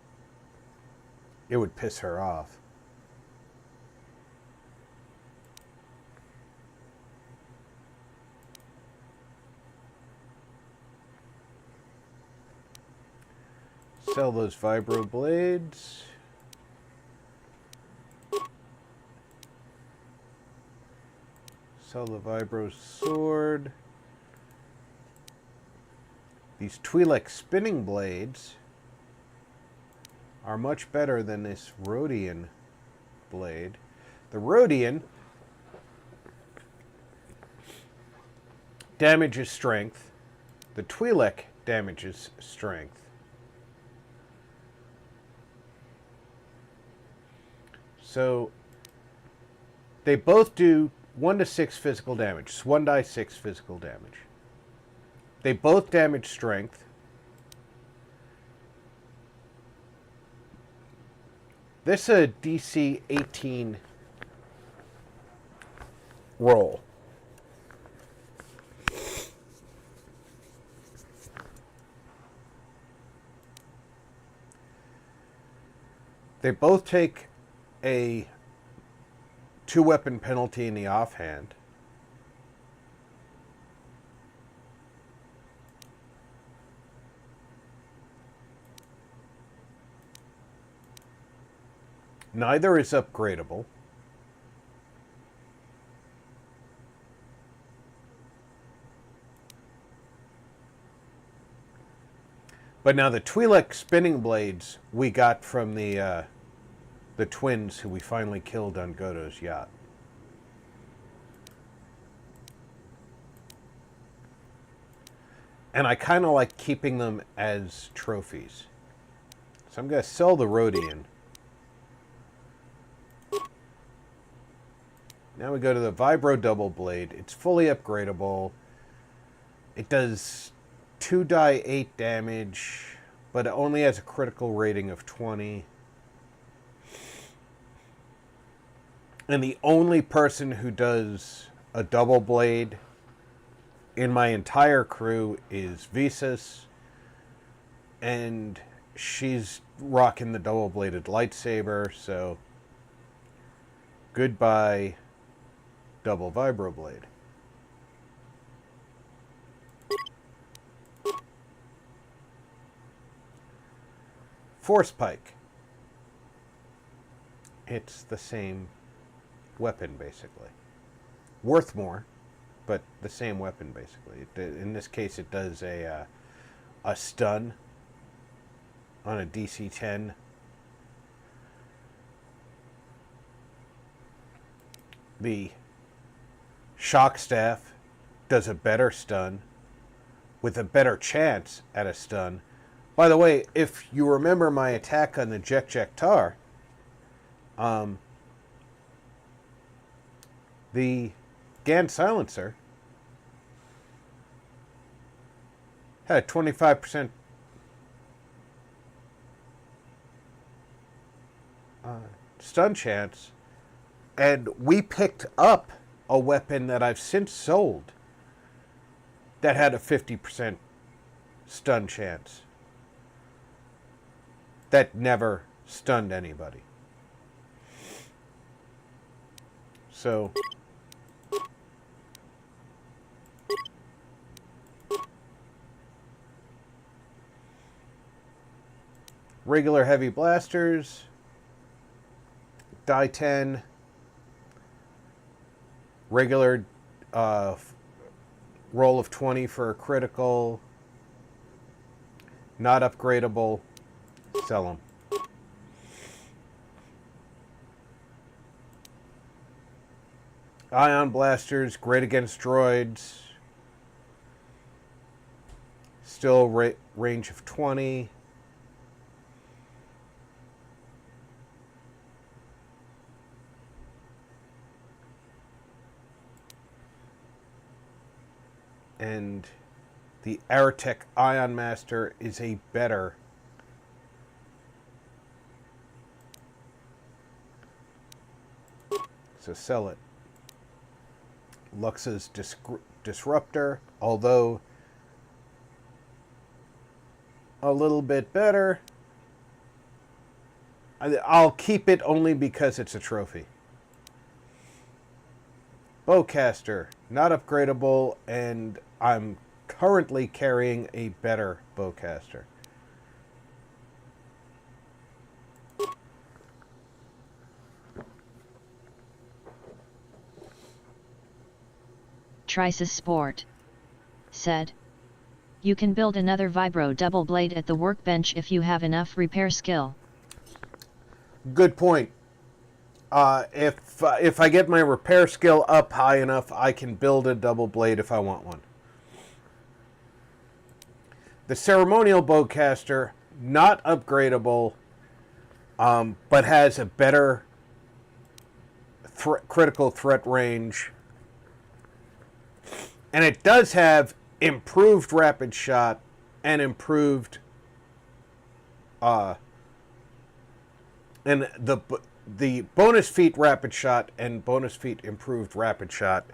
it would piss her off. Sell those vibro blades. Sell the vibro sword. These Twi'lek spinning blades are much better than this Rhodian blade. The Rhodian damages strength. The Twi'lek damages strength. So they both do 1 to 6 physical damage. It's 1 die 6 physical damage. They both damage strength. This is a DC 18 roll. They both take a 2-weapon penalty in the offhand. Neither is upgradable. But now the Twi'lek spinning blades we got from the twins who we finally killed on Godo's yacht. And I kind of like keeping them as trophies. So I'm going to sell the Rhodian. Now we go to the Vibro Double Blade. It's fully upgradable. It does 2 die 8 damage but it only has a critical rating of 20. And the only person who does a double blade in my entire crew is Visas, and she's rocking the double-bladed lightsaber, so goodbye double vibroblade. Force pike. It's the same weapon, basically. Worth more, but the same weapon, basically. In this case, it does a stun on a DC 10. The shock staff does a better stun with a better chance at a stun. By the way, if you remember my attack on the Jek-Jek-Tar, the Gan Silencer had a 25% stun chance, and we picked up a weapon that I've since sold that had a 50% stun chance that never stunned anybody. So regular heavy blasters, die 10, regular roll of 20 for a critical, not upgradable, sell them. Ion blasters, great against droids, still range of 20. And the Aerotech Ion Master is a better so sell it. Lux's Disruptor, although a little bit better, I'll keep it only because it's a trophy. Bowcaster, not upgradable, and I'm currently carrying a better bowcaster. Trisis Sport said, "You can build another vibro double blade at the workbench if you have enough repair skill." Good point. If I get my repair skill up high enough, I can build a double blade if I want one. The ceremonial bowcaster, not upgradable, but has a better critical threat range. And it does have improved rapid shot and improved and the bonus feat rapid shot and bonus feat improved rapid shot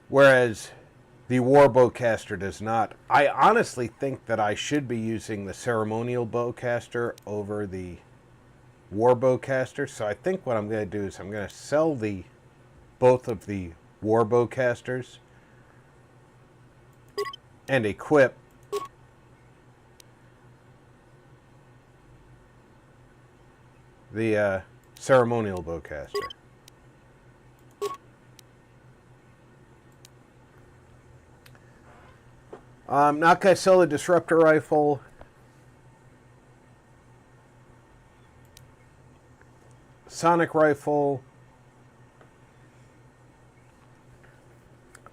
whereas the war bowcaster does not. I honestly think that I should be using the ceremonial bowcaster over the war bowcaster, so I think what I'm going to do is I'm going to sell both of the war bowcasters and equip the ceremonial bowcaster. I'm not going to sell the disruptor rifle. Sonic rifle.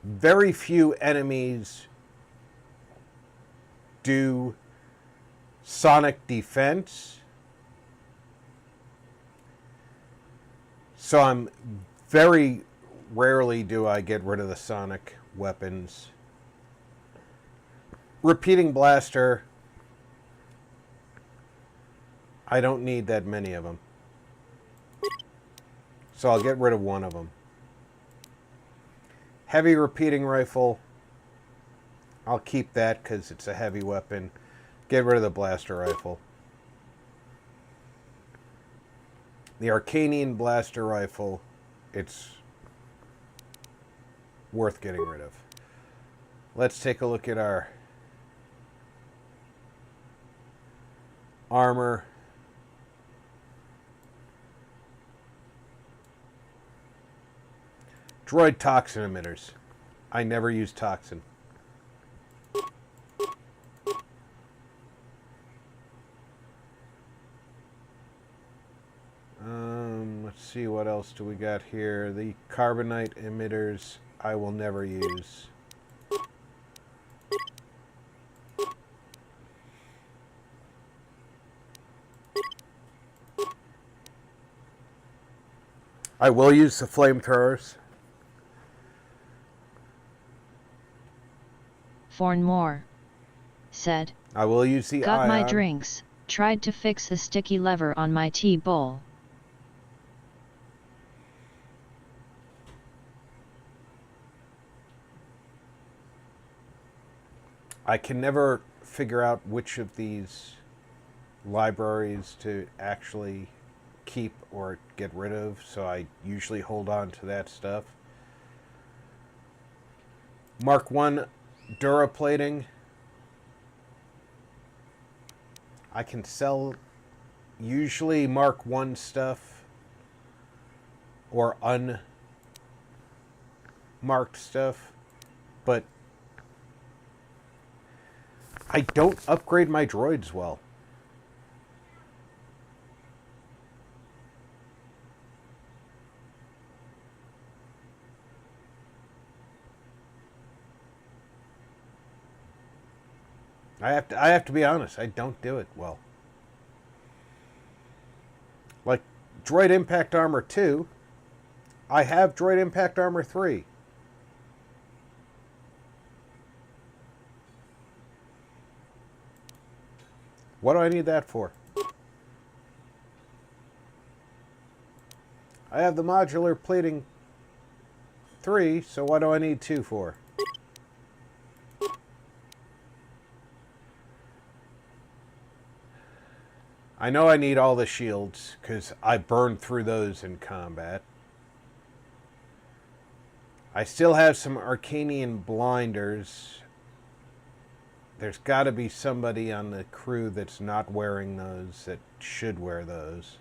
Very few enemies do sonic defense. So I'm very rarely do I get rid of the sonic weapons. repeating blaster. I don't need that many of them. So I'll get rid of one of them. Heavy repeating rifle. I'll keep that because it's a heavy weapon. Get rid of the blaster rifle. The Arcanian blaster rifle, it's worth getting rid of. Let's take a look at our armor. Droid toxin emitters. I never use toxin. Let's see, what else do we got here? The carbonite emitters I will never use. I will use the flamethrowers. Fornmore said, I will use the got ion. my drinks, tried to fix the sticky lever on my tea bowl. I can never figure out which of these libraries to actually keep or get rid of, so I usually hold on to that stuff. Mark 1 Duraplating. I can sell usually Mark 1 stuff or unmarked stuff, but I don't upgrade my droids well. I have to be honest, I don't do it well. Like Droid Impact Armor 2, I have Droid Impact Armor 3. What do I need that for? I have the modular plating 3, so what do I need 2 for? I know I need all the shields, because I burned through those in combat. I still have some Arcanian blinders. There's got to be somebody on the crew that's not wearing those that should wear those.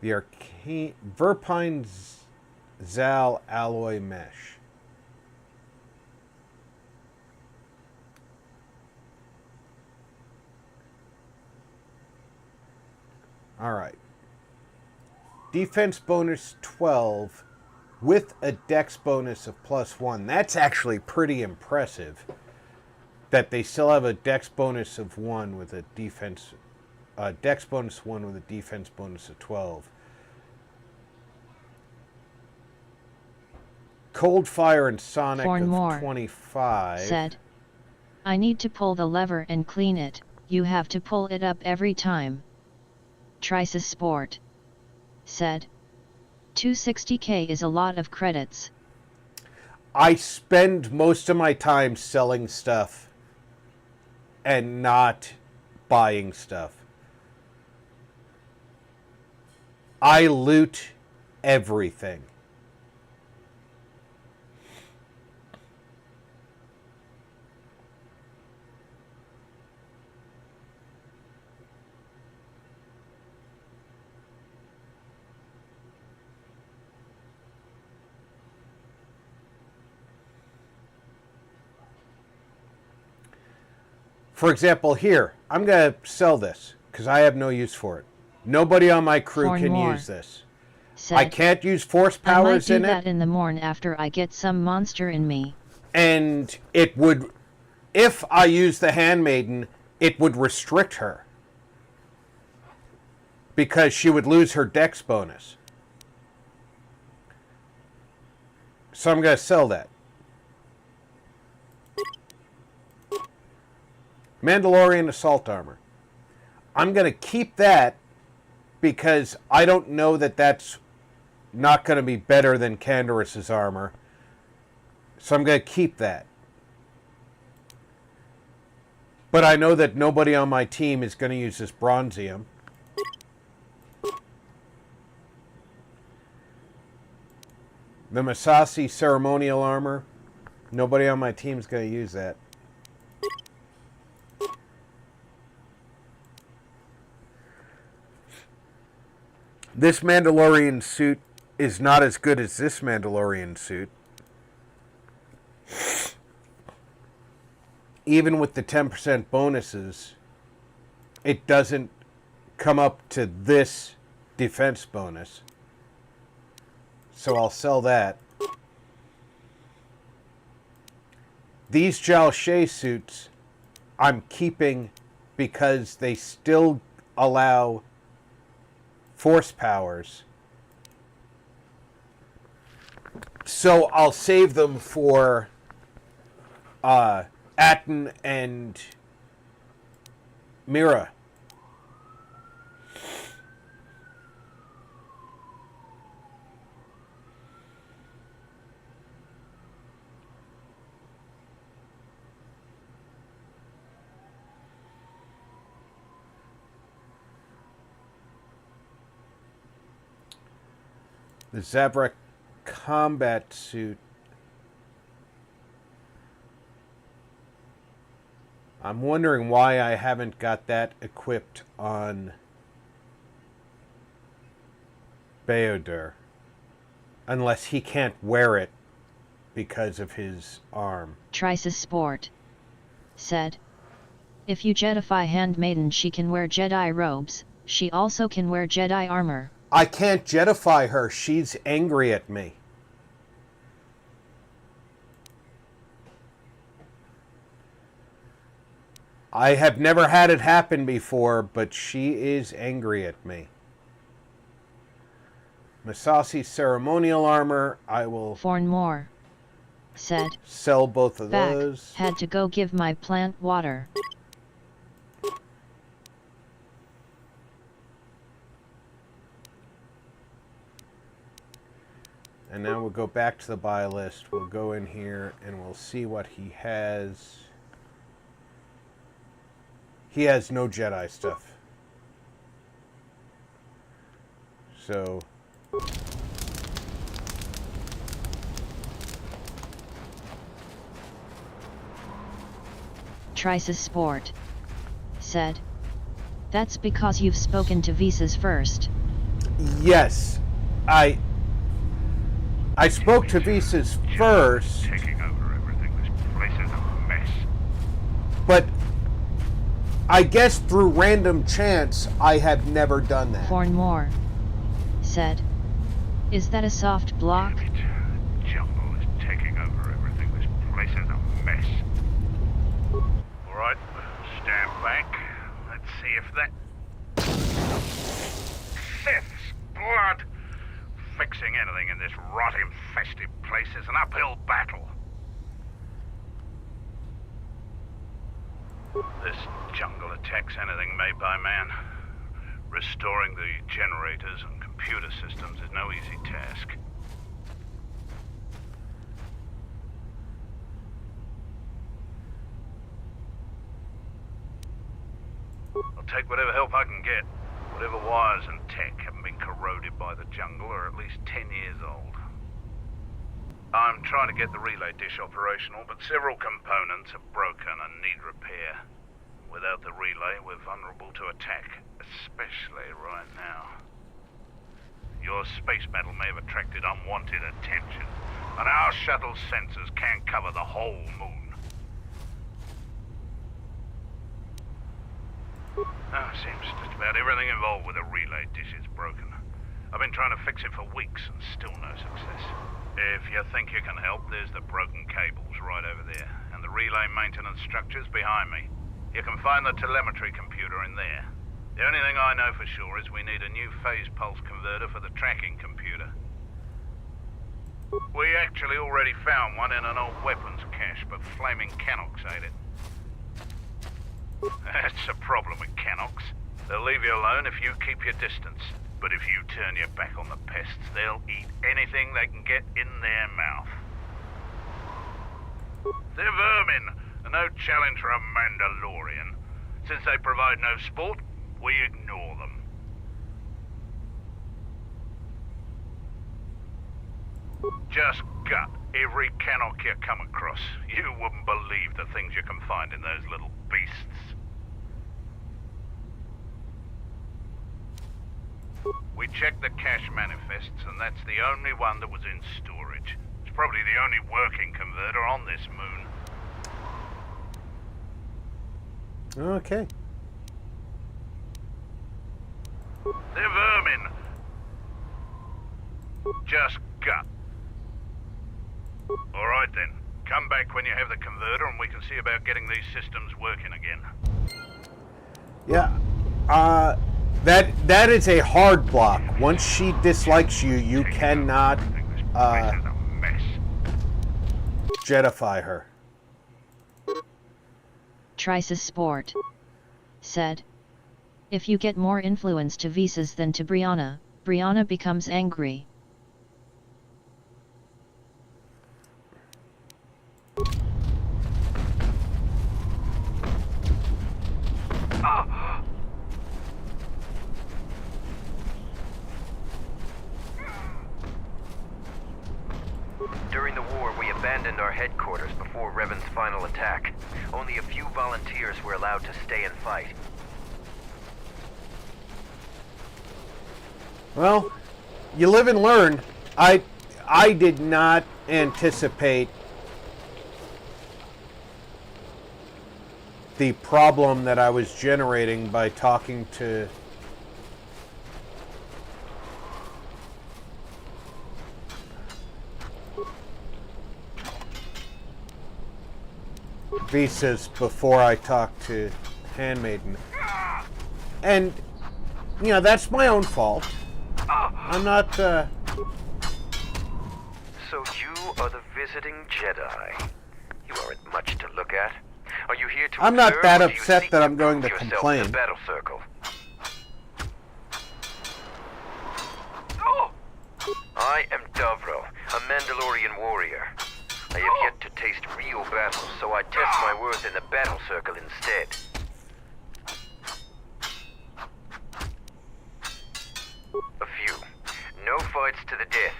The Verpine Zal alloy mesh. All right. Defense bonus 12 with a dex bonus of +1. That's actually pretty impressive. That they still have a dex bonus of 1 with a defense, dex bonus 1 with a defense bonus of 12. Cold Fire and Sonic of 25. Said, I need to pull the lever and clean it. You have to pull it up every time. Trisis Sport said, 260k is a lot of credits. I spend most of my time selling stuff and not buying stuff. I loot everything. For example, here, I'm going to sell this because I have no use for it. Nobody on my crew can use this. I can't use force powers in it. I might do that in the morn after I get some monster in me. And it would, if I use the handmaiden, it would restrict her. Because she would lose her dex bonus. So I'm going to sell that. Mandalorian assault armor. I'm going to keep that because I don't know that that's not going to be better than Canderous' armor. So I'm going to keep that. But I know that nobody on my team is going to use this bronzium. The Masasi ceremonial armor. Nobody on my team is going to use that. This Mandalorian suit is not as good as this Mandalorian suit. Even with the 10% bonuses, it doesn't come up to this defense bonus. So I'll sell that. These Jal Shea suits I'm keeping because they still allow force powers. So I'll save them for Atten and Mira. The Zabrak combat suit. I'm wondering why I haven't got that equipped on Beodur. Unless he can't wear it because of his arm. Trice's Sport said, if you Jedify Handmaiden, she can wear Jedi robes. She also can wear Jedi armor. I can't Jedify her. She's angry at me. I have never had it happen before, but she is angry at me. Masasi ceremonial armor, I will... Fornmore said, sell both of back, those. had to go give my plant water. And now we'll go back to the buy list. We'll go in here and we'll see what he has. He has no Jedi stuff. So... Trice's Sport said, that's because you've spoken to Visas first. Yes, I spoke to Visas first. Taking over everything. This place is a mess. But I guess through random chance, I have never done that. Fornmore said, is that a soft block? Jungle is taking over everything. This place is a mess. Alright, stand back. Let's see if that... Sith's blood! Fixing anything in this rot-infested place is an uphill battle. This jungle attacks anything made by man. Restoring the generators and computer systems is no easy task. I'll take whatever help I can get. Whatever wires and tech haven't been corroded by the jungle are at least 10 years old. I'm trying to get the relay dish operational, but several components are broken and need repair. Without the relay, we're vulnerable to attack, especially right now. Your space battle may have attracted unwanted attention, and our shuttle's sensors can't cover the whole moon. Seems just about everything involved with the relay dish is broken. I've been trying to fix it for weeks and still no success. If you think you can help, there's the broken cables right over there, and the relay maintenance structure's behind me. You can find the telemetry computer in there. The only thing I know for sure is we need a new phase pulse converter for the tracking computer. We actually already found one in an old weapons cache, but flaming Canox ate it. That's a problem with Canox. They'll leave you alone if you keep your distance. But if you turn your back on the pests, they'll eat anything they can get in their mouth. They're vermin, and no challenge for a Mandalorian. Since they provide no sport, we ignore them. Just gut every Canox you come across. You wouldn't believe the things you can find in those little beasts. We checked the cache manifests, and that's the only one that was in storage. It's probably the only working converter on this moon. Okay. They're vermin. Just gut. Alright then. Come back when you have the converter and we can see about getting these systems working again. Yeah. That is a hard block. Once she dislikes you, you cannot Jedify her. Trisis Sport said, if you get more influence to Visas than to Brianna, Brianna becomes angry. During the war, we abandoned our headquarters before Revan's final attack. Only a few volunteers were allowed to stay and fight. Well, you live and learn. I did not anticipate the problem that I was generating by talking to Visas before I talked to Handmaiden. And, you know, that's my own fault. I'm not, So you are the visiting Jedi. You aren't much to look at. Are you here to I'm not observe, that or do you upset seek that I'm going prove to yourself complain. in the battle circle? I am Davro, a Mandalorian warrior. I have yet to taste real battle, so I test my worth in the battle circle instead. A few. No fights to the death.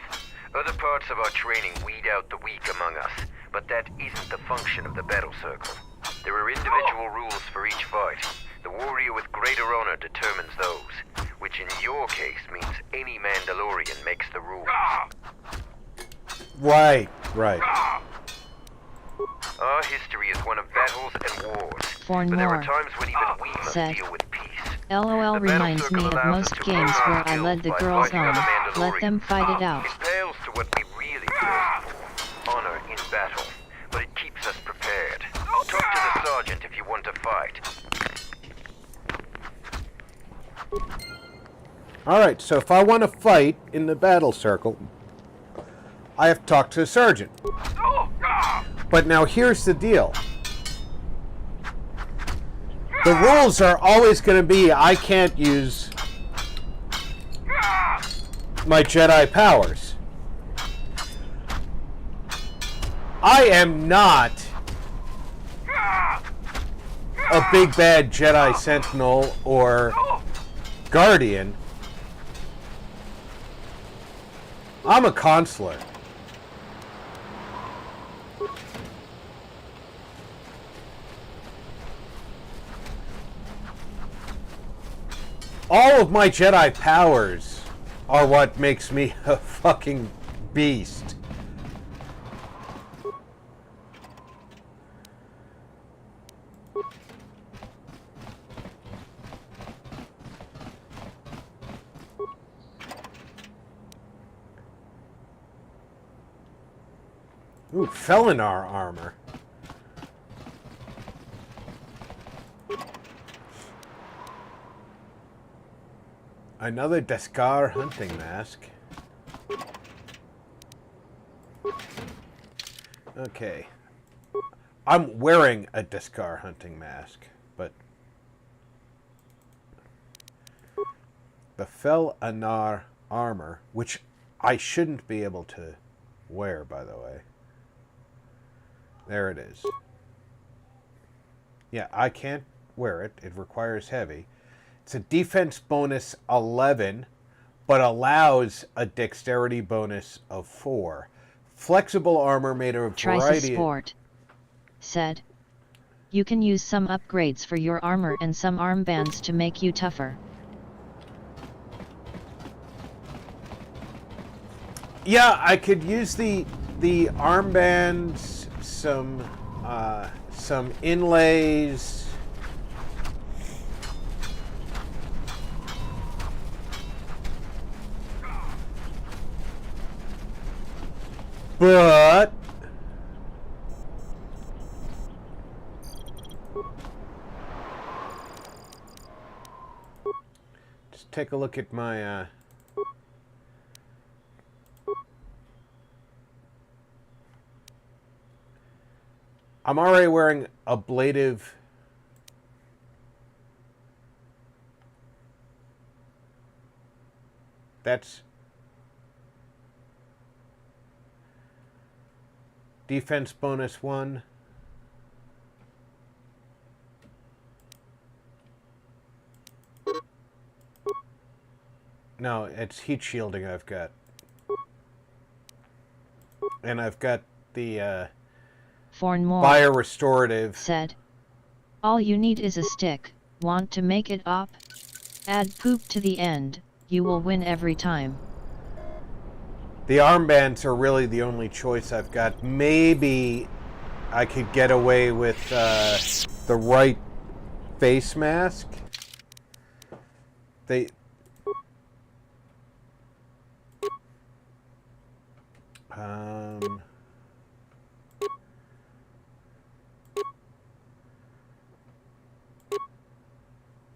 Other parts of our training weed out the weak among us, but that isn't the function of the battle circle. There are individual rules for each fight. The warrior with greater honor determines those, which in your case means any Mandalorian makes the rules. Right. Our history is one of battles and wars, Forn but there are Moore times when even we must said, deal with peace. LOL The reminds battle me circle of allows most us to games prove where our I led skills the by girls fighting on. other Let them fight it out. It pales to what we really thirst for. Honor in battle, but it keeps us prepared. Talk to the sergeant if you want to fight. Alright, so if I want to fight in the battle circle, I have to talk to the sergeant. But now here's the deal. The rules are always going to be I can't use my Jedi powers. I am not a big bad Jedi Sentinel or Guardian. I'm a consular. All of my Jedi powers are what makes me a fucking beast. Ooh, Felinar armor. Another Deskar hunting mask. Okay. I'm wearing a Discar hunting mask, but the Fel Anar armor, which I shouldn't be able to wear, by the way. There it is. Yeah, I can't wear it. It requires heavy. It's a defense bonus 11, but allows a dexterity bonus of 4. Flexible armor made of a variety. Sport said, you can use some upgrades for your armor and some armbands to make you tougher. Yeah, I could use the armbands, some inlays. But just take a look at my I'm already wearing ablative that's defense bonus 1. No, it's heat shielding I've got. And I've got the Fire restorative. Said, all you need is a stick. Want to make it up? Add poop to the end. You will win every time. The armbands are really the only choice I've got. Maybe I could get away with the right face mask.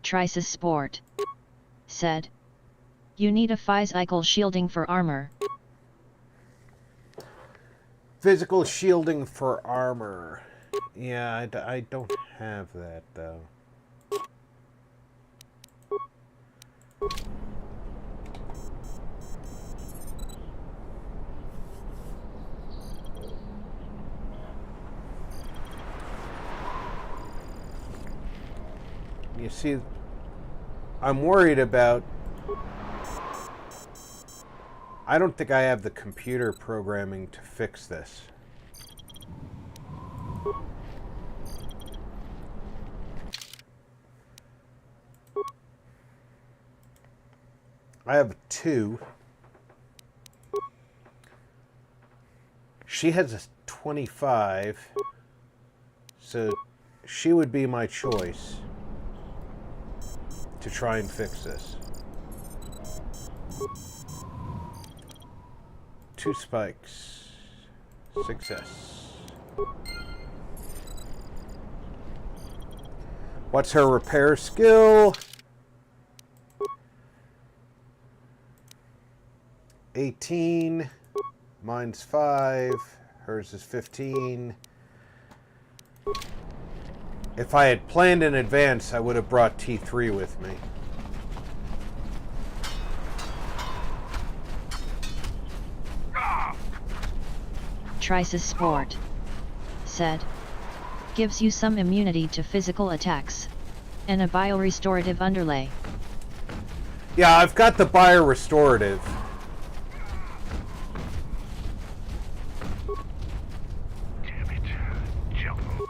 Trisis Sport said, you need a physical shielding for armor. Physical shielding for armor. Yeah, I don't have that, though. You see, I'm worried about... I don't think I have the computer programming to fix this. I have 2. She has a 25, so she would be my choice to try and fix this. 2 spikes. Success. What's her repair skill? 18. Mine's 5. Hers is 15. If I had planned in advance, I would have brought T3 with me. Trisis Sport said, gives you some immunity to physical attacks and a biorestorative underlay. Yeah, I've got the biorestorative. Damn it, jungle.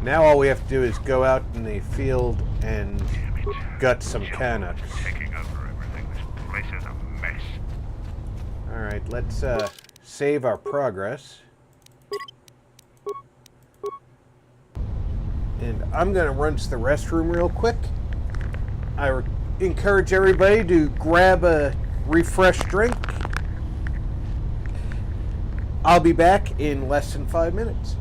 Now all we have to do is go out in the field and gut some Canucks. Taking over everything. This place is a mess. Alright, let's save our progress. And I'm going to run to the restroom real quick. I encourage everybody to grab a refreshed drink. I'll be back in less than 5 minutes.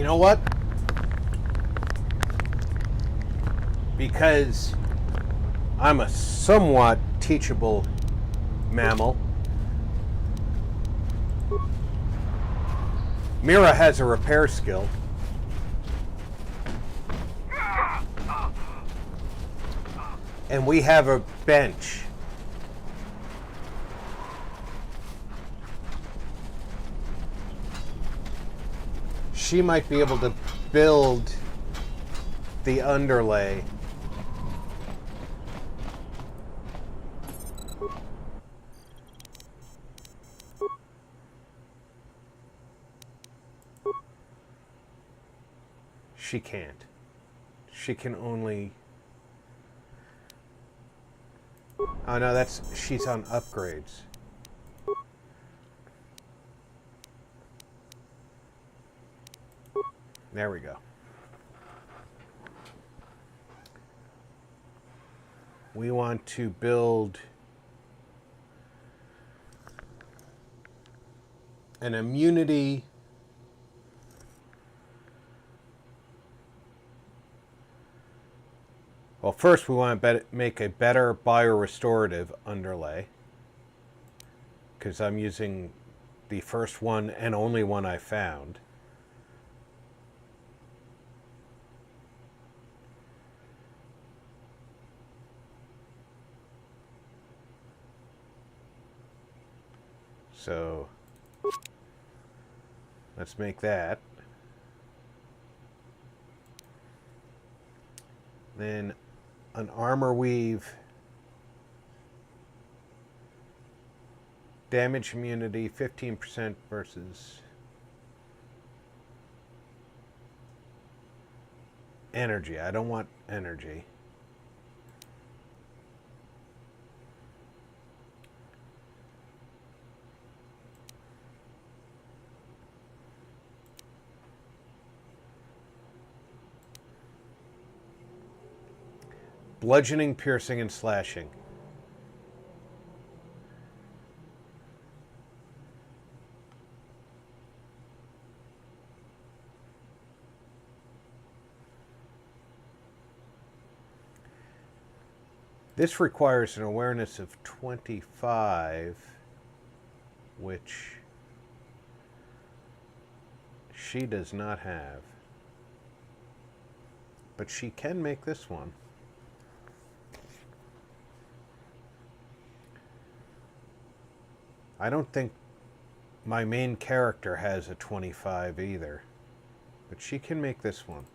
You know what? Because I'm a somewhat teachable mammal, Mira has a repair skill. And we have a bench. She might be able to build the underlay. She can't. She can only... Oh no, that's... she's on upgrades. There we go. We want to build an immunity well, first we want to make a better biorestorative underlay, because I'm using the first one and only one I found. So let's make that. Then an armor weave, damage immunity 15% versus energy. I don't want energy. Bludgeoning, piercing, and slashing. This requires an awareness of 25, which she does not have. But she can make this one. I don't think my main character has a 25 either, but she can make this one.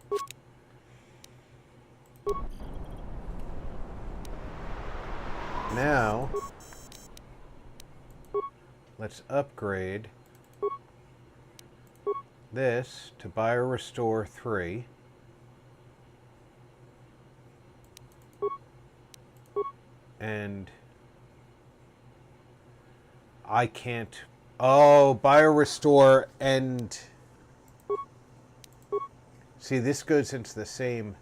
Now, let's upgrade this to Biorestore 3. And I can't... Oh, Biorestore and... See, this goes into the same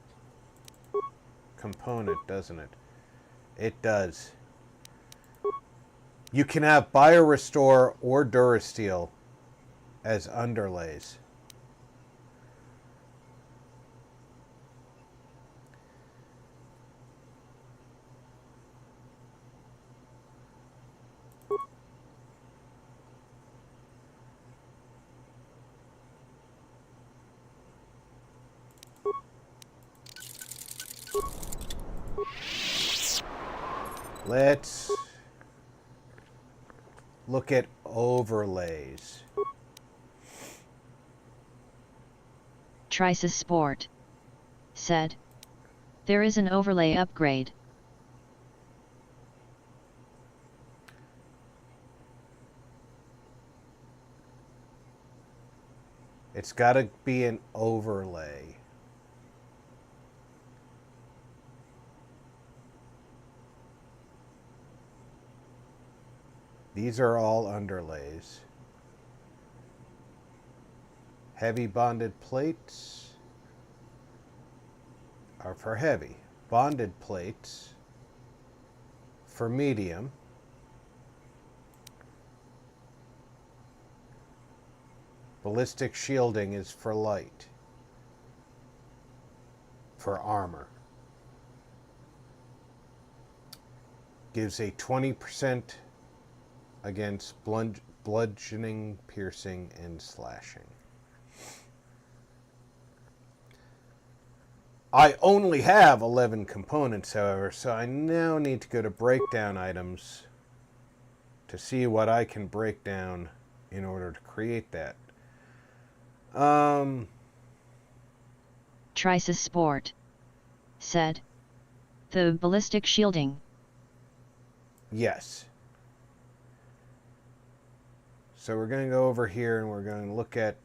component, doesn't it? It does. You can have Biorestore or Durasteel as underlays. Let's look at overlays. Trices Sport said, there is an overlay upgrade. It's got to be an overlay. These are all underlays. Heavy bonded plates are for heavy. Bonded plates for medium. Ballistic shielding is for light. for armor. Gives a 20% against bludgeoning, piercing, and slashing. I only have 11 components, however, so I now need to go to breakdown items to see what I can break down in order to create that. Trisus Sport said. The ballistic shielding. Yes. So we're going to go over here and we're going to look at...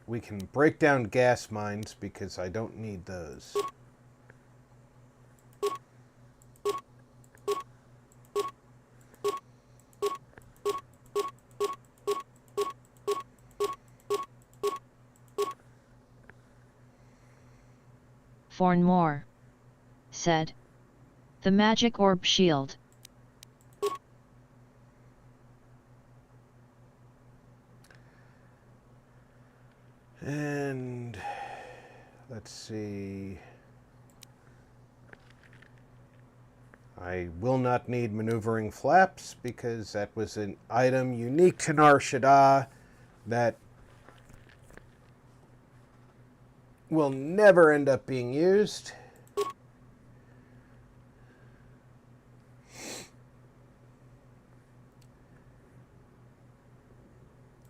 We can break down gas mines because I don't need those. Fornmore said. The magic orb shield. And let's see. I will not need maneuvering flaps because that was an item unique to Nar Shaddaa that will never end up being used.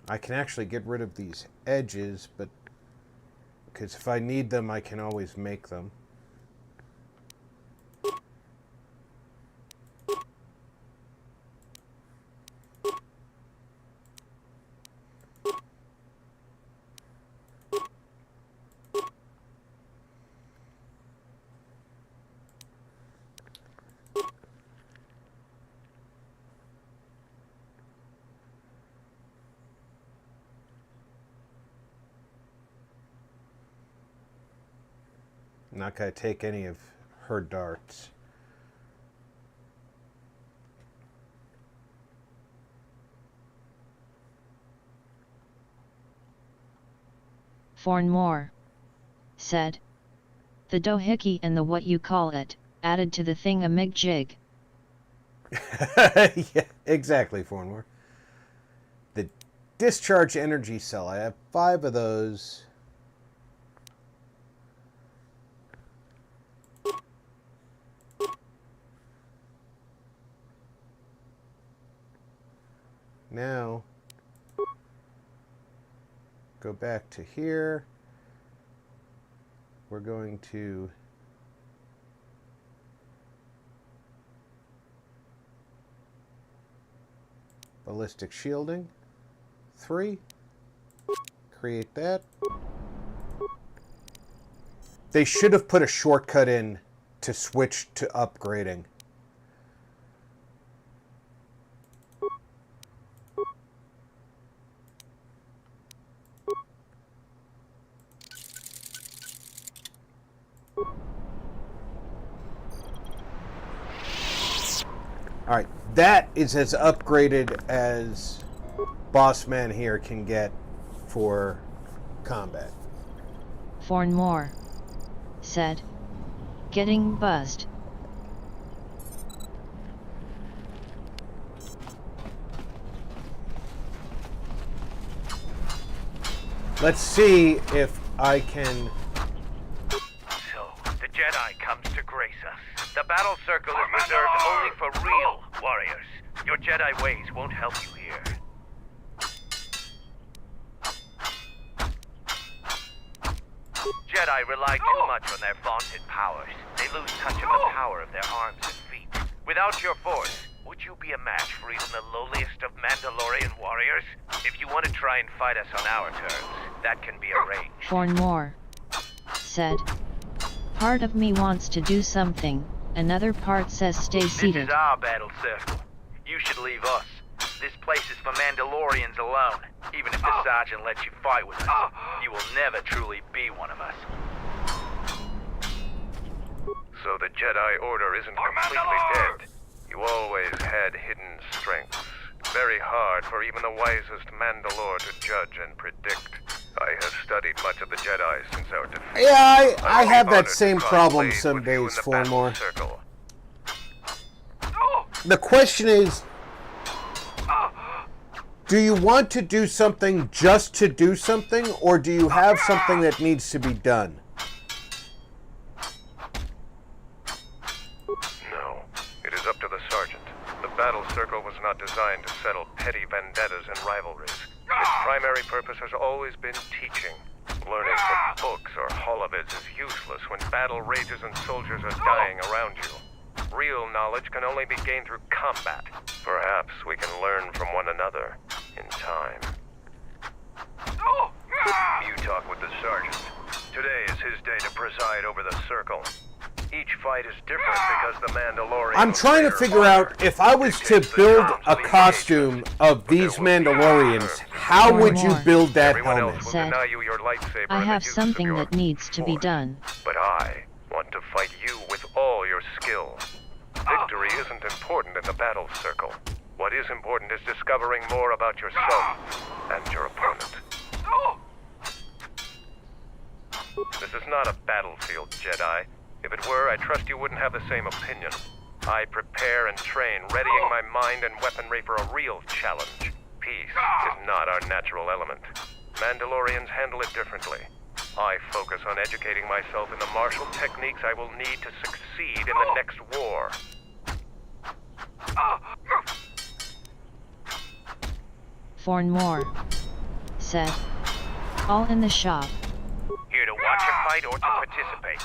I can actually get rid of these edges, but because if I need them, I can always make them. I'm not going to take any of her darts. Fornmore said. The doohickey and the what you call it, added to the thing-a-mig-jig. Yeah, exactly, Fornmore. The discharge energy cell. I have 5 of those. Now, go back to here. We're going to ballistic shielding. 3. Create that. They should have put a shortcut in to switch to upgrading. Alright, that is as upgraded as Boss Man here can get for combat. Fornmore said. Getting buzzed. Let's see if I can... So, the Jedi comes to grace us. The battle circle is reserved only for real warriors. Your Jedi ways won't help you here. Jedi rely too much on their vaunted powers. They lose touch of the power of their arms and feet. Without your force, would you be a match for even the lowliest of Mandalorian warriors? If you want to try and fight us on our terms, that can be arranged. Fornmore said. Part of me wants to do something, another part says stay seated. This is our battle circle. You should leave us. This place is for Mandalorians alone. Even if the sergeant lets you fight with us, you will never truly be one of us. So the Jedi Order isn't completely dead. You always had hidden strengths. Very hard for even the wisest Mandalore to judge and predict. I have studied much of the Jedi since our defeat. Yeah, I have that honored same to problem cross some blade with you in days, the battle Formore. circle. The question is, do you want to do something just to do something, or do you have something that needs to be done? No, it is up to the sergeant. The battle circle was not designed to settle petty vendettas and rivalries. Its primary purpose has always been teaching. Learning from books or holovids is useless when battle rages and soldiers are dying around you. Real knowledge can only be gained through combat. Perhaps we can learn from one another in time. You talk with the sergeant. Today is his day to preside over the circle. Each fight is different because the Mandalorian... I'm trying to figure out, if I was to build a costume of these Mandalorians, how would you build that helmet? Said, I have something that needs to be done. But I want to fight you with all your skill. Victory isn't important in the battle circle. What is important is discovering more about yourself and your opponent. This is not a battlefield, Jedi. If it were, I trust you wouldn't have the same opinion. I prepare and train, readying my mind and weaponry for a real challenge. Peace is not our natural element. Mandalorians handle it differently. I focus on educating myself in the martial techniques I will need to succeed in the next war. Fornmore said, all in the shop. Here to watch a fight or to participate?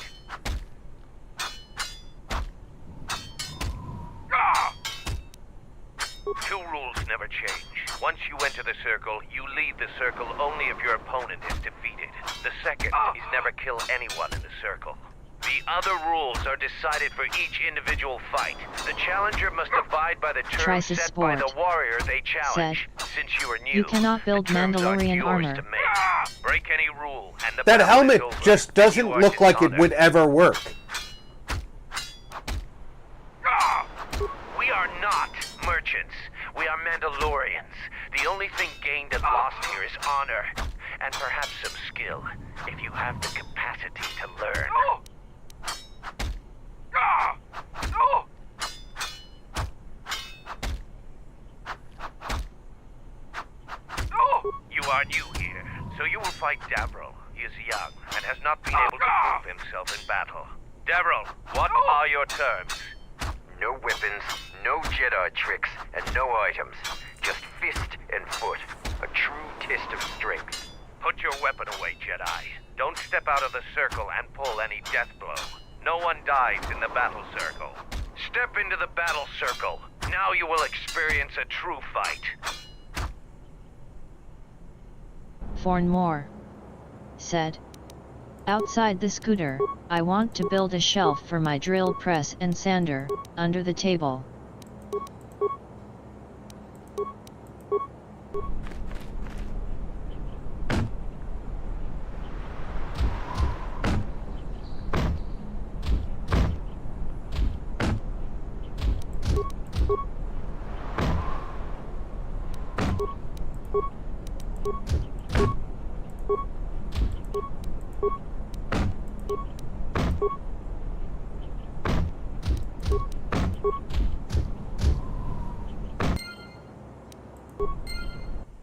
Two rules never change. Once you enter the circle, you leave the circle only if your opponent is defeated. The second is never kill anyone in the circle. The other rules are decided for each individual fight. The challenger must abide by the terms set by the warrior they challenge. Since you are new, you cannot build Mandalorian armor. To make. Break any rule, and the That battle helmet is over. just doesn't look like it would ever work. We are not merchants. We are Mandalorians. The only thing gained and lost here is honor, and perhaps some skill, if you have the capacity to learn. You are new here, so you will fight Davril. He is young, and has not been able to prove himself in battle. Davril, what are your terms? No weapons, no Jedi tricks, and no items. Just fist and foot. A true test of strength. Put your weapon away, Jedi. Don't step out of the circle and pull any death blow. No one dies in the battle circle. Step into the battle circle. Now you will experience a true fight. Fornmore said, outside the scooter, I want to build a shelf for my drill press and sander, under the table.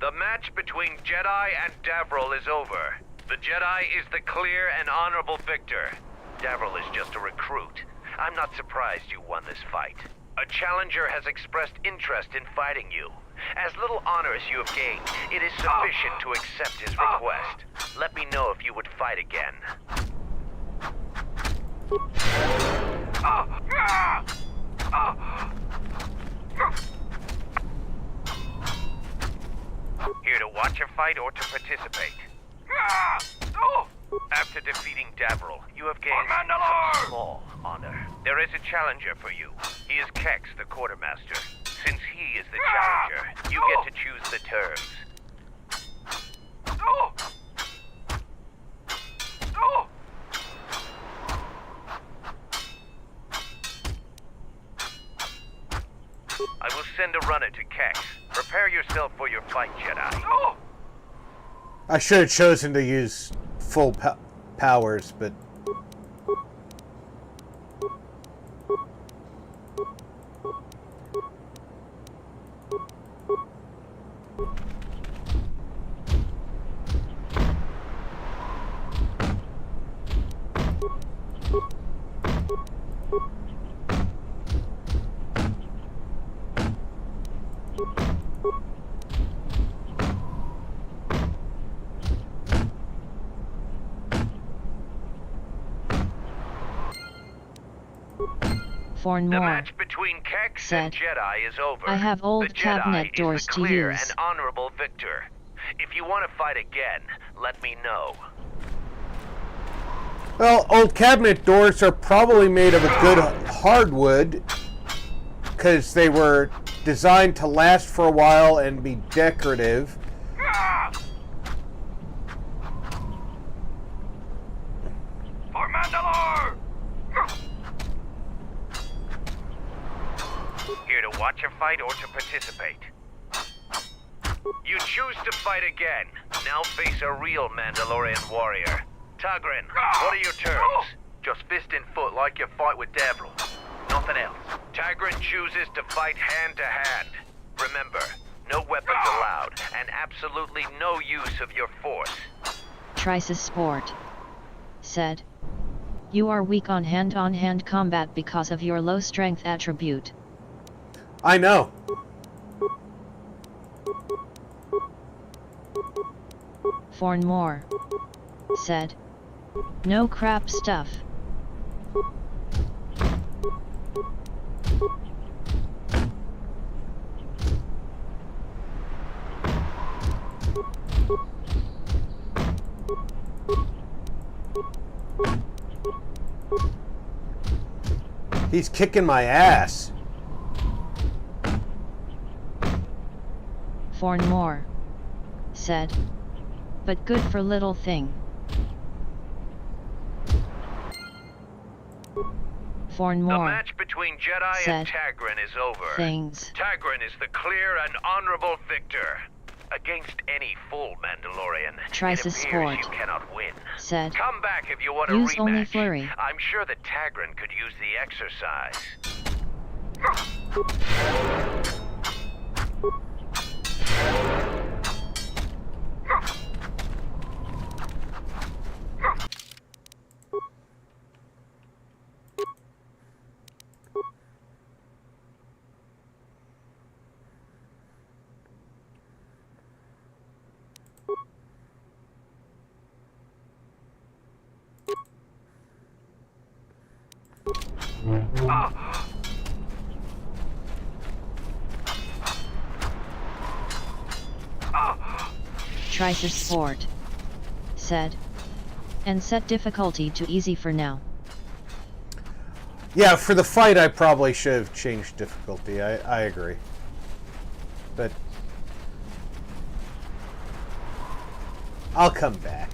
The match between Jedi and Davril is over. The Jedi is the clear and honorable victor. Davril is just a recruit. I'm not surprised you won this fight. A challenger has expressed interest in fighting you. As little honor as you have gained, it is sufficient to accept his request. Let me know if you would fight again. Here to watch a fight or to participate? After defeating Davril, you have gained some small honor. There is a challenger for you. He is Kex, the quartermaster. Since he is the challenger, you get to choose the terms. I will send a runner to Kex. Prepare yourself for your fight, Jedi. I should have chosen to use full powers, but... The match between Kex and Jedi is over. I have old the cabinet Jedi doors is the to clear use. and honorable victor. If you want to fight again, let me know. Well, old cabinet doors are probably made of a good hardwood because they were designed to last for a while and be decorative. For Mandalore! Here to watch a fight or to participate? You choose to fight again. Now face a real Mandalorian warrior. Tagrin, what are your terms? Just fist in foot like you fight with Devil. Nothing else. Tagrin chooses to fight hand to hand. Remember, no weapons allowed, and absolutely no use of your force. Trisis Sport said, "You are weak on hand-on-hand combat because of your low strength attribute." I know. Fornmore said, "No crap stuff." He's kicking my ass. Fornmore said, "But good for little thing." Fornmore The match between Jedi said, and Tagrin is over. Things. Tagrin is the clear and honorable victor. Against any full Mandalorian, Trisis it appears Sport you cannot win. said, Come back if you want a "Use rematch. only flurry." I'm sure that Tagrin could use the exercise. Trisis Sport said, "And set difficulty to easy for now." Yeah, for the fight I probably should have changed difficulty. I agree. But I'll come back.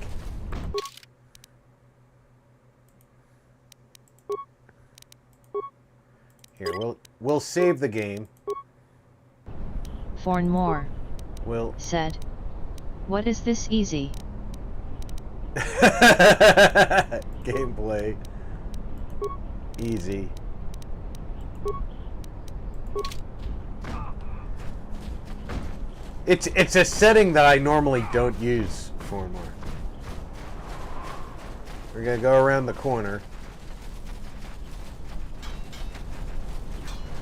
Here, we'll save the game. Fornmore Will said, "What is this easy?" Gameplay. Easy. It's a setting that I normally don't use for more. We're gonna go around the corner.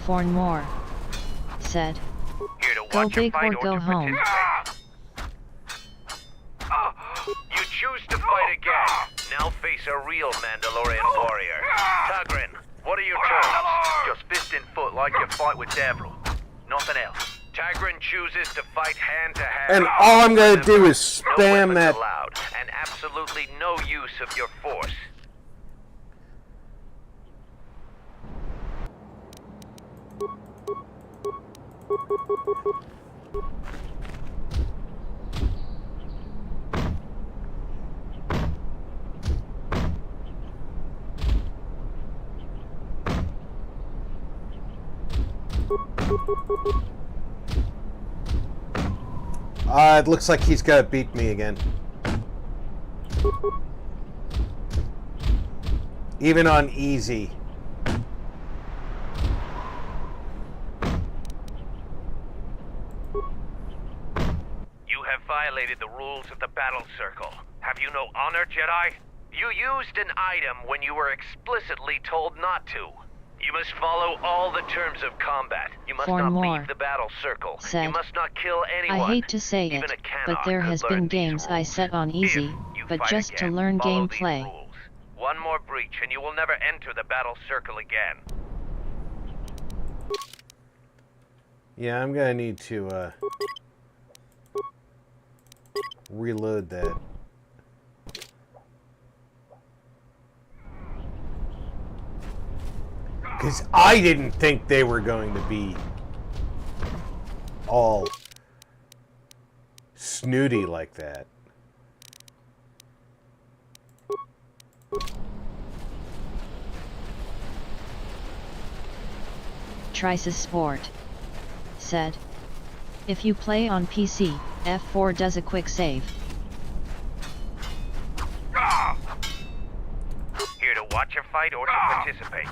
Fornmore said, "Go big or go home." You choose to fight again. Now face a real Mandalorian warrior. Tagrin, what are your terms? Just fist in foot like you fight with Devil. Nothing else. Tagrin chooses to fight hand to hand. And all I'm gonna do is No spam weapons that. allowed, and absolutely no use of your force. It looks like he's got to beat me again. Even on easy. You have violated the rules of the battle circle. Have you no honor, Jedi? You used an item when you were explicitly told not to. You must follow all the terms of combat. You must not leave the battle circle. Said, you must not kill anyone. I hate to say it, but there has been games I set on easy, but just to learn gameplay. One more breach and you will never enter the battle circle again. Yeah, I'm gonna need to reload that. Because I didn't think they were going to be all snooty like that. Trices Sport said, if you play on PC, F4 does a quick save. Here to watch a fight or to participate?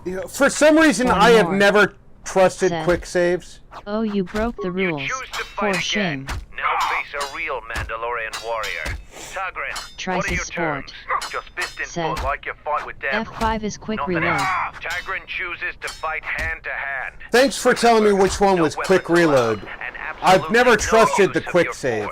You know, for some reason, I have never trusted Said, quick saves. Oh, you broke the rules. For shame. Now face a real Mandalorian warrior. Tagrin, what are your terms? Just fist in Said, foot like you fought with them. F5 is quick Nothing reload. else. Tagrin chooses to fight hand to hand. Thanks for telling me which one was quick reload. I've never trusted the quick save.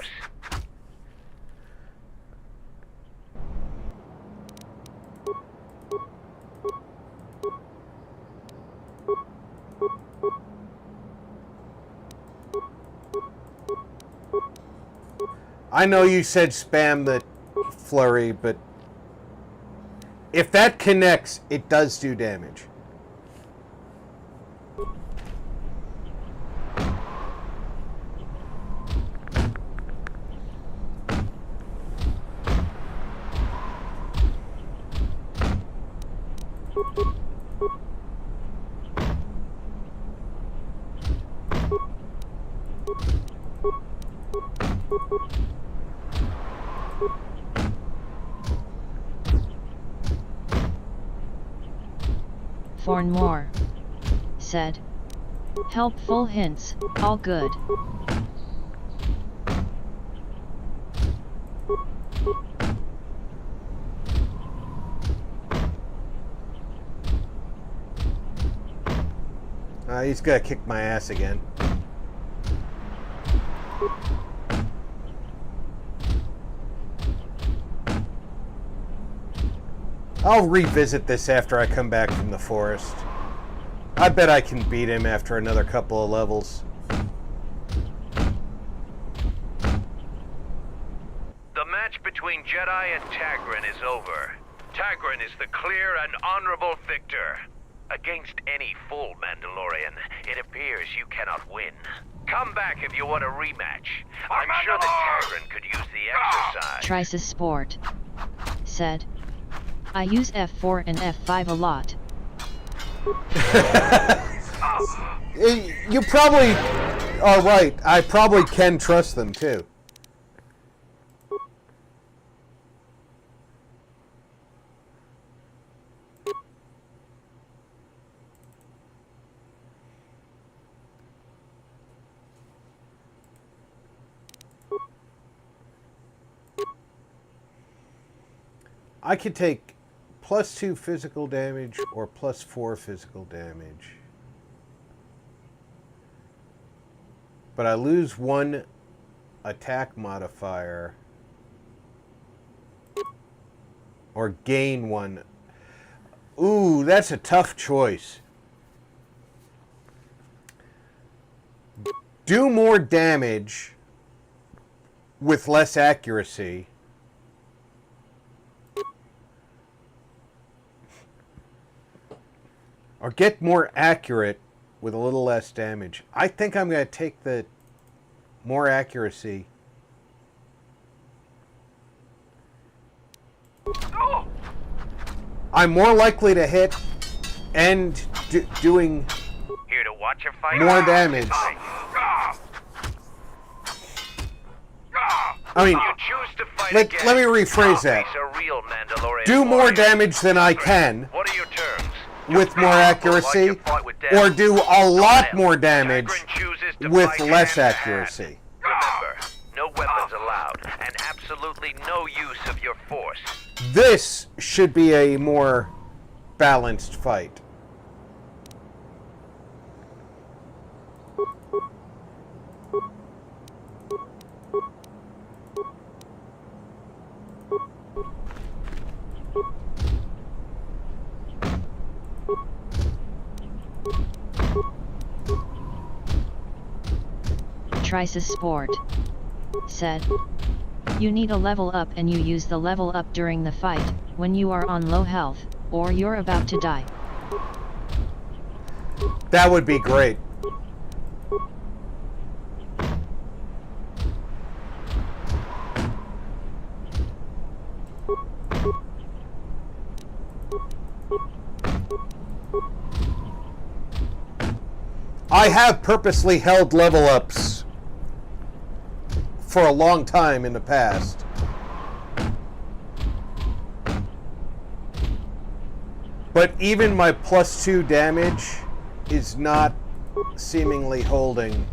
I know you said spam the flurry, but if that connects, it does do damage. Fornmore said, helpful hints, all good. He's gonna kick my ass again. I'll revisit this after I come back from the forest. I bet I can beat him after another couple of levels. The match between Jedi and Tagrin is over. Tagrin is the clear and honorable victor. Against any full Mandalorian, it appears you cannot win. Come back if you want a rematch. I'm sure that Tagrin could use the exercise. Trices Sport said, I use F4 and F5 a lot. You probably are right. I probably can trust them too. I could take +2 physical damage or +4 physical damage. But I lose 1 attack modifier or gain 1. Ooh, that's a tough choice. Do more damage with less accuracy. Or get more accurate with a little less damage. I think I'm going to take the more accuracy. I'm more likely to hit and doing Here to watch a fight. more damage. I mean, let me rephrase that. Do more damage than I can with more accuracy, or do a lot more damage with less accuracy. Remember, no weapons allowed, and absolutely no use of your force. This should be a more balanced fight. Trisis Sport said, you need a level up and you use the level up during the fight, when you are on low health, or you're about to die. That would be great. I have purposely held level ups for a long time in the past. But even my +2 damage is not seemingly holding.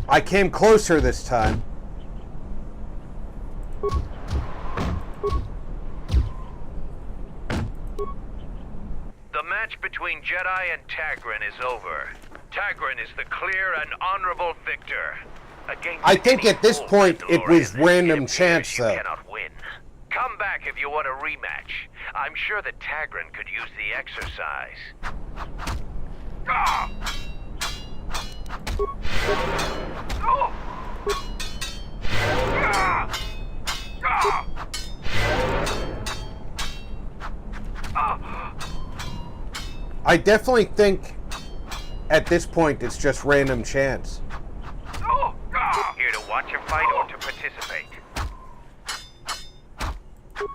I came closer this time. The match between Jedi and Tagrin is over. Tagrin is the clear and honorable victor. I think at this point it was random chance, though. Cannot win. Come back if you want a rematch. I'm sure that Tagrin could use the exercise. I definitely think at this point it's just random chance. Here to watch a fight or to participate?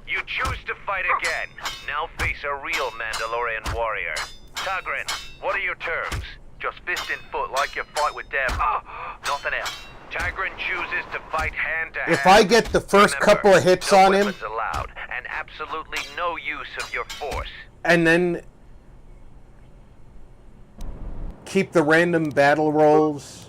You choose to fight again. Now face a real Mandalorian warrior. Tagrin, what are your terms? Just fist and foot like your fight with Deb. Nothing else. Tagrin chooses to fight hand to hand. If I get the first couple of hits on him, allowed, and absolutely no use of your force. And then keep the random battle rolls.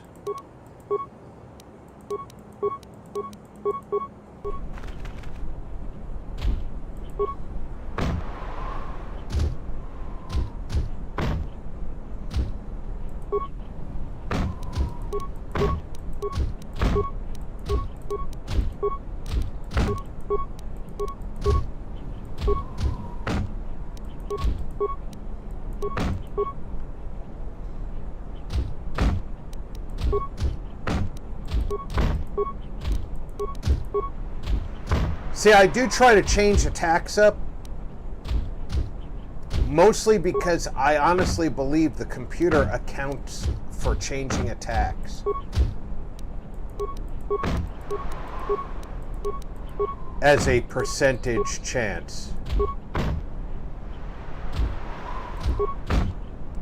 See, I do try to change attacks up, mostly because I honestly believe the computer accounts for changing attacks. As a percentage chance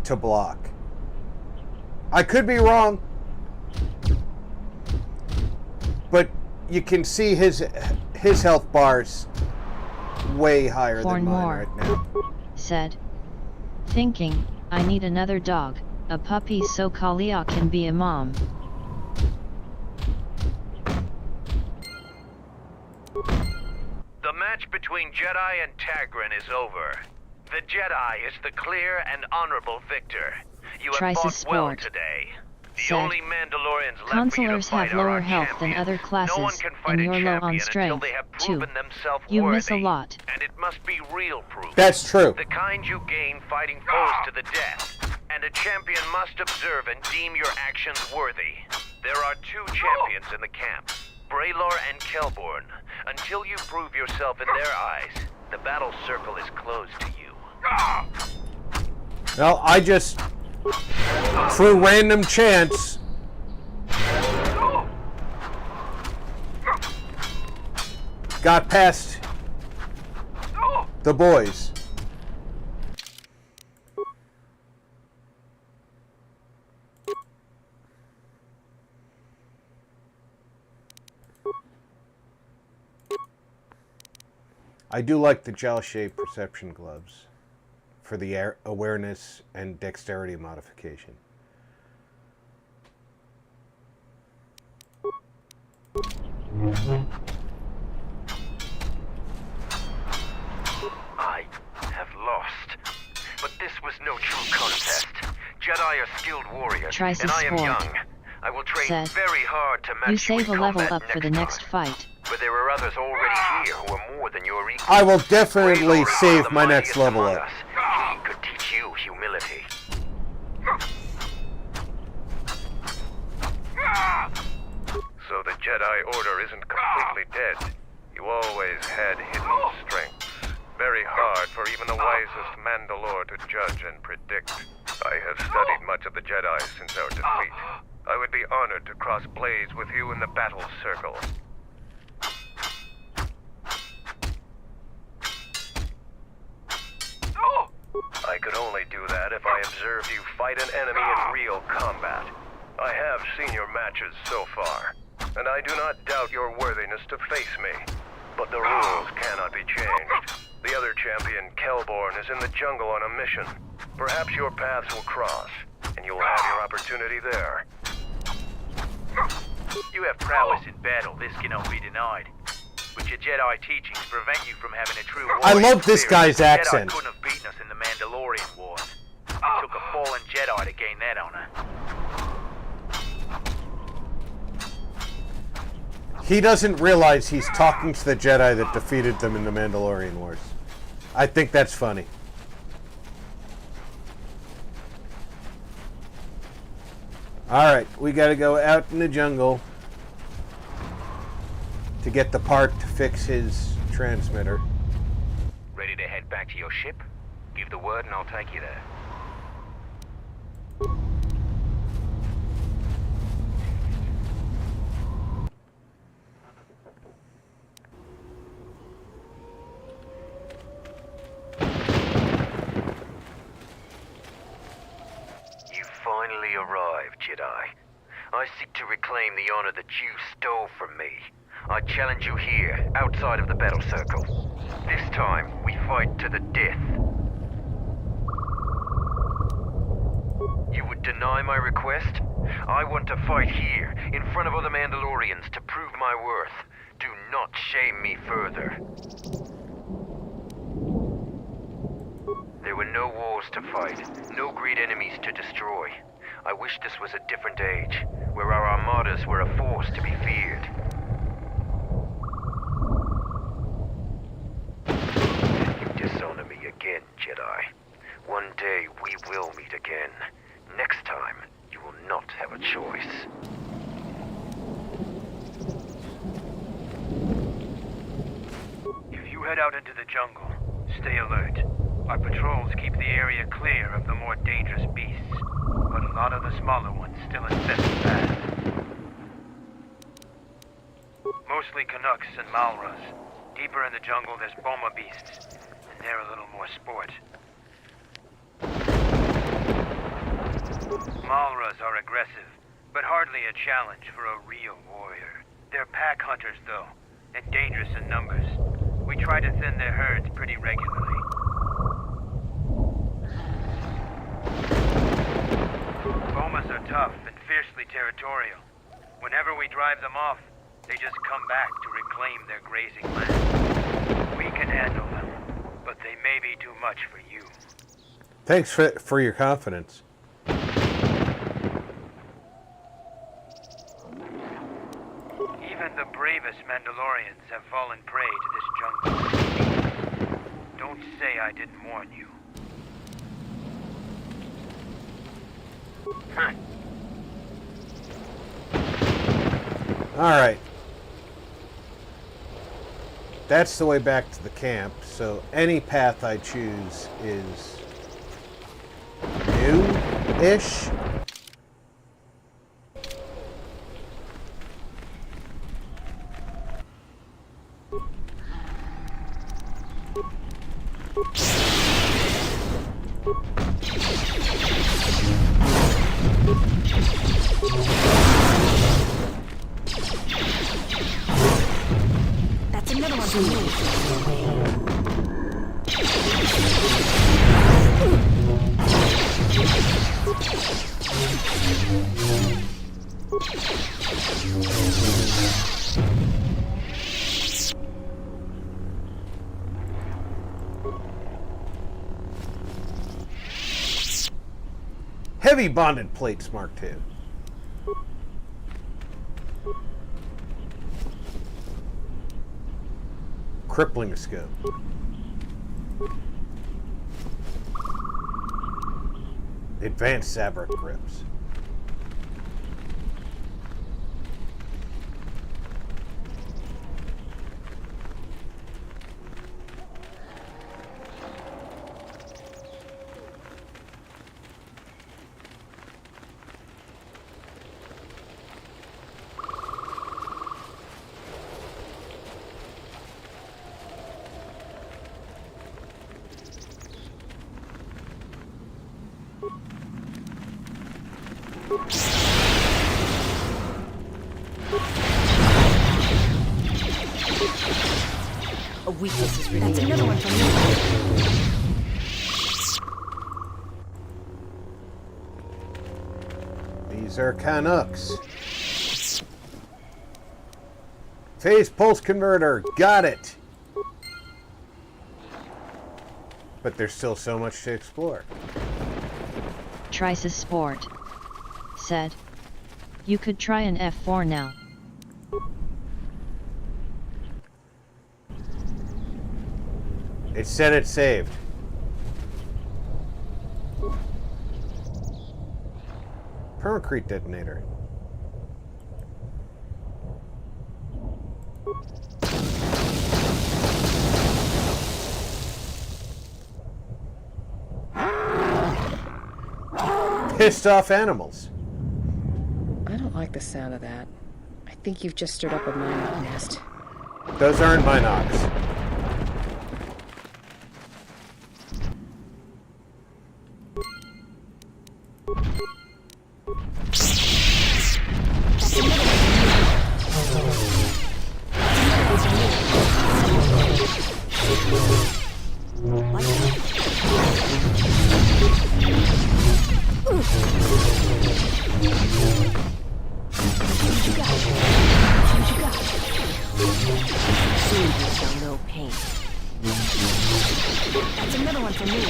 to block. I could be wrong, but you can see his health bar's way higher than mine right now. Said, thinking, I need another dog, a puppy so Kalia can be a mom. The match between Jedi and Tagrin is over. The Jedi is the clear and honorable victor. You have fought well today. The only Mandalorians left Consulars have lower health than other classes, and you're low on strength, too. You miss a lot. And it must be real proof. That's true. The kind you gain fighting foes to the death. And a champion must observe and deem your actions worthy. There are two champions in the camp, Braylor and Kelborn. Until you prove yourself in their eyes, the battle circle is closed to you. Well, I just, through random chance, got past The boys. I do like the gel-shaped perception gloves for the awareness and dexterity modification. I have lost. But this was no true contest. Jedi are skilled warriors, Try some and I am sport. young. I will train Seth, very hard to match you save a in level combat up for the next fight. But there are others already here who are more than your equal. I will definitely save my next level up. He could teach you humility. So the Jedi Order isn't completely dead. You always had hidden strengths. Very hard for even the wisest Mandalore to judge and predict. I have studied much of the Jedi since our defeat. I would be honored to cross blades with you in the battle circle. I could only do that if I observed you fight an enemy in real combat. I have seen your matches so far, and I do not doubt your worthiness to face me. But the rules cannot be changed. The other champion, Kelborn, is in the jungle on a mission. Perhaps your paths will cross, and you'll have your opportunity there. You have prowess in battle, this cannot be denied. But your Jedi teachings prevent you from having a true warrior I love this spirit. guy's accent. Jedi couldn't have beaten us in the Mandalorian Wars. It took a fallen Jedi to gain that honor. He doesn't realize he's talking to the Jedi that defeated them in the Mandalorian Wars. I think that's funny. Alright, we gotta go out in the jungle to get the part to fix his transmitter. Ready to head back to your ship? Give the word and I'll take you there. You finally arrived, Jedi. I seek to reclaim the honor that you stole from me. I challenge you here, outside of the battle circle. This time, we fight to the death. You would deny my request? I want to fight here, in front of other Mandalorians, to prove my worth. Do not shame me further. There were no wars to fight, no great enemies to destroy. I wish this was a different age, where our armadas were a force to be feared. You dishonor me again, Jedi. One day we will meet again. Next time, you will not have a choice. If you head out into the jungle, stay alert. Our patrols keep the area clear of the more dangerous beasts, but a lot of the smaller ones still infest the path. Mostly Canucks and Malras. Deeper in the jungle, there's Boma beasts, and they're a little more sport. Malras are aggressive, but hardly a challenge for a real warrior. They're pack hunters, though, and dangerous in numbers. We try to thin their herds pretty regularly. Bomas are tough and fiercely territorial. Whenever we drive them off, they just come back to reclaim their grazing land. We can handle them, but they may be too much for you. Thanks for your confidence. Even the bravest Mandalorians have fallen prey to this jungle. Don't say I didn't warn you. Alright. That's the way back to the camp, so any path I choose is new-ish. That's another one for me. Heavy bonded plates, Mark II. Crippling scope. Advanced Sabrak grips. A weakness is revealed. That's another one for me. These are Canucks. Phase pulse converter. Got it. But there's still so much to explore. Trices Sport said, "You could try an F4 now." It said it saved. Permacrete detonator. Pissed off animals. I don't like the sound of that. I think you've just stirred up a Minoc nest. Those aren't Minocs. That's another one for me.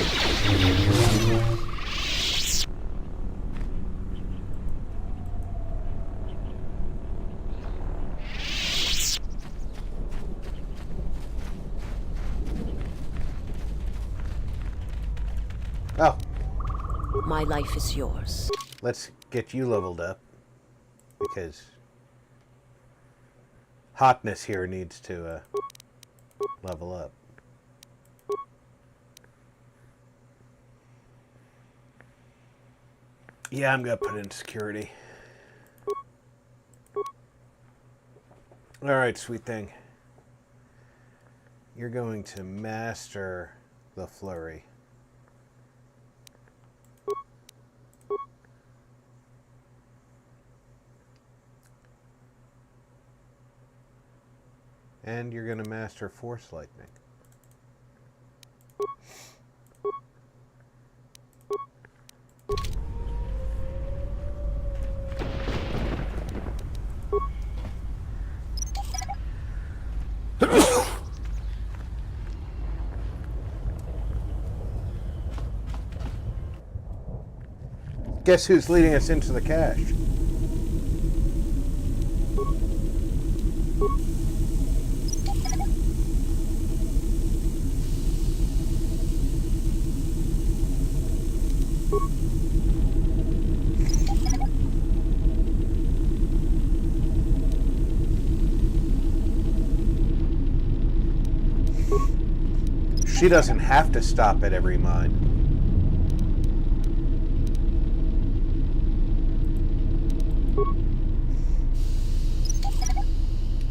Oh. My life is yours. Let's get you leveled up. Because hotness here needs to level up. Yeah, I'm gonna put in security. Alright, sweet thing. You're going to master the flurry. And you're going to master force lightning. Guess who's leading us into the cache? She doesn't have to stop at every mine.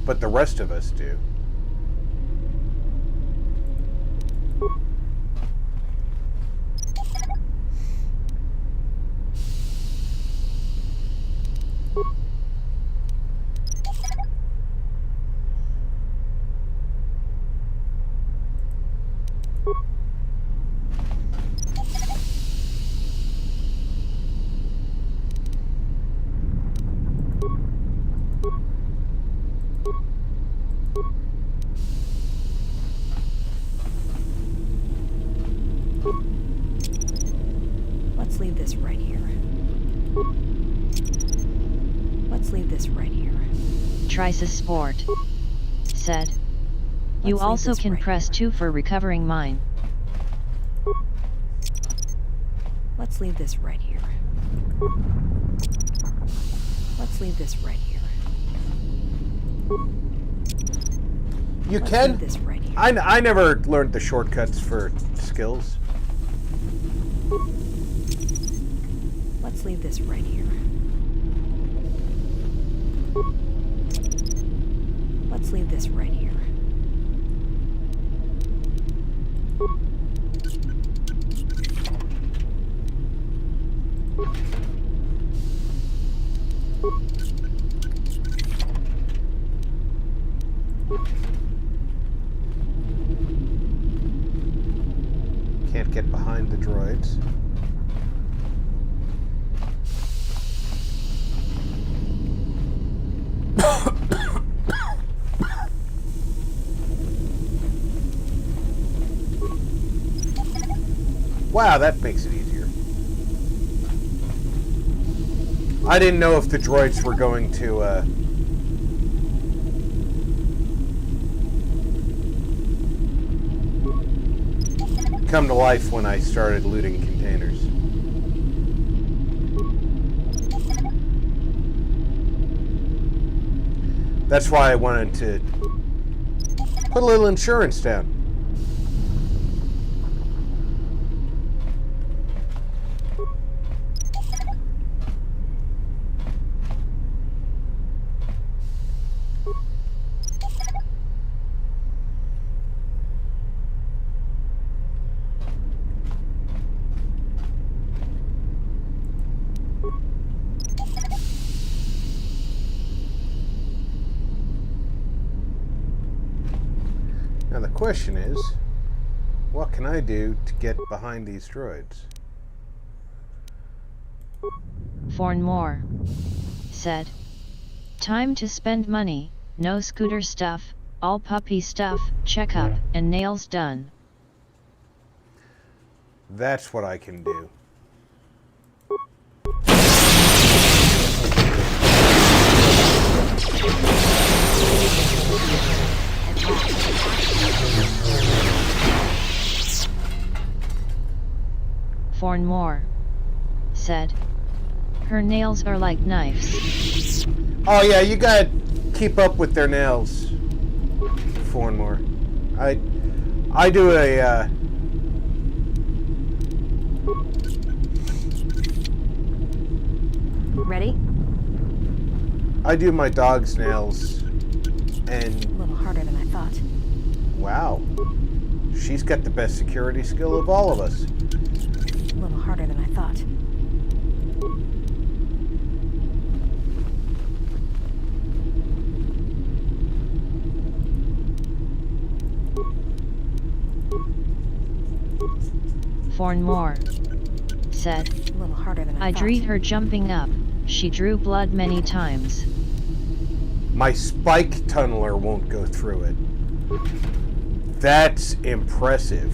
But the rest of us do. Let's leave this right here. Let's leave this right here. Trice Sport said. You also can press 2 for recovering mine. Let's leave this right here. Let's leave this right here. You Let's can? leave this right here. I never learned the shortcuts for skills. Let's leave this right here. Let's leave this right here. Can't get behind the droids. Wow, that makes it easier. I didn't know if the droids were going to, come to life when I started looting containers. That's why I wanted to put a little insurance down. Now the question is, what can I do to get behind these droids? Fornmore said. Time to spend money, no scooter stuff, all puppy stuff, checkup, and nails done. That's what I can do. Fornmore said. Her nails are like knives. Oh yeah, you gotta keep up with their nails, Fornmore. I do a Ready? I do my dog's nails, and A little harder than I thought. wow, she's got the best security skill of all of us. A little harder than I thought. Fornmore said. A little harder than I I thought. dreed her jumping up. She drew blood many times. My spike tunneler won't go through it. That's impressive.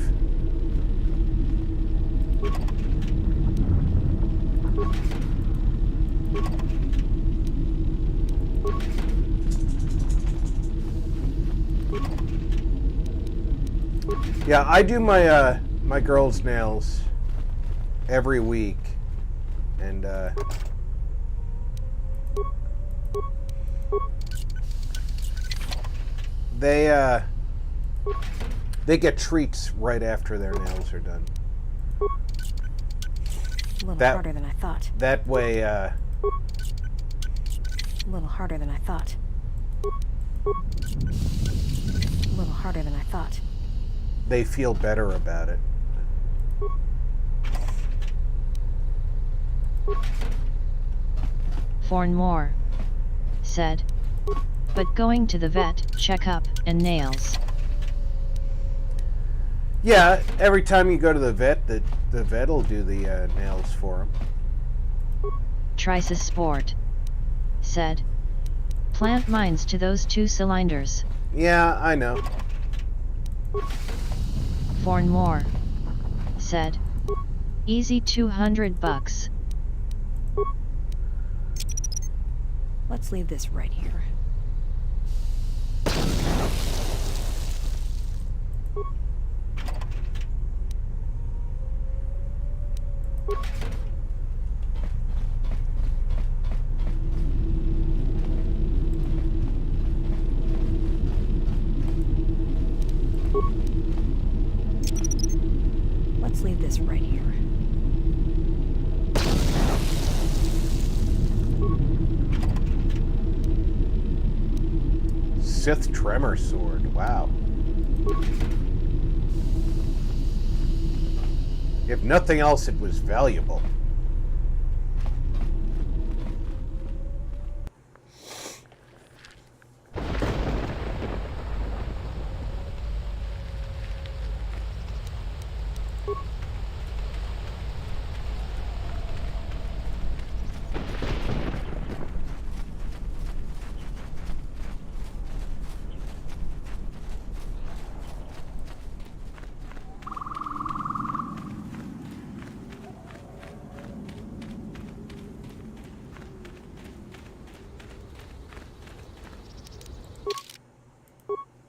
Yeah, I do my my girl's nails every week, and they get treats right after their nails are done. A little harder than I thought. That way, A little harder than I thought. A little harder than I thought. they feel better about it. Fornmore said. But going to the vet, checkup, and nails. Yeah, every time you go to the vet, the vet will do the nails for him. Trice Sport said. said. Plant mines to those 2 cylinders. Yeah, I know. For more, said. Easy $200. Let's leave this right here. Let's leave this right here. Sith Tremor Sword. Wow. If nothing else, it was valuable.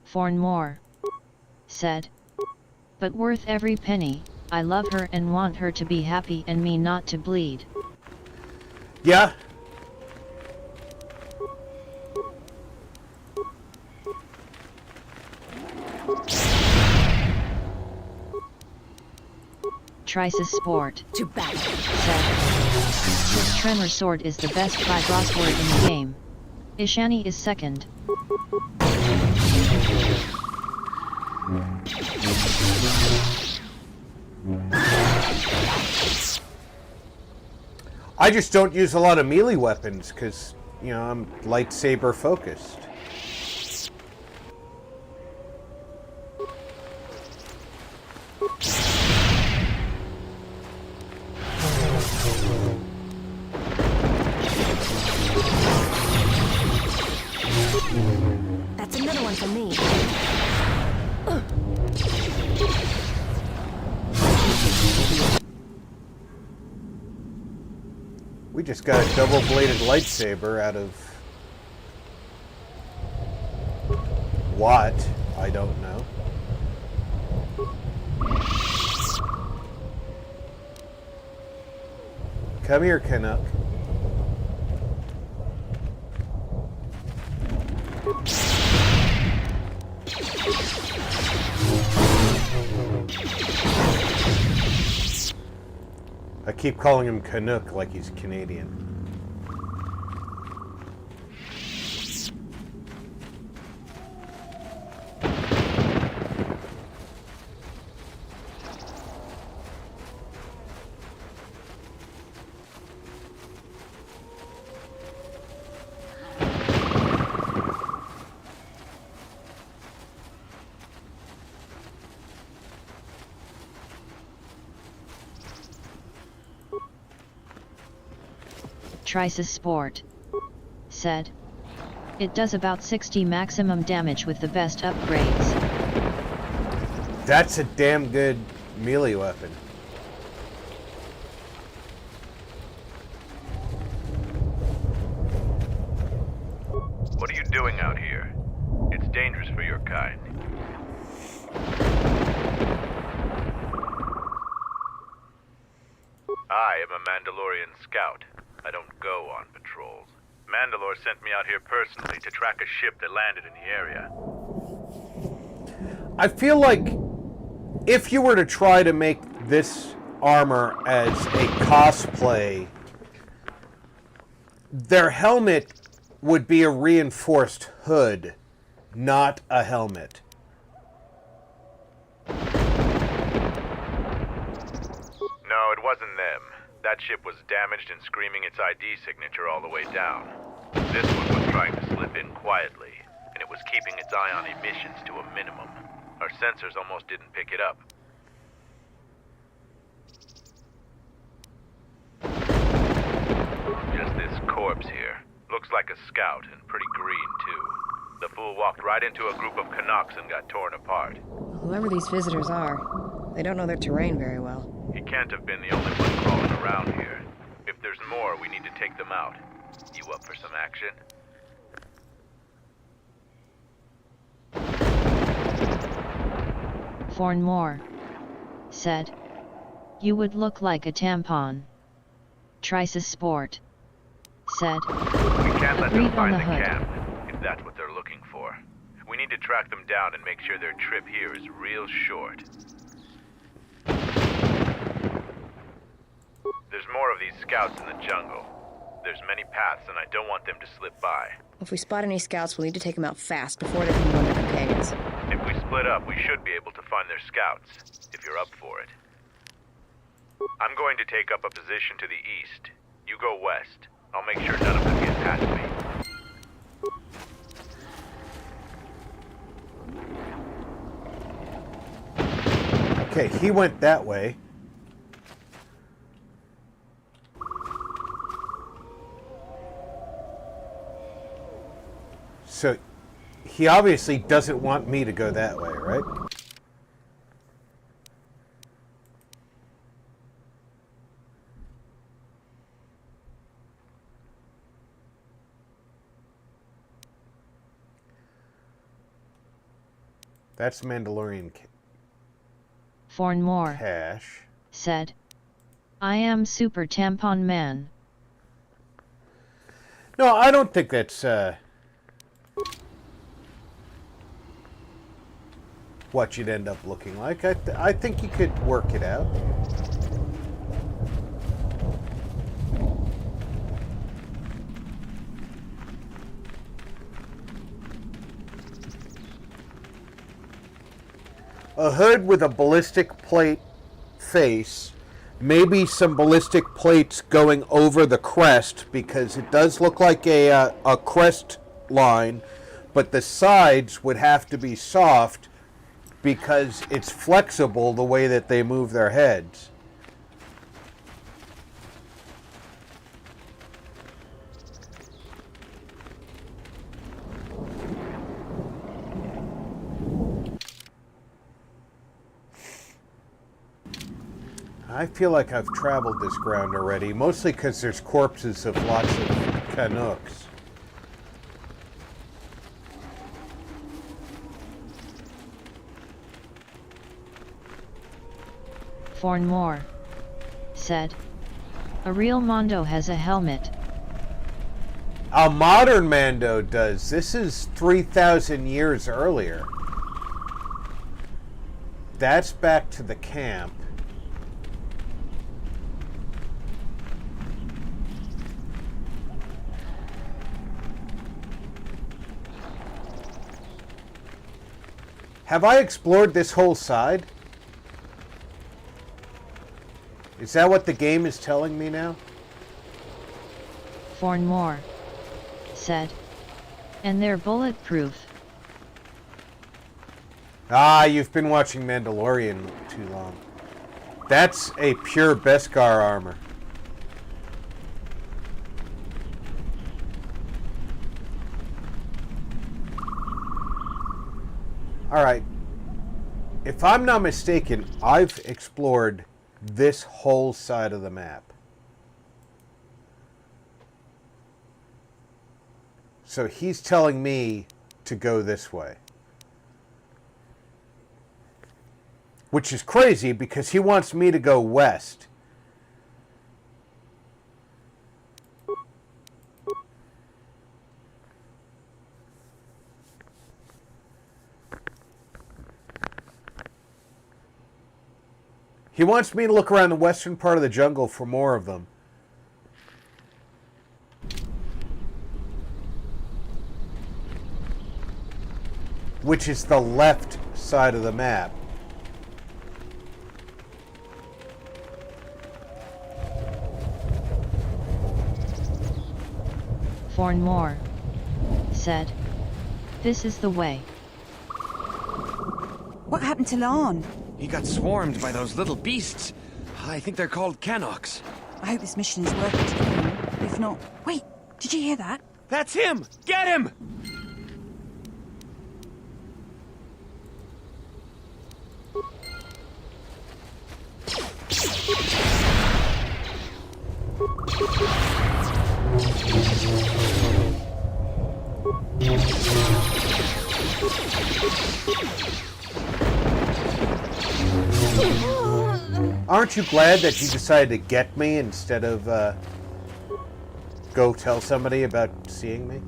For more, said. But worth every penny. I love her and want her to be happy and me not to bleed. Yeah. Trice's Sport. To battle. Said. This Tremor Sword is the best Vibros word in the game. Ishani is second. I just don't use a lot of melee weapons because, you know, I'm lightsaber focused. That's another one for me. We just got a double-bladed lightsaber out of what? I don't know. Come here, Canuck. I keep calling him Canuck like he's Canadian. Trice's Sport. Said. It does about 60 maximum damage with the best upgrades. That's a damn good melee weapon. What are you doing out here? It's dangerous for your kind. I am a Mandalorian scout. I don't go on patrols. Mandalore sent me out here personally to track a ship that landed in the area. I feel like if you were to try to make this armor as a cosplay, their helmet would be a reinforced hood, not a helmet. No, it wasn't them. That ship was damaged and screaming its ID signature all the way down. This one was trying to slip in quietly, and it was keeping its eye on emissions to a minimum. Our sensors almost didn't pick it up. Just this corpse here. Looks like a scout, and pretty green, too. The fool walked right into a group of Canucks and got torn apart. Whoever these visitors are, they don't know their terrain very well. He can't have been the only one crawling around here. If there's more, we need to take them out. You up for some action? Fornmore said, "You would look like a tampon." Trice's Sport said, We can't let "Agreed them find on the the hood." camp, if that's what they're looking for. We need to track them down and make sure their trip here is real short. There's more of these scouts in the jungle. There's many paths, and I don't want them to slip by. If we spot any scouts, we'll need to take them out fast before they can warn their companions. If we split up, we should be able to find their scouts, if you're up for it. I'm going to take up a position to the east. You go west. I'll make sure none of them get past me. Okay, he went that way. So, he obviously doesn't want me to go that way, right? That's Mandalorian Fornmore cash. said, "I am Super Tampon Man." No, I don't think that's what you'd end up looking like. I think you could work it out. A hood with a ballistic plate face, maybe some ballistic plates going over the crest, because it does look like a crest line, but the sides would have to be soft because it's flexible the way that they move their heads. I feel like I've traveled this ground already, mostly because there's corpses of lots of Canucks. Fornmore said, "A real Mondo has a helmet." A modern Mando does. This is 3,000 years earlier. That's back to the camp. Have I explored this whole side? Is that what the game is telling me now? Fornmore said, "And they're bulletproof." Ah, you've been watching Mandalorian too long. That's a pure Beskar armor. Alright. If I'm not mistaken, I've explored this whole side of the map. So he's telling me to go this way. Which is crazy because he wants me to go west. He wants me to look around the western part of the jungle for more of them. Which is the left side of the map. Fornmore said, "This is the way." What happened to Lon? He got swarmed by those little beasts. I think they're called Canucks. I hope this mission is worth it to him. If not... Wait, did you hear that? That's him! Get him! Aren't you glad that you decided to get me instead of go tell somebody about seeing me?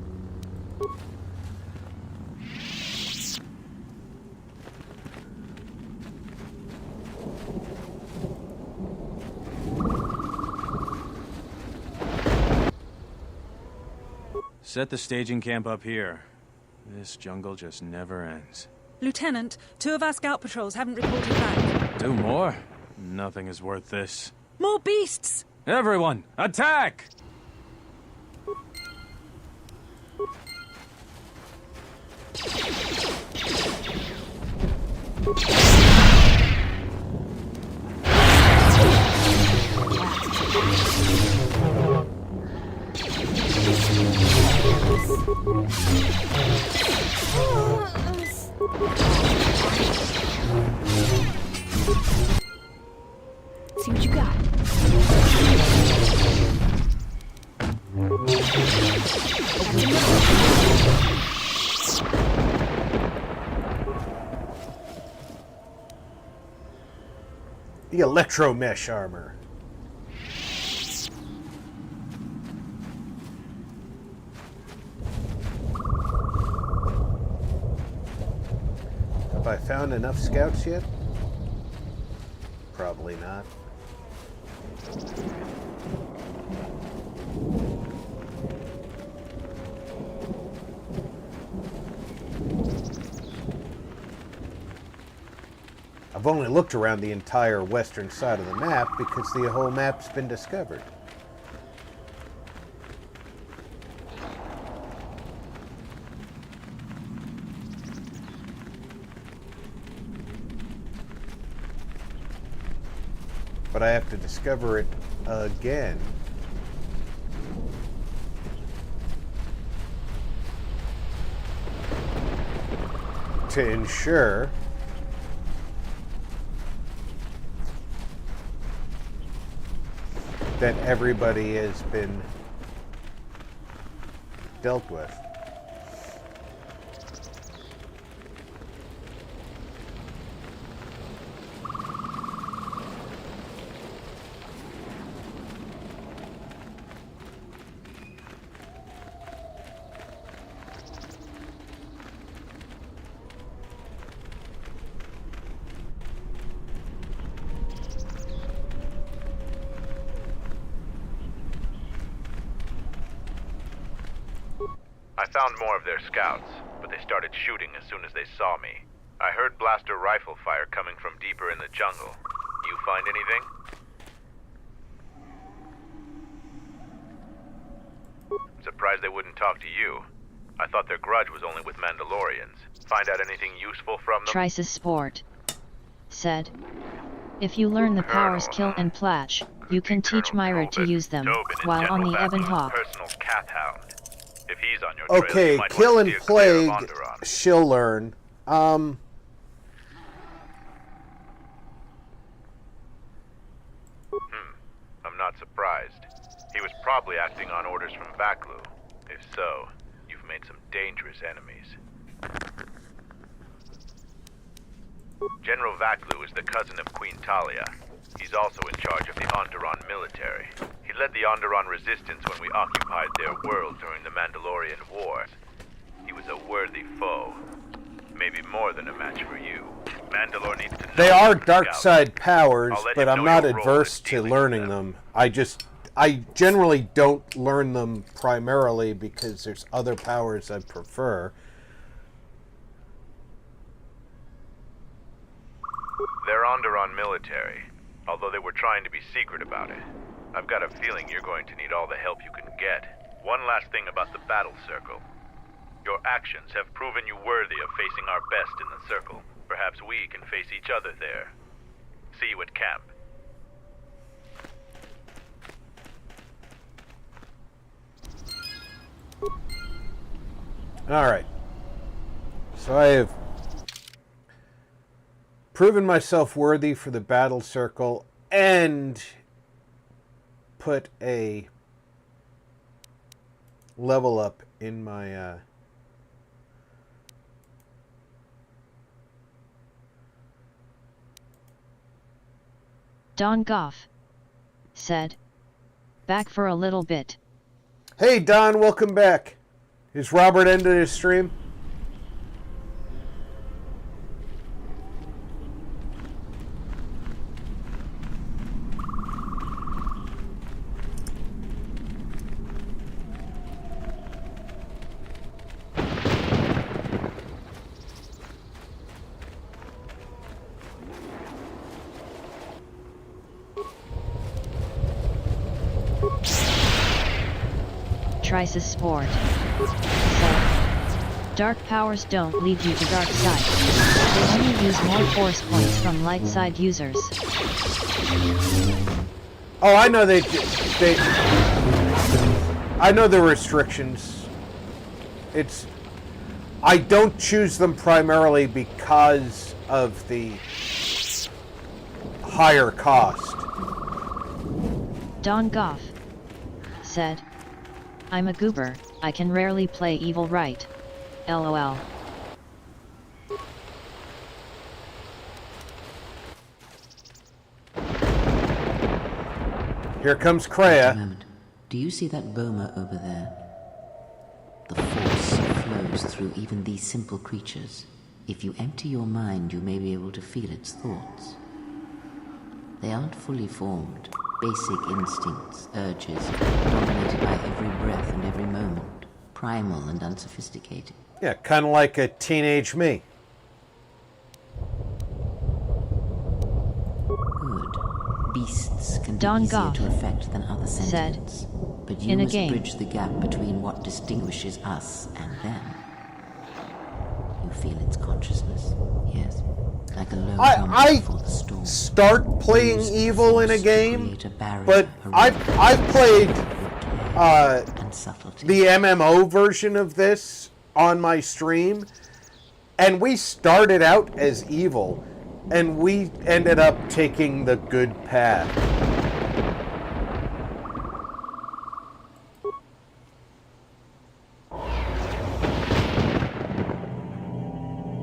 Set the staging camp up here. This jungle just never ends. Lieutenant, 2 of our scout patrols haven't reported back. 2 more? Nothing is worth this. More beasts! Everyone, attack! See what you got. The electro mesh armor. Have I found enough scouts yet? Probably not. I've only looked around the entire western side of the map because the whole map's been discovered. But I have to discover it again. To ensure that everybody has been dealt with. I found more of their scouts, but they started shooting as soon as they saw me. I heard blaster rifle fire coming from deeper in the jungle. You find anything? Surprised they wouldn't talk to you. I thought their grudge was only with Mandalorians. Find out anything useful from them? Trices Sport said, if you learn the powers Kill and Platch, you can teach Myra to use them, while on the Ebon Hawk. Personal cat hound. If he's on your trail, Okay, you might Kill want and to steer clear of Plague, Onderon. she'll learn. I'm not surprised. He was probably acting on orders from Vaklu. If so, you've made some dangerous enemies. General Vaklu is the cousin of Queen Talia. He's also in charge of the Onderon military. He led the Onderon resistance when we occupied their world during the Mandalorian Wars. He was a worthy foe. Maybe more than a match for you. Mandalore needs to know They are your dark scouts. side powers, I'll let but him I'm know not your role adverse in to dealing learning them. I generally don't learn them primarily because there's other powers I prefer. They're Onderon military, although they were trying to be secret about it. I've got a feeling you're going to need all the help you can get. One last thing about the battle circle. Your actions have proven you worthy of facing our best in the circle. Perhaps we can face each other there. See you at camp. Alright. So I have proven myself worthy for the battle circle and put a level up in my Don Goff said, "Back for a little bit." Hey Don, welcome back. Is Robert ending his stream? Trice's Sport said, "Dark powers don't lead you to dark side. They only use more force points from light side users." Oh, I know they I know the restrictions. I don't choose them primarily because of the higher cost. Don Goff said, "I'm a goober, I can rarely play evil right. LOL." Here comes Kreia. Do you see that boma over there? The force flows through even these simple creatures. If you empty your mind, you may be able to feel its thoughts. They aren't fully formed. Basic instincts, urges, dominated by every breath and every moment. Primal and unsophisticated. Yeah, kind of like a teenage me. Good. Beasts can be Don easier Goff to affect than other said, sentients. But you "In a must game, bridge the gap between what distinguishes us and them. You feel its consciousness, yes. Like a low hum before the storm. Start playing evil in a game, but I've played the MMO version of this on my stream, and we started out as evil, and we ended up taking the good path.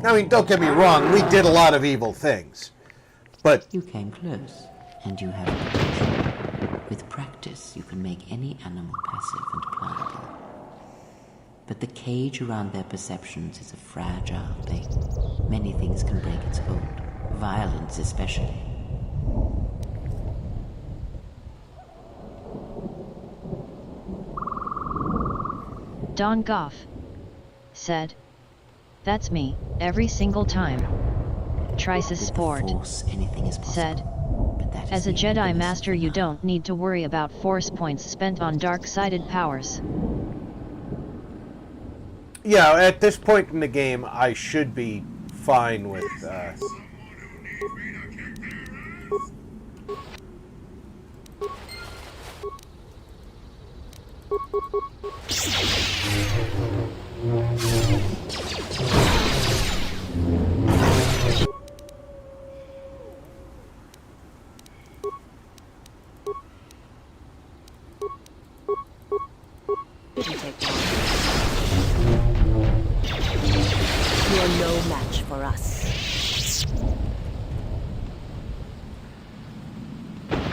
I mean, don't get me wrong, we did a lot of evil things, but... You came close, and you have potential. With practice, you can make any animal passive and pliable. But the cage around their perceptions is a fragile thing. Many things can break its hold, violence especially. Don Goff said, "That's me, every single time." Trice's Sport said, "As a Jedi Master you don't need to worry about force points spent on dark-sided powers." Yeah, at this point in the game, I should be fine with... Didn't take long. You're no match for us.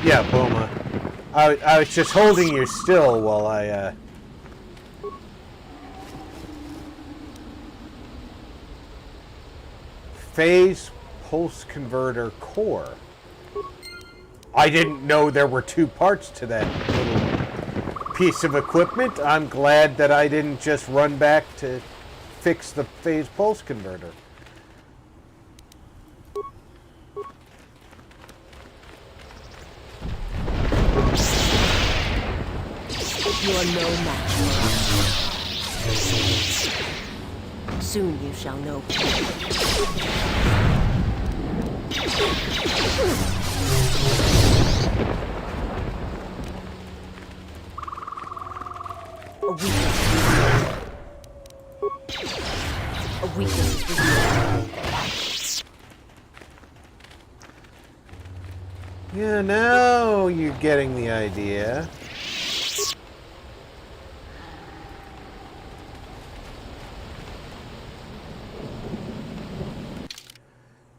Yeah, Boma. I was just holding you still while I, Phase Pulse Converter Core. I didn't know there were two parts to that little piece of equipment. I'm glad that I didn't just run back to fix the Phase Pulse Converter. You are no match for us. Soon you shall know. A weakness. A weakness is revealed. Yeah, now you're getting the idea.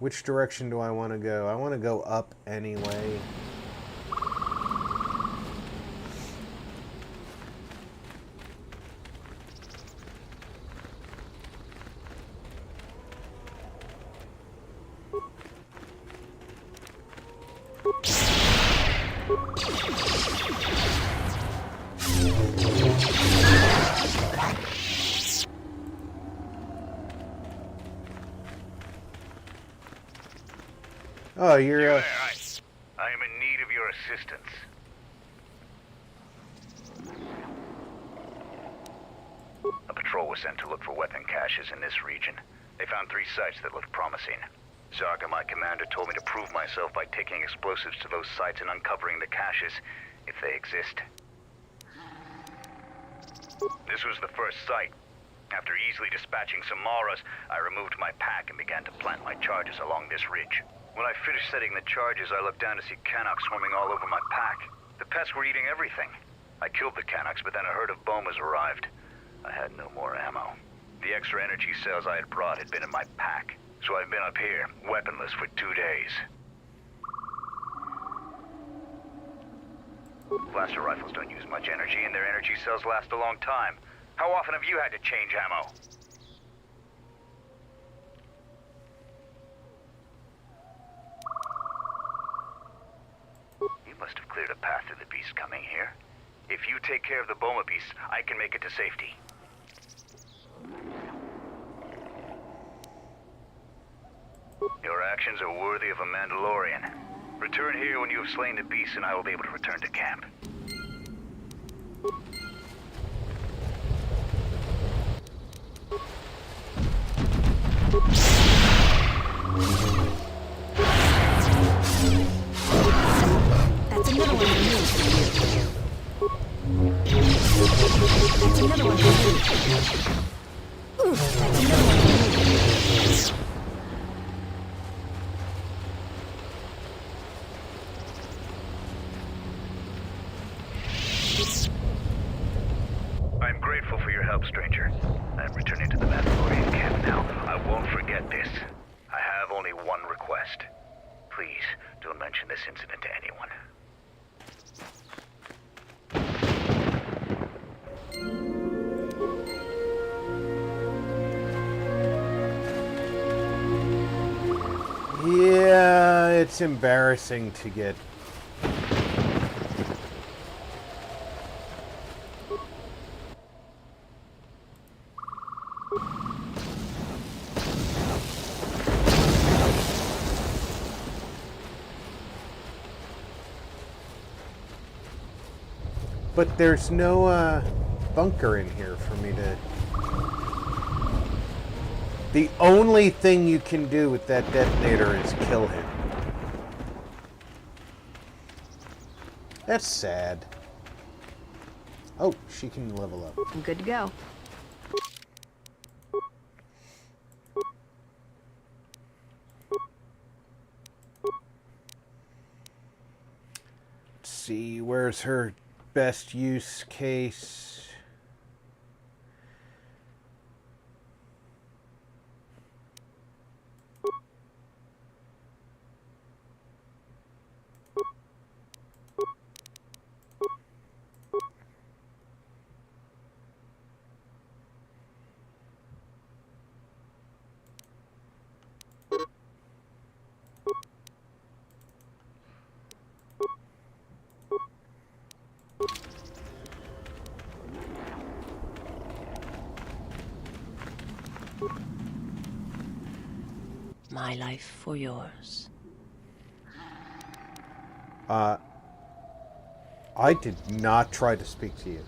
Which direction do I want to go? I want to go up anyway. Oh, you're I am in need of your assistance. A patrol was sent to look for weapon caches in this region. They found 3 sites that looked promising. Zarka, my commander, told me to prove myself by taking explosives to those sites and uncovering the caches, if they exist. This was the first site. After easily dispatching some Maras, I removed my pack and began to plant my charges along this ridge. When I finished setting the charges, I looked down to see Canucks swarming all over my pack. The pests were eating everything. I killed the Canucks, but then a herd of Bomas arrived. I had no more ammo. The extra energy cells I had brought had been in my pack, so I've been up here, weaponless, for 2 days. Blaster rifles don't use much energy, and their energy cells last a long time. How often have you had to change ammo? You must have cleared a path to the beast coming here. If you take care of the Boma beast, I can make it to safety. Your actions are worthy of a Mandalorian. Return here when you have slain the beast, and I will be able to return to camp. That's another one for you. That's another one for you. That's another one for you. I'm grateful for your help, stranger. I'm returning to the Mandalorian camp now. I won't forget this. I have only one request. Please, don't mention this incident to anyone. Yeah, it's embarrassing to get... But there's no bunker in here for me to... The only thing you can do with that detonator is kill him. That's sad. Oh, she can level up. I'm good to go. Let's see, where's her best use case? My life for yours. I did not try to speak to you.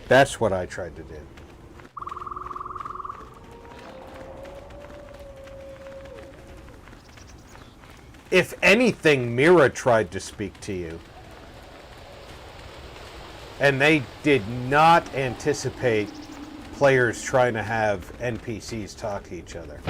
That's what I tried to do. If anything, Mira tried to speak to you. And they did not anticipate players trying to have NPCs talk to each other.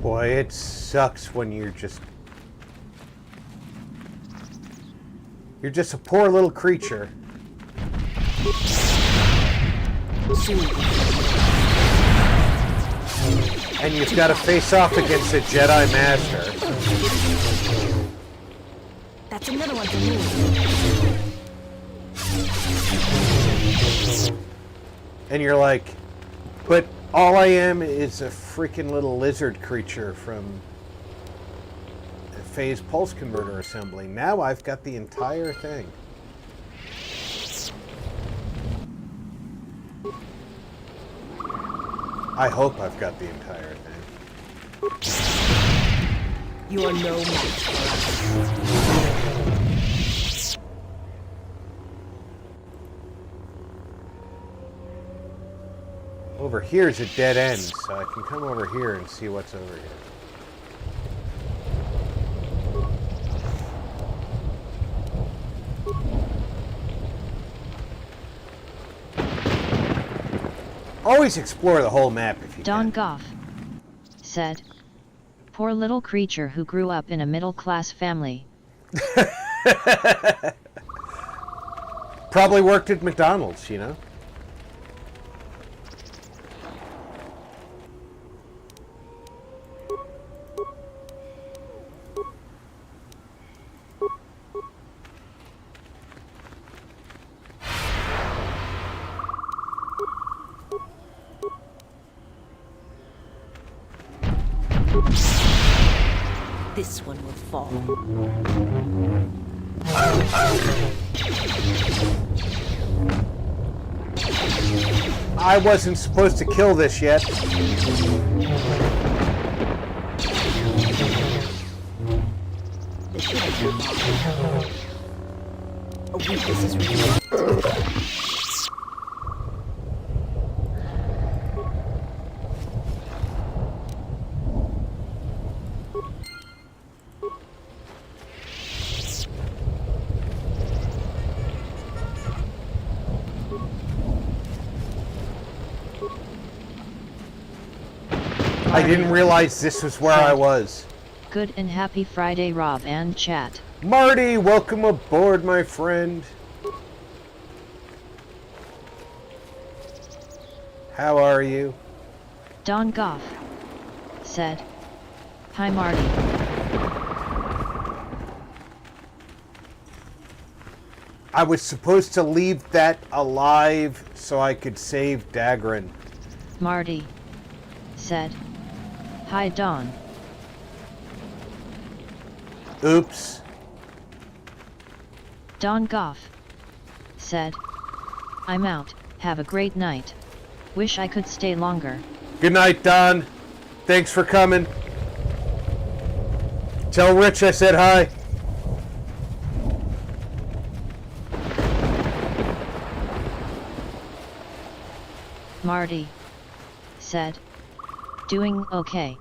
Boy, it sucks when you're just a poor little creature. And you've got to face off against a Jedi Master. That's another one for me. And you're like, but all I am is a freaking little lizard creature from Phase Pulse Converter Assembly. Now I've got the entire thing. I hope I've got the entire thing. You are no match for us. Over here is a dead end, so I can come over here and see what's over here. Always explore the whole map if you Don can. Goff said, "Poor little creature who grew up in a middle-class family." Probably worked at McDonald's, you know? This one will fall. I wasn't supposed to kill this yet. A weakness is revealed. I didn't realize this was where I was. Good and happy Friday, Rob and chat. Marty, welcome aboard, my friend. How are you? Don Goff said, "Hi Marty." I was supposed to leave that alive so I could save Dagran. Marty said, "Hi Don." Oops. Don Goff said, "I'm out, have a great night. Wish I could stay longer." Good night, Don. Thanks for coming. Tell Rich I said hi. Marty said, "Doing okay.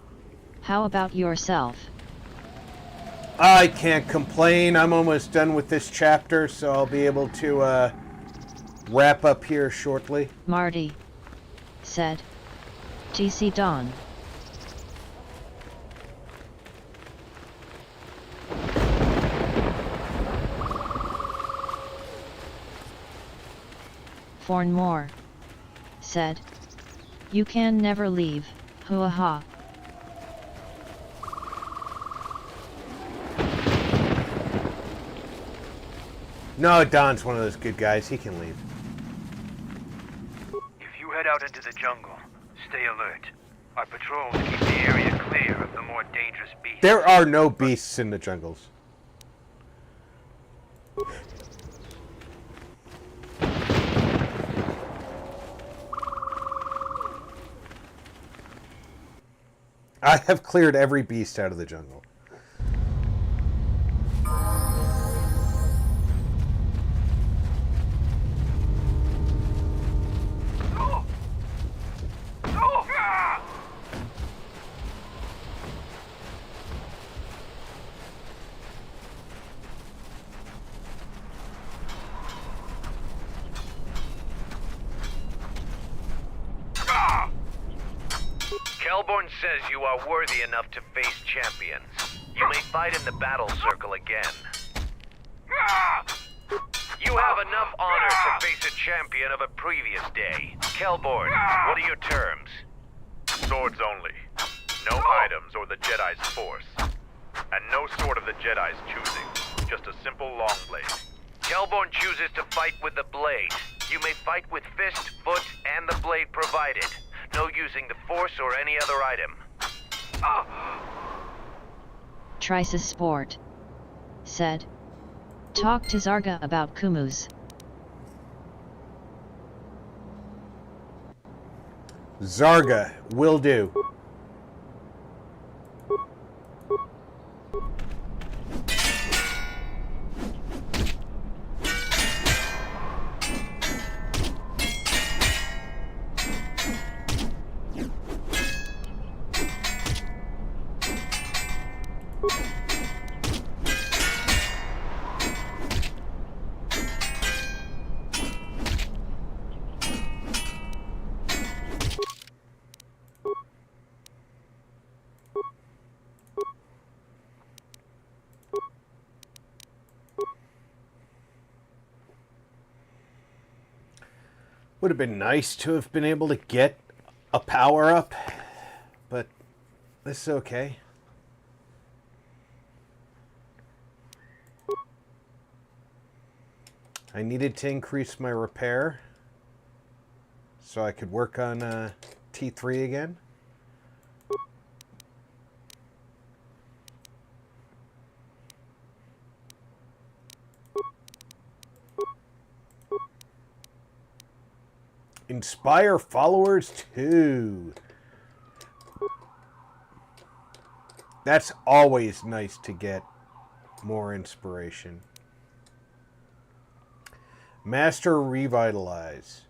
How about yourself?" I can't complain. I'm almost done with this chapter, so I'll be able to wrap up here shortly. Marty said, "TC Don." Fornmore said, "You can never leave, hoo ha." No, Don's one of those good guys. He can leave. If you head out into the jungle, stay alert. Our patrols keep the area clear of the more dangerous beasts. There are no beasts in the jungles. I have cleared every beast out of the jungle. Kelborn says you are worthy enough to face champions. You may fight in the battle circle again. You have enough honor to face a champion of a previous day. Kelborn, what are your terms? Swords only. No items or the Jedi's force. And no sword of the Jedi's choosing. Just a simple long blade. Kelborn chooses to fight with the blade. You may fight with fist, foot, and the blade provided. No using the force or any other item. Trisis Sport said. Talk to Zarga about Kumus. Zarga, will do. Would have been nice to have been able to get a power-up, but this is okay. I needed to increase my repair so I could work on T3 again. Inspire followers too. That's always nice to get more inspiration. Master Revitalize.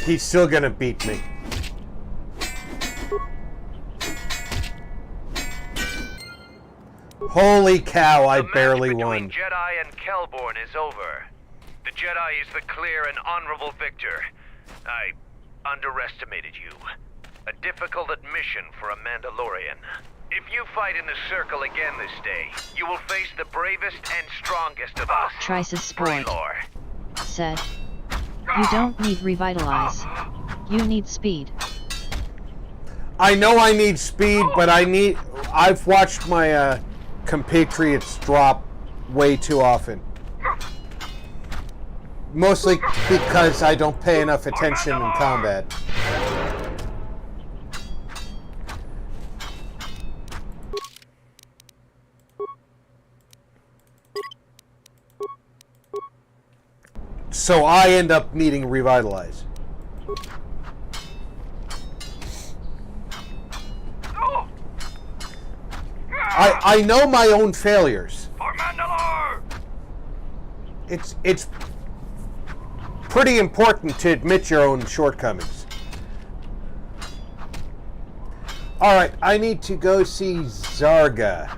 He's still gonna beat me. Holy cow, I barely won. The match between Jedi and Kelborn is over. The Jedi is the clear and honorable victor. I underestimated you. A difficult admission for a Mandalorian. If you fight in the circle again this day, you will face the bravest and strongest of us. Trisis Sport said. You don't need Revitalize. You need speed. I know I need speed, but I've watched my compatriots drop way too often. Mostly because I don't pay enough attention in combat. So I end up needing Revitalize. I know my own failures. It's pretty important to admit your own shortcomings. Alright, I need to go see Zarga.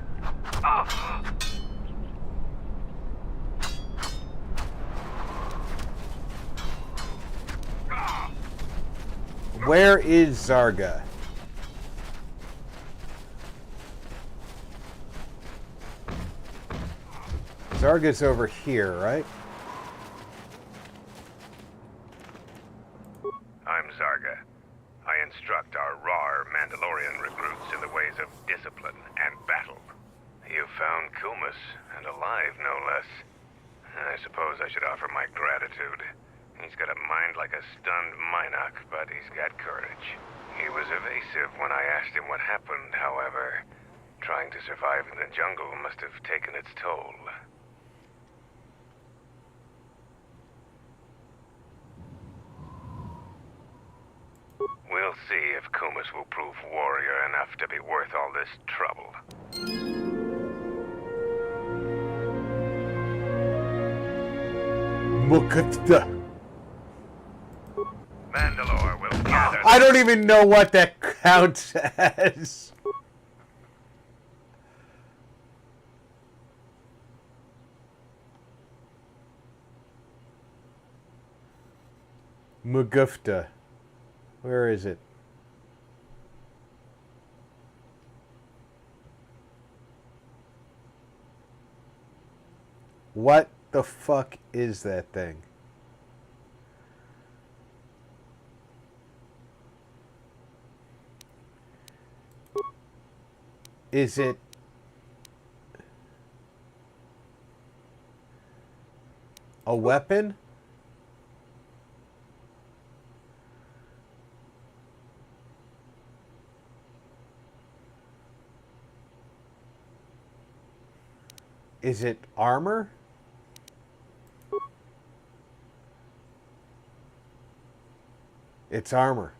Where is Zarga? Zarga's over here, right? I'm Zarga. I instruct our raw Mandalorian recruits in the ways of discipline and battle. You found Kumas, and alive, no less. I suppose I should offer my gratitude. He's got a mind like a stunned Mynock, but he's got courage. He was evasive when I asked him what happened, however. Trying to survive in the jungle must have taken its toll. We'll see if Kumas will prove warrior enough to be worth all this trouble. Mukafta. Mandalore will gather... I don't even know what that counts as. Mugufta. Where is it? What the fuck is that thing? Is it a weapon? Is it armor? It's armor.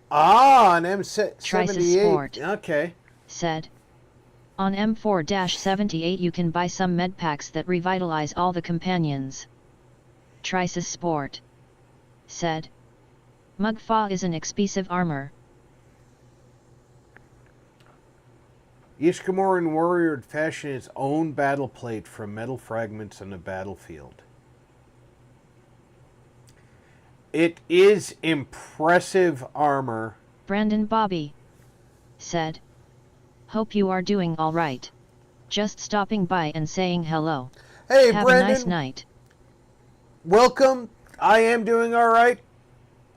Ah, an M78. Sport. Okay. Said. On M4-78 you can buy some med packs that revitalize all the companions. Trisus Sport. Said. Mugfa is an expensive armor. Each Gamoran warrior would fashion its own battle plate from metal fragments on the battlefield. It is impressive armor. Brandon Bobby. Said. Hope you are doing alright. Just stopping by and saying hello. Hey, Have Brandon. a nice night. Welcome. I am doing alright.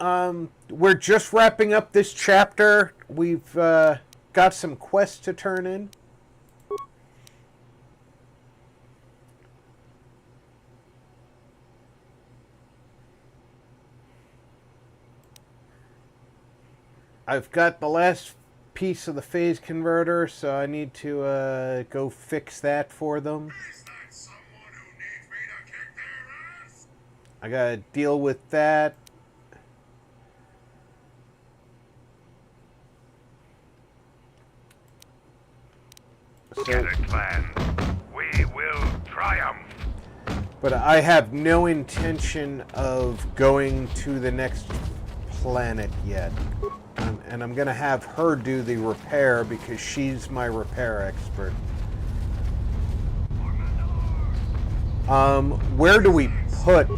We're just wrapping up this chapter. We've got some quests to turn in. I've got the last piece of the phase converter, so I need to go fix that for them. I gotta deal with that. Gathered clan, we will triumph. But I have no intention of going to the next planet yet. And I'm going to have her do the repair because she's my repair expert. Where do we put...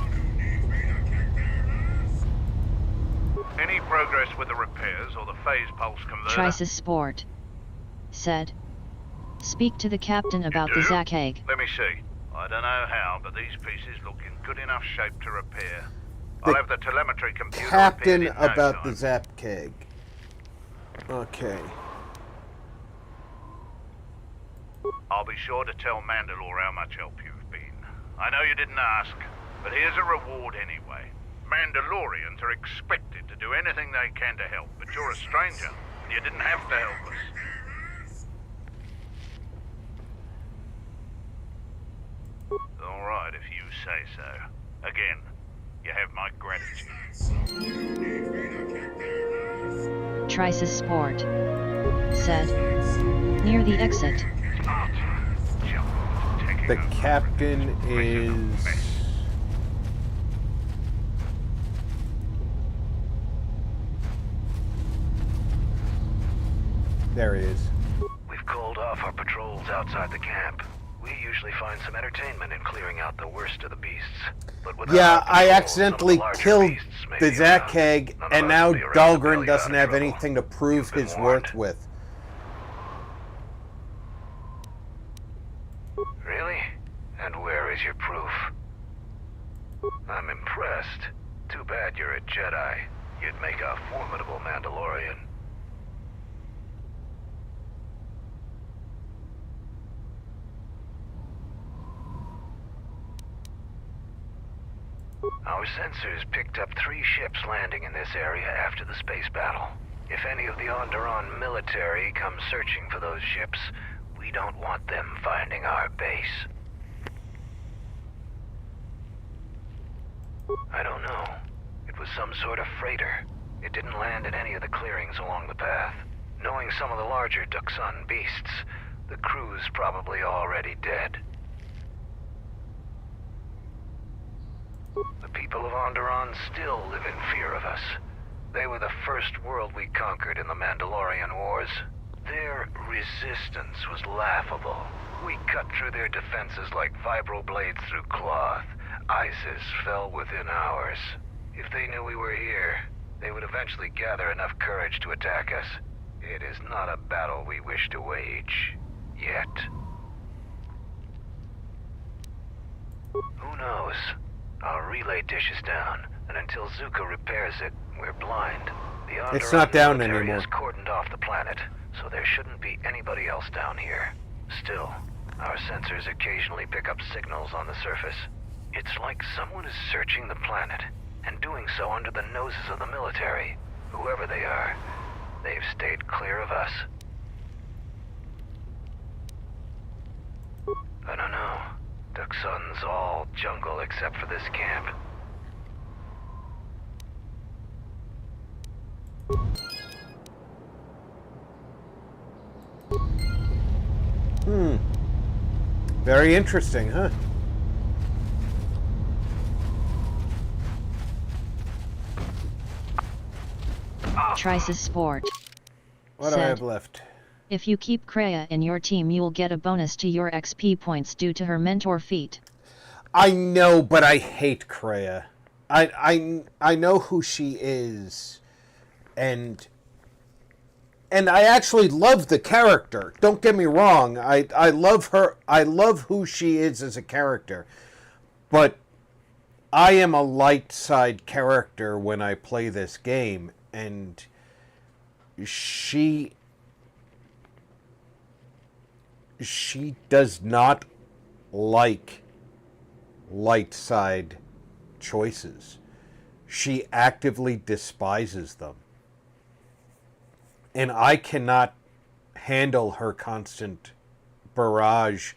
Any progress with the repairs or the phase pulse converter? Trisus Sport. Said. Speak to the captain about the Zac egg. Let me see. I don't know how, but these pieces look in good enough shape to repair. I'll have the telemetry computer Captain repaired in no about the time. Zap keg. Okay. I'll be sure to tell Mandalore how much help you've been. I know you didn't ask, but here's a reward anyway. Mandalorians are expected to do anything they can to help, but you're a stranger, and you didn't have to help us. All right, if you say so. Again, you have my gratitude. Trisus Sport. Said. Near the exit. The captain is... There he is. We've called off our patrols outside the camp. We usually find some entertainment in clearing out the worst of the beasts. But without Yeah, I patrols, accidentally some of the larger killed beasts may the be Zac around. keg, None of and us now will be around to Dahlgren bail you doesn't out of have trouble. anything to prove his warned. worth with. And where is your proof? I'm impressed. Too bad you're a Jedi. You'd make a formidable Mandalorian. Our sensors picked up 3 ships landing in this area after the space battle. If any of the Onderon military come searching for those ships, we don't want them finding our base. I don't know. It was some sort of freighter. It didn't land in any of the clearings along the path. Knowing some of the larger Duxan beasts, the crew's probably already dead. The people of Onderon still live in fear of us. They were the first world we conquered in the Mandalorian Wars. Their resistance was laughable. We cut through their defenses like vibroblades through cloth. ISIS fell within hours. If they knew we were here, they would eventually gather enough courage to attack us. It is not a battle we wish to wage. Yet. Who knows? Our relay dish is down, and until Zuko repairs it, we're blind. The Onderon It's not down military anymore. has cordoned off the planet, so there shouldn't be anybody else down here. Still, our sensors occasionally pick up signals on the surface. It's like someone is searching the planet, and doing so under the noses of the military. Whoever they are, they've stayed clear of us. I don't know. Duxun's all jungle except for this camp. Very interesting, huh? Trice's Sport. What do I said, have left? If you keep Kreia in your team, you'll get a bonus to your XP points due to her mentor feat. I know, but I hate Kreia. I know who she is, and I actually love the character. Don't get me wrong. I love her. I love who she is as a character, but I am a light side character when I play this game, and she does not like light side choices. She actively despises them. And I cannot handle her constant barrage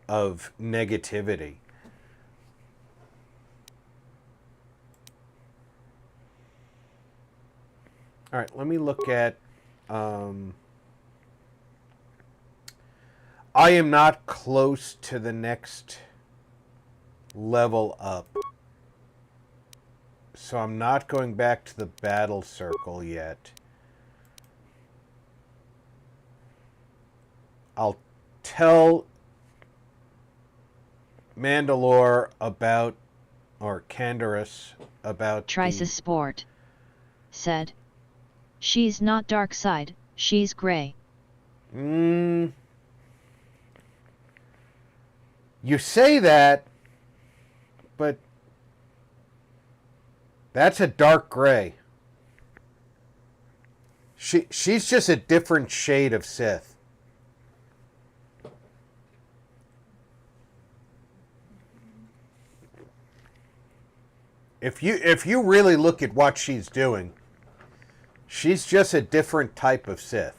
of negativity. All right, let me look at... I am not close to the next level up. So I'm not going back to the battle circle yet. I'll tell Mandalore about, or Canderous about Trice's Sport said, she's not dark side, she's gray. You say that, but that's a dark gray. She's just a different shade of Sith. If you really look at what she's doing, she's just a different type of Sith.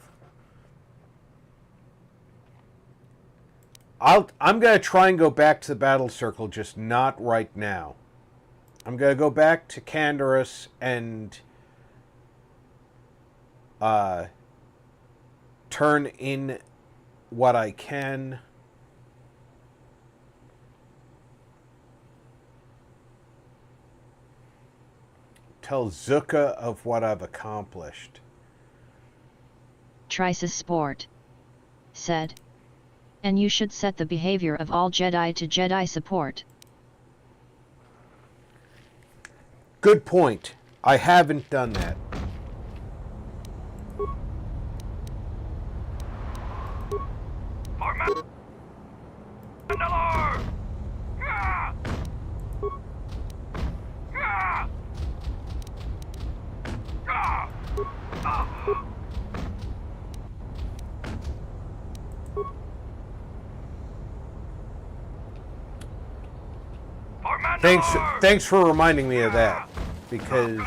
I'm going to try and go back to the battle circle, just not right now. I'm going to go back to Canderous and turn in what I can. Tell Zuka of what I've accomplished. Trice's Sport said, and you should set the behavior of all Jedi to Jedi support. Good point. I haven't done that. Thanks for reminding me of that, because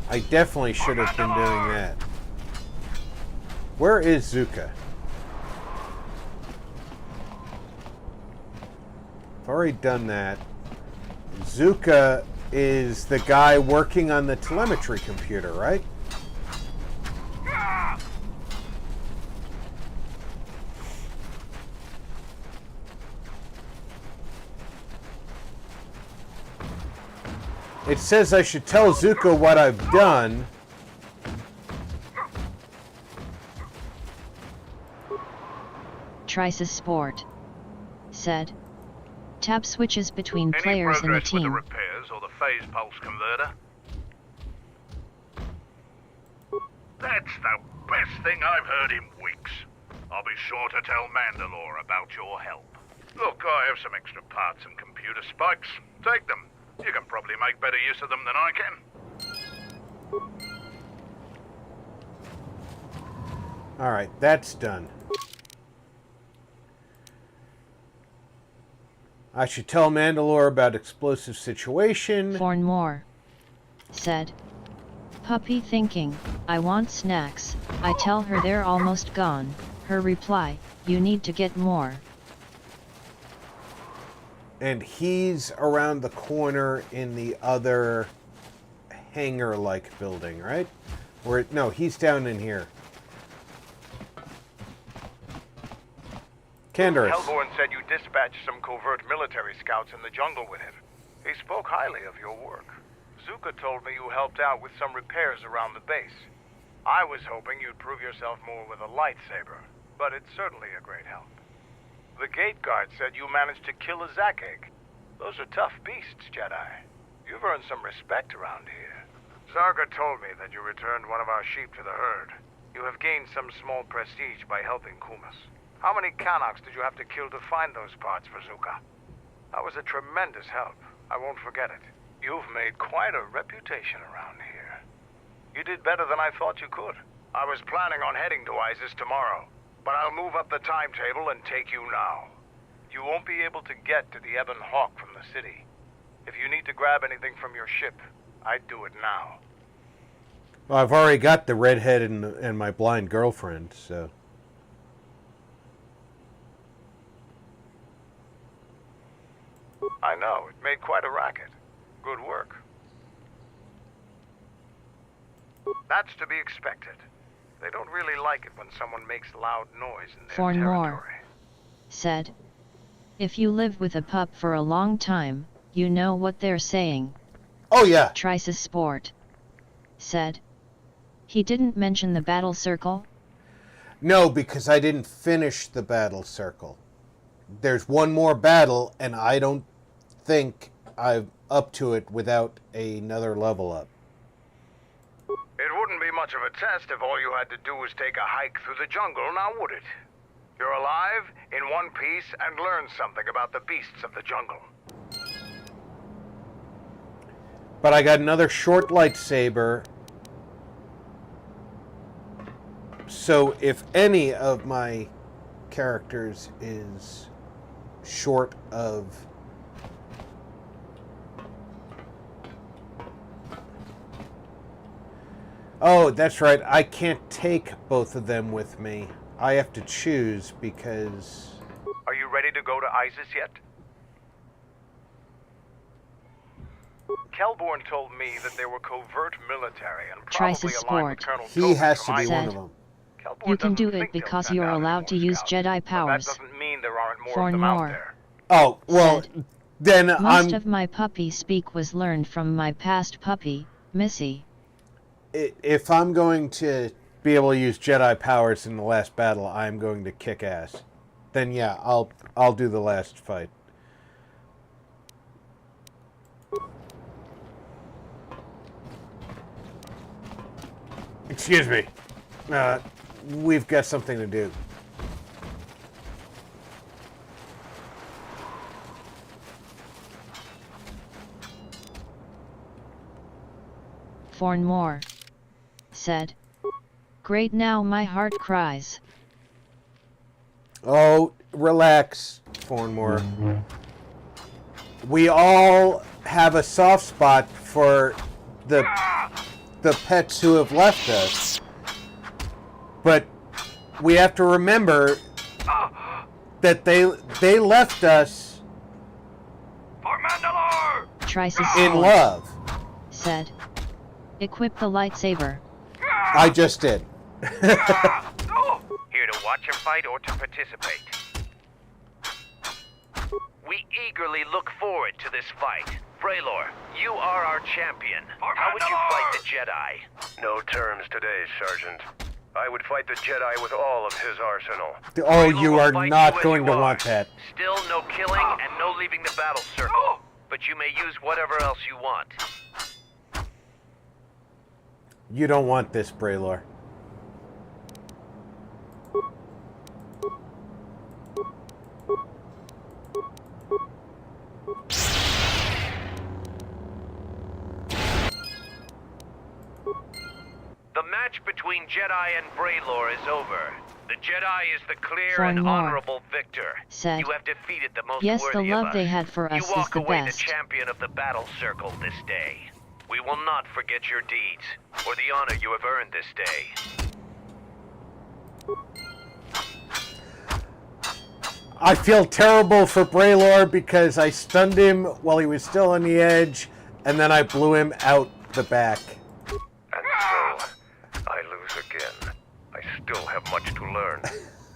I definitely should have been doing that. Where is Zuka? I've already done that. Zuka is the guy working on the telemetry computer, right? It says I should tell Zuka what I've done. Trice's Sport said. Tab switches between Any players in the progress with the team. repairs or the phase pulse converter? That's the best thing I've heard in weeks. I'll be sure to tell Mandalore about your help. Look, I have some extra parts and computer spikes. Take them. You can probably make better use of them than I can. Alright, that's done. I should tell Mandalore about explosive situation. Fornmore said. Puppy thinking, I want snacks. I tell her they're almost gone. Her reply, you need to get more. And he's around the corner in the other hangar-like building, right? No, he's down in here. Canderous. Hellborn said you dispatched some covert military scouts in the jungle with him. He spoke highly of your work. Zuka told me you helped out with some repairs around the base. I was hoping you'd prove yourself more with a lightsaber, but it's certainly a great help. The gate guard said you managed to kill a Zakeg. Those are tough beasts, Jedi. You've earned some respect around here. Zarga told me that you returned one of our sheep to the herd. You have gained some small prestige by helping Kumas. How many Kanaks did you have to kill to find those parts for Zuka? That was a tremendous help. I won't forget it. You've made quite a reputation around here. You did better than I thought you could. I was planning on heading to Isis tomorrow, but I'll move up the timetable and take you now. You won't be able to get to the Ebon Hawk from the city. If you need to grab anything from your ship, I'd do it now. Well, I've already got the redhead and my blind girlfriend, so... I know, it made quite a racket. Good work. That's to be expected. They don't really like it when someone makes loud noise in their territory. Said. If you live with a pup for a long time, you know what they're saying. Oh yeah. Trice's Sport said. He didn't mention the battle circle? No, because I didn't finish the battle circle. There's one more battle, and I don't think I'm up to it without another level up. It wouldn't be much of a test if all you had to do was take a hike through the jungle, now would it? You're alive, in one piece, and learn something about the beasts of the jungle. But I got another short lightsaber. So if any of my characters is short of... Oh, that's right. I can't take both of them with me. I have to choose because... Are you ready to go to Isis yet? Kelborn told me that they were covert military and probably aligned with Colonel He has to be one of them. You can do it because you're allowed to use Jedi powers. That doesn't mean there aren't more For of them out more. there. Oh, well, then Most of my puppy speak was learned from my past puppy, Missy. If I'm going to be able to use Jedi powers in the last battle, I'm going to kick ass. Then yeah, I'll do the last fight. Excuse me. We've got something to do. Fornmore said. great now my heart cries. Oh, relax, Thornmore. We all have a soft spot for the pets who have left us. But we have to remember that they left us in love. Said. Equip the lightsaber. I just did. Here to watch a fight or to participate? We eagerly look forward to this fight. Braylor, you are our champion. How would you fight the Jedi? No terms today, Sergeant. I would fight the Jedi with all of his arsenal. Oh, you are not going to want that. Still no killing and no leaving the battle circle. But you may use whatever else you want. You don't want this, Braylor. The match between Jedi and Braylor is over. The Jedi is the clear For and more. honorable victor. Said. You have defeated the most Yes, the worthy love of us. they had for us You walk is the away best. the champion of the battle circle this day. We will not forget your deeds, or the honor you have earned this day. I feel terrible for Braylor because I stunned him while he was still on the edge, and then I blew him out the back. And so, I lose again. I still have much to learn.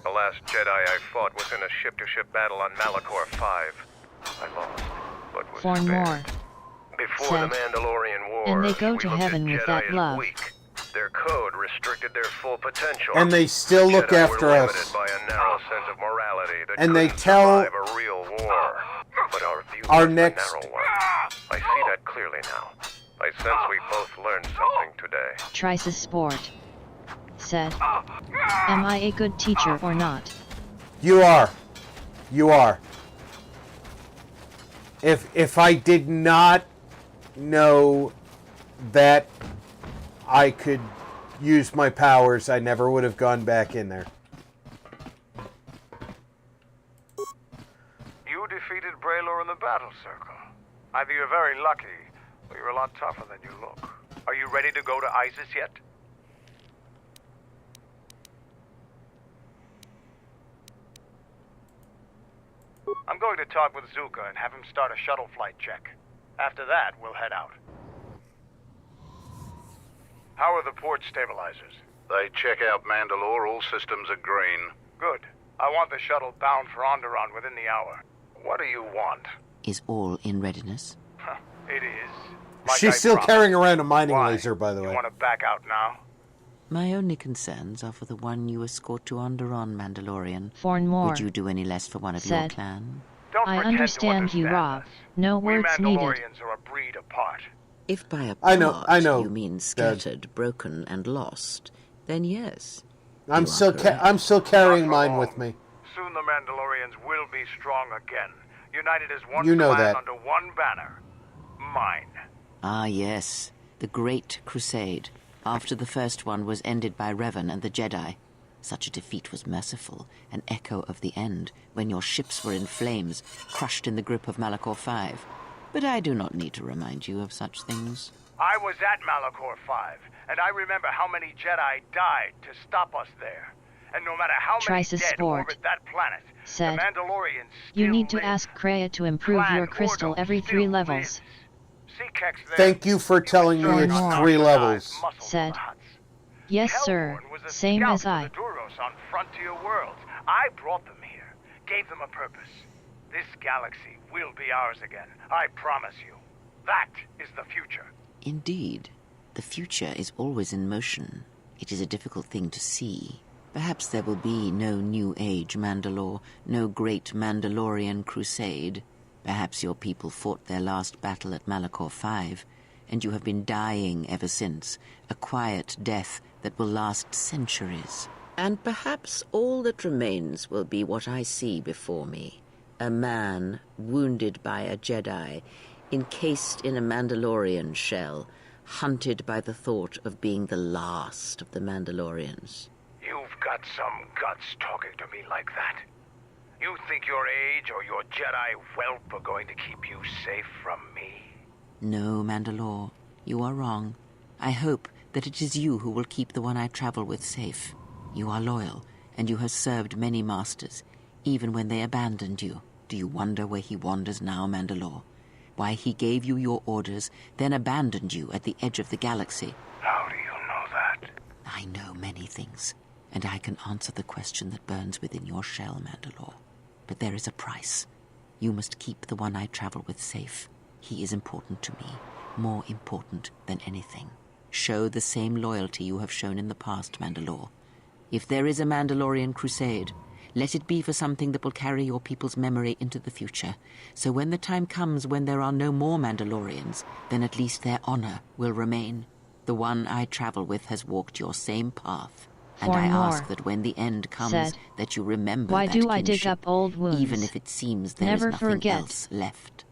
The last Jedi I fought was in a ship-to-ship battle on Malachor 5. I lost, but was For spared. more. Before Said. the Mandalorian Wars, And they go we to looked heaven at with Jedi that as love. weak. Their code restricted their full potential. And they still look Jedi after were us. limited by a narrow sense of morality that And they couldn't tell survive a real war. But our view our was next- the narrow one. I see that clearly now. I sense we both learned something today. Trice Sport. Said. Am I a good teacher or not? You are. You are. If I did not know that I could use my powers, I never would have gone back in there. You defeated Braylor in the battle circle. Either you're very lucky, or you're a lot tougher than you look. Are you ready to go to ISIS yet? I'm going to talk with Zuka and have him start a shuttle flight check. After that, we'll head out. How are the port stabilizers? They check out Mandalore, all systems are green. Good. I want the shuttle bound for Onderon within the hour. What do you want? Is all in readiness? It is. Like I She's still promised. carrying around a mining Why? laser, by the You way. want to back out now? My only concerns are for the one you escort to Onderon, Mandalorian. For more. Would you do any less for one of your Said. clan? Don't I pretend to understand you, Rob. No We words needed. Mandalorians are a breed apart. If by apart I know, you mean scattered, broken, and lost, then yes. I'm you are still correct. I'm still carrying mine with me. Soon the Mandalorians will be strong again, united as one You know clan that. under one banner. Mine. Ah, yes. The Great Crusade. After the first one was ended by Revan and the Jedi. Such a defeat was merciful, an echo of the end, when your ships were in flames, crushed in the grip of Malachor 5. But I do not need to remind you of such things. I was at Malachor 5, and I remember how many Jedi died to stop us there. And no matter how many Trice dead Sport. orbit that planet, Said. the Mandalorians You still need to live. ask Kreia to improve Clan your crystal Ordo every still 3 levels. Seekex there. Thank you for telling me it's more. 3 levels. Said. Yes, sir. Hellborn was a Same scout as for I. the Duros on Frontier Worlds. I brought them here, gave them a purpose. This galaxy will be ours again. I promise you. That is the future. Indeed. The future is always in motion. It is a difficult thing to see. Perhaps there will be no New Age Mandalore, no great Mandalorian crusade. Perhaps your people fought their last battle at Malachor 5, and you have been dying ever since, a quiet death that will last centuries. And perhaps all that remains will be what I see before me. A man wounded by a Jedi, encased in a Mandalorian shell, hunted by the thought of being the last of the Mandalorians. You've got some guts talking to me like that. You think your age or your Jedi whelp are going to keep you safe from me? No, Mandalore, you are wrong. I hope that it is you who will keep the one I travel with safe. You are loyal, and you have served many masters, even when they abandoned you. Do you wonder where he wanders now, Mandalore? Why he gave you your orders, then abandoned you at the edge of the galaxy? How do you know that? I know many things, and I can answer the question that burns within your shell, Mandalore. But there is a price. You must keep the one I travel with safe. He is important to me, more important than anything. Show the same loyalty you have shown in the past, Mandalore. If there is a Mandalorian crusade, let it be for something that will carry your people's memory into the future. So when the time comes when there are no more Mandalorians, then at least their honor will remain. The one I travel with has walked your same path. And I ask that when the end comes, that you remember Why that do I kinship, dig up old wounds? even if it seems there Never is nothing forget. else left.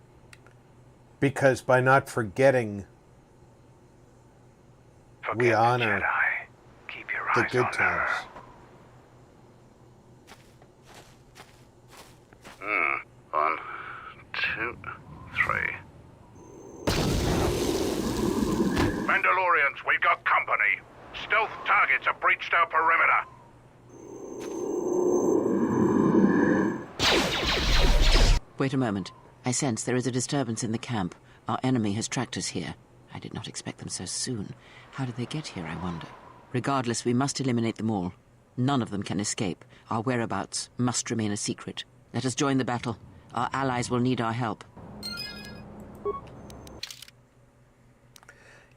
Because by not forgetting, we honor Keep your the eyes good on times. her. 1, 2, 3. Mandalorians, we've got company. Stealth targets have breached our perimeter. Wait a moment. I sense there is a disturbance in the camp. Our enemy has tracked us here. I did not expect them so soon. How did they get here, I wonder? Regardless, we must eliminate them all. None of them can escape. Our whereabouts must remain a secret. Let us join the battle. Our allies will need our help.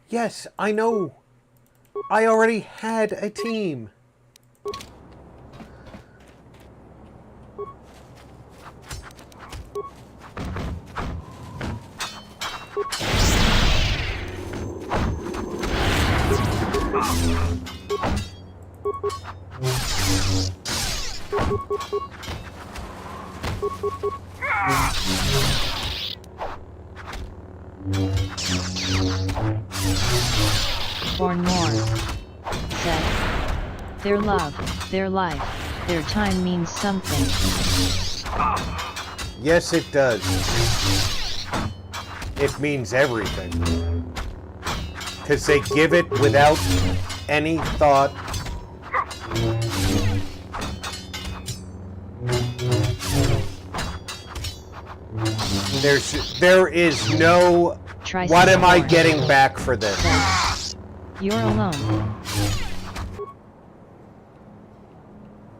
Yes, I know. I already had a team. Born more. Seth. Their love, their life, their time means something. Yes, it does. It means everything. Because they give it without any thought. There is no, what am I getting back for this? You're alone.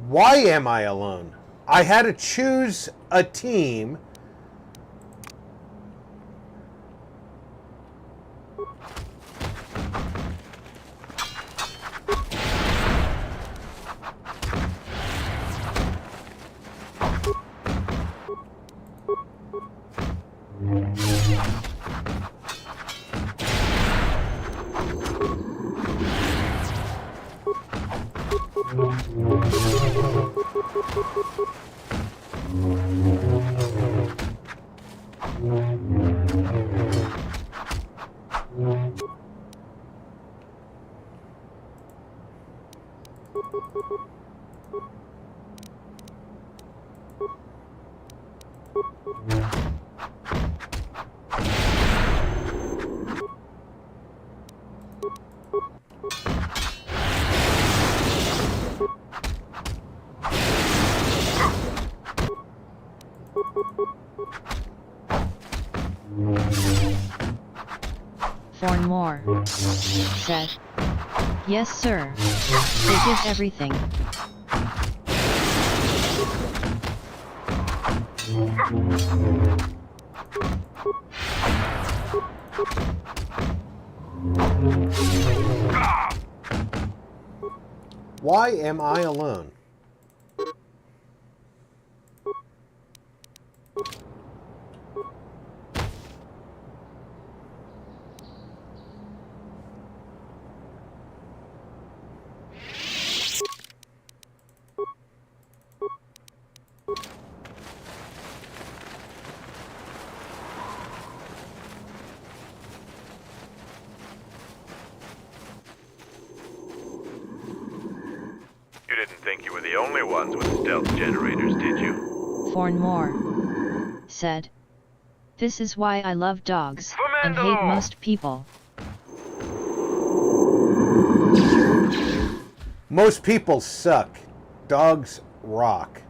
Why am I alone? I had to choose a team. For more. Seth. Yes, sir. They give everything. Why am I alone? didn't think you were the only ones with stealth generators, did you? Fornmore said, "This is why I love dogs and hate most people." Most people suck. Dogs rock.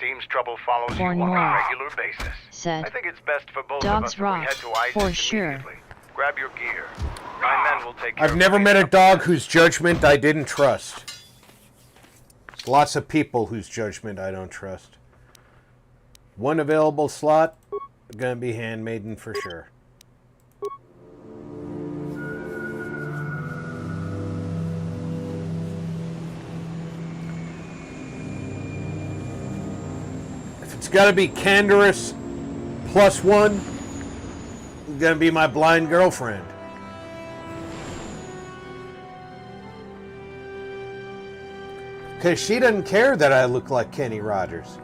Seems trouble follows you on a regular basis. Said, I think it's best for both "Dogs of us rock, if we head to for ISIS sure." immediately. Grab your gear. My men will take care I've of never the met a basic dog whose judgment I didn't trust. Lots of people whose judgment I don't trust. One available slot, gonna be handmaiden for sure. If it's gotta be Candorus +1, it's gonna be my blind girlfriend. Because she doesn't care that I look like Kenny Rogers.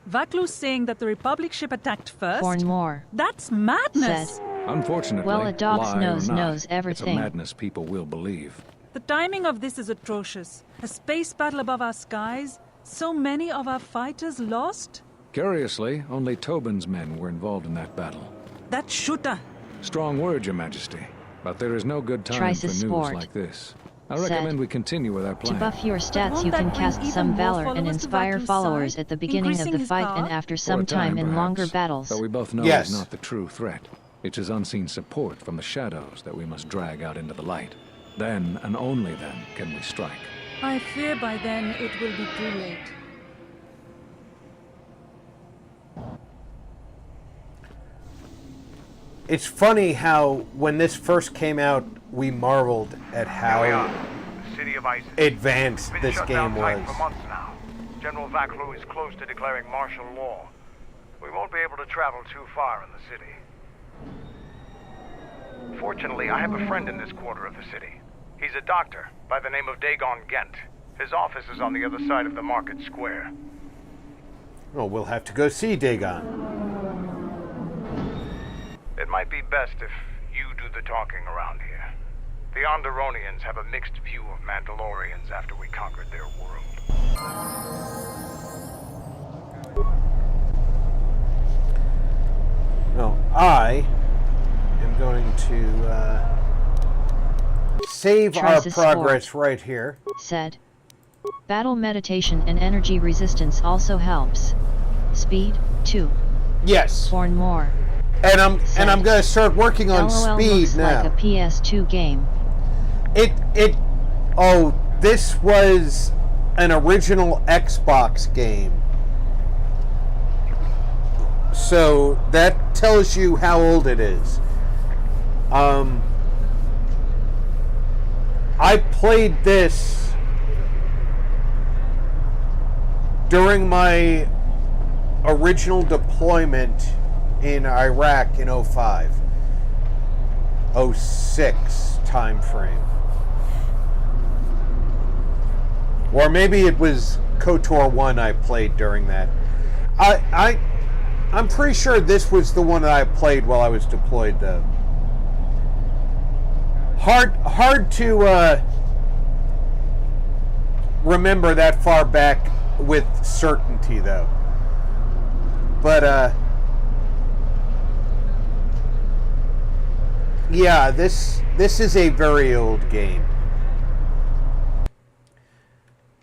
Vaklu's saying that the Republic ship attacked first? Fornmore That's madness! said, Unfortunately, "Well, a dog's lie or nose not, knows it's a everything." madness people will believe. The timing of this is atrocious. A space battle above our skies? So many of our fighters lost? Curiously, only Tobin's men were involved in that battle. That shooter! Strong word, Your Majesty, but there is no good time Tries for a news sport. like this. I Said, recommend we continue with our "To plan. buff your stats, won't you that can bring cast even some more valor and followers to inspire Vaklu's followers side, at the beginning of increasing the his fight power? and after For some a time in longer perhaps, battles." But we both know Yes. it's not the true threat. It's his unseen support from the shadows that we must drag out into the light. Then, and only then, can we strike. I fear by then it will be too late. It's funny how when this first came out, we marveled at how The city of ISIS. advanced Been this shut game down tight was. for months now. General Vaklu is close to declaring martial law. We won't be able to travel too far in the city. Fortunately, I have a friend in this quarter of the city. He's a doctor by the name of Dagon Gent. His office is on the other side of the market square. Oh, we'll have to go see Dagon. It might be best if you do the talking around here. The Onderonians have a mixed view of Mandalorians after we conquered their world. No, I am going to save our Tries a progress sport. right here. Said, "Battle meditation and energy resistance also helps. Speed 2." Yes. Fornmore And I'm going to start working on LOL speed looks now. like a PS2 game. Oh, this was an original Xbox game. So that tells you how old it is. I played this during my original deployment in Iraq in 05, 06 time frame. Or maybe it was KOTOR 1 I played during that. I'm pretty sure this was the one that I played while I was deployed, though. Hard to remember that far back with certainty, though. But yeah, this is a very old game.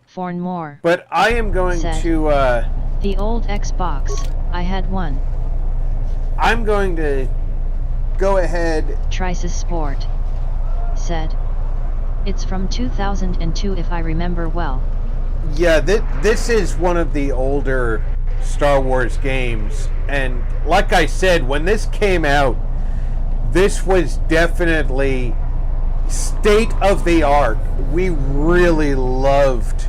For more. But I am going to the old Xbox. I had one. I'm going to go ahead. Trices Sport said. It's from 2002 if I remember well. Yeah, this is one of the older Star Wars games. And like I said, when this came out, this was definitely state of the art. We really loved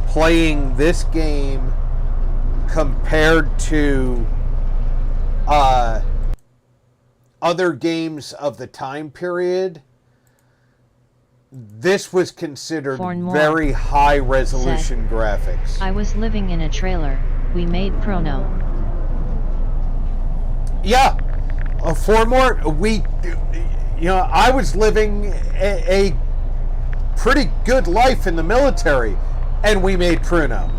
playing this game compared to other games of the time period. This was considered very high resolution graphics. I was living in a trailer. We made Prono. Yeah, for more, I was living a pretty good life in the military, and we made Pruno.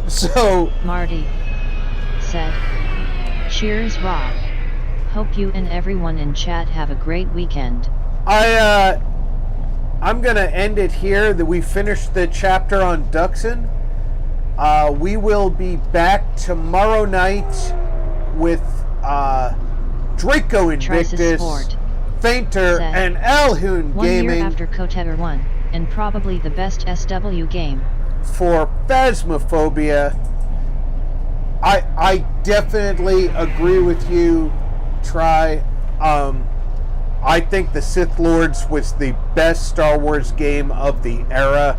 So Marty said, cheers, Rob. Hope you and everyone in chat have a great weekend. I'm gonna end it here. That we finished the chapter on Duxon. We will be back tomorrow night with Draco Invictus, Fainter, and Alhoon Gaming. 1 year after KOTOR 1, and probably the best SW game. For Phasmophobia. I definitely agree with you, Try. I think the Sith Lords was the best Star Wars game of the era.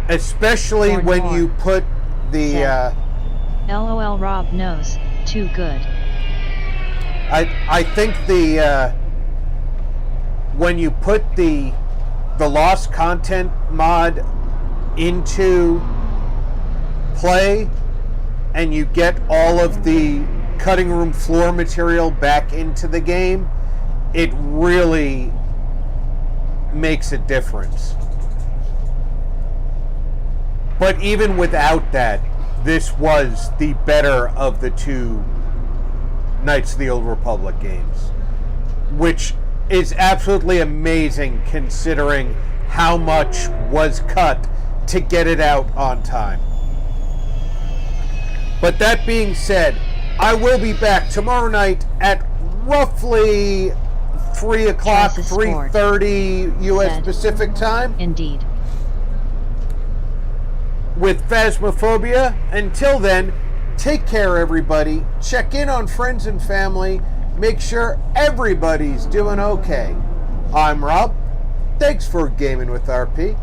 Especially when you put the LOL Rob knows, too good. I think the when you put the lost content mod into play and you get all of the cutting room floor material back into the game, it really makes a difference. But even without that, this was the better of the two Knights of the Old Republic games, which is absolutely amazing considering how much was cut to get it out on time. But that being said, I will be back tomorrow night at roughly 3 o'clock, 3:30 U.S. Pacific time. Indeed. With Phasmophobia. Until then, take care, everybody. Check in on friends and family. Make sure everybody's doing okay. I'm Rob. Thanks for gaming with RP.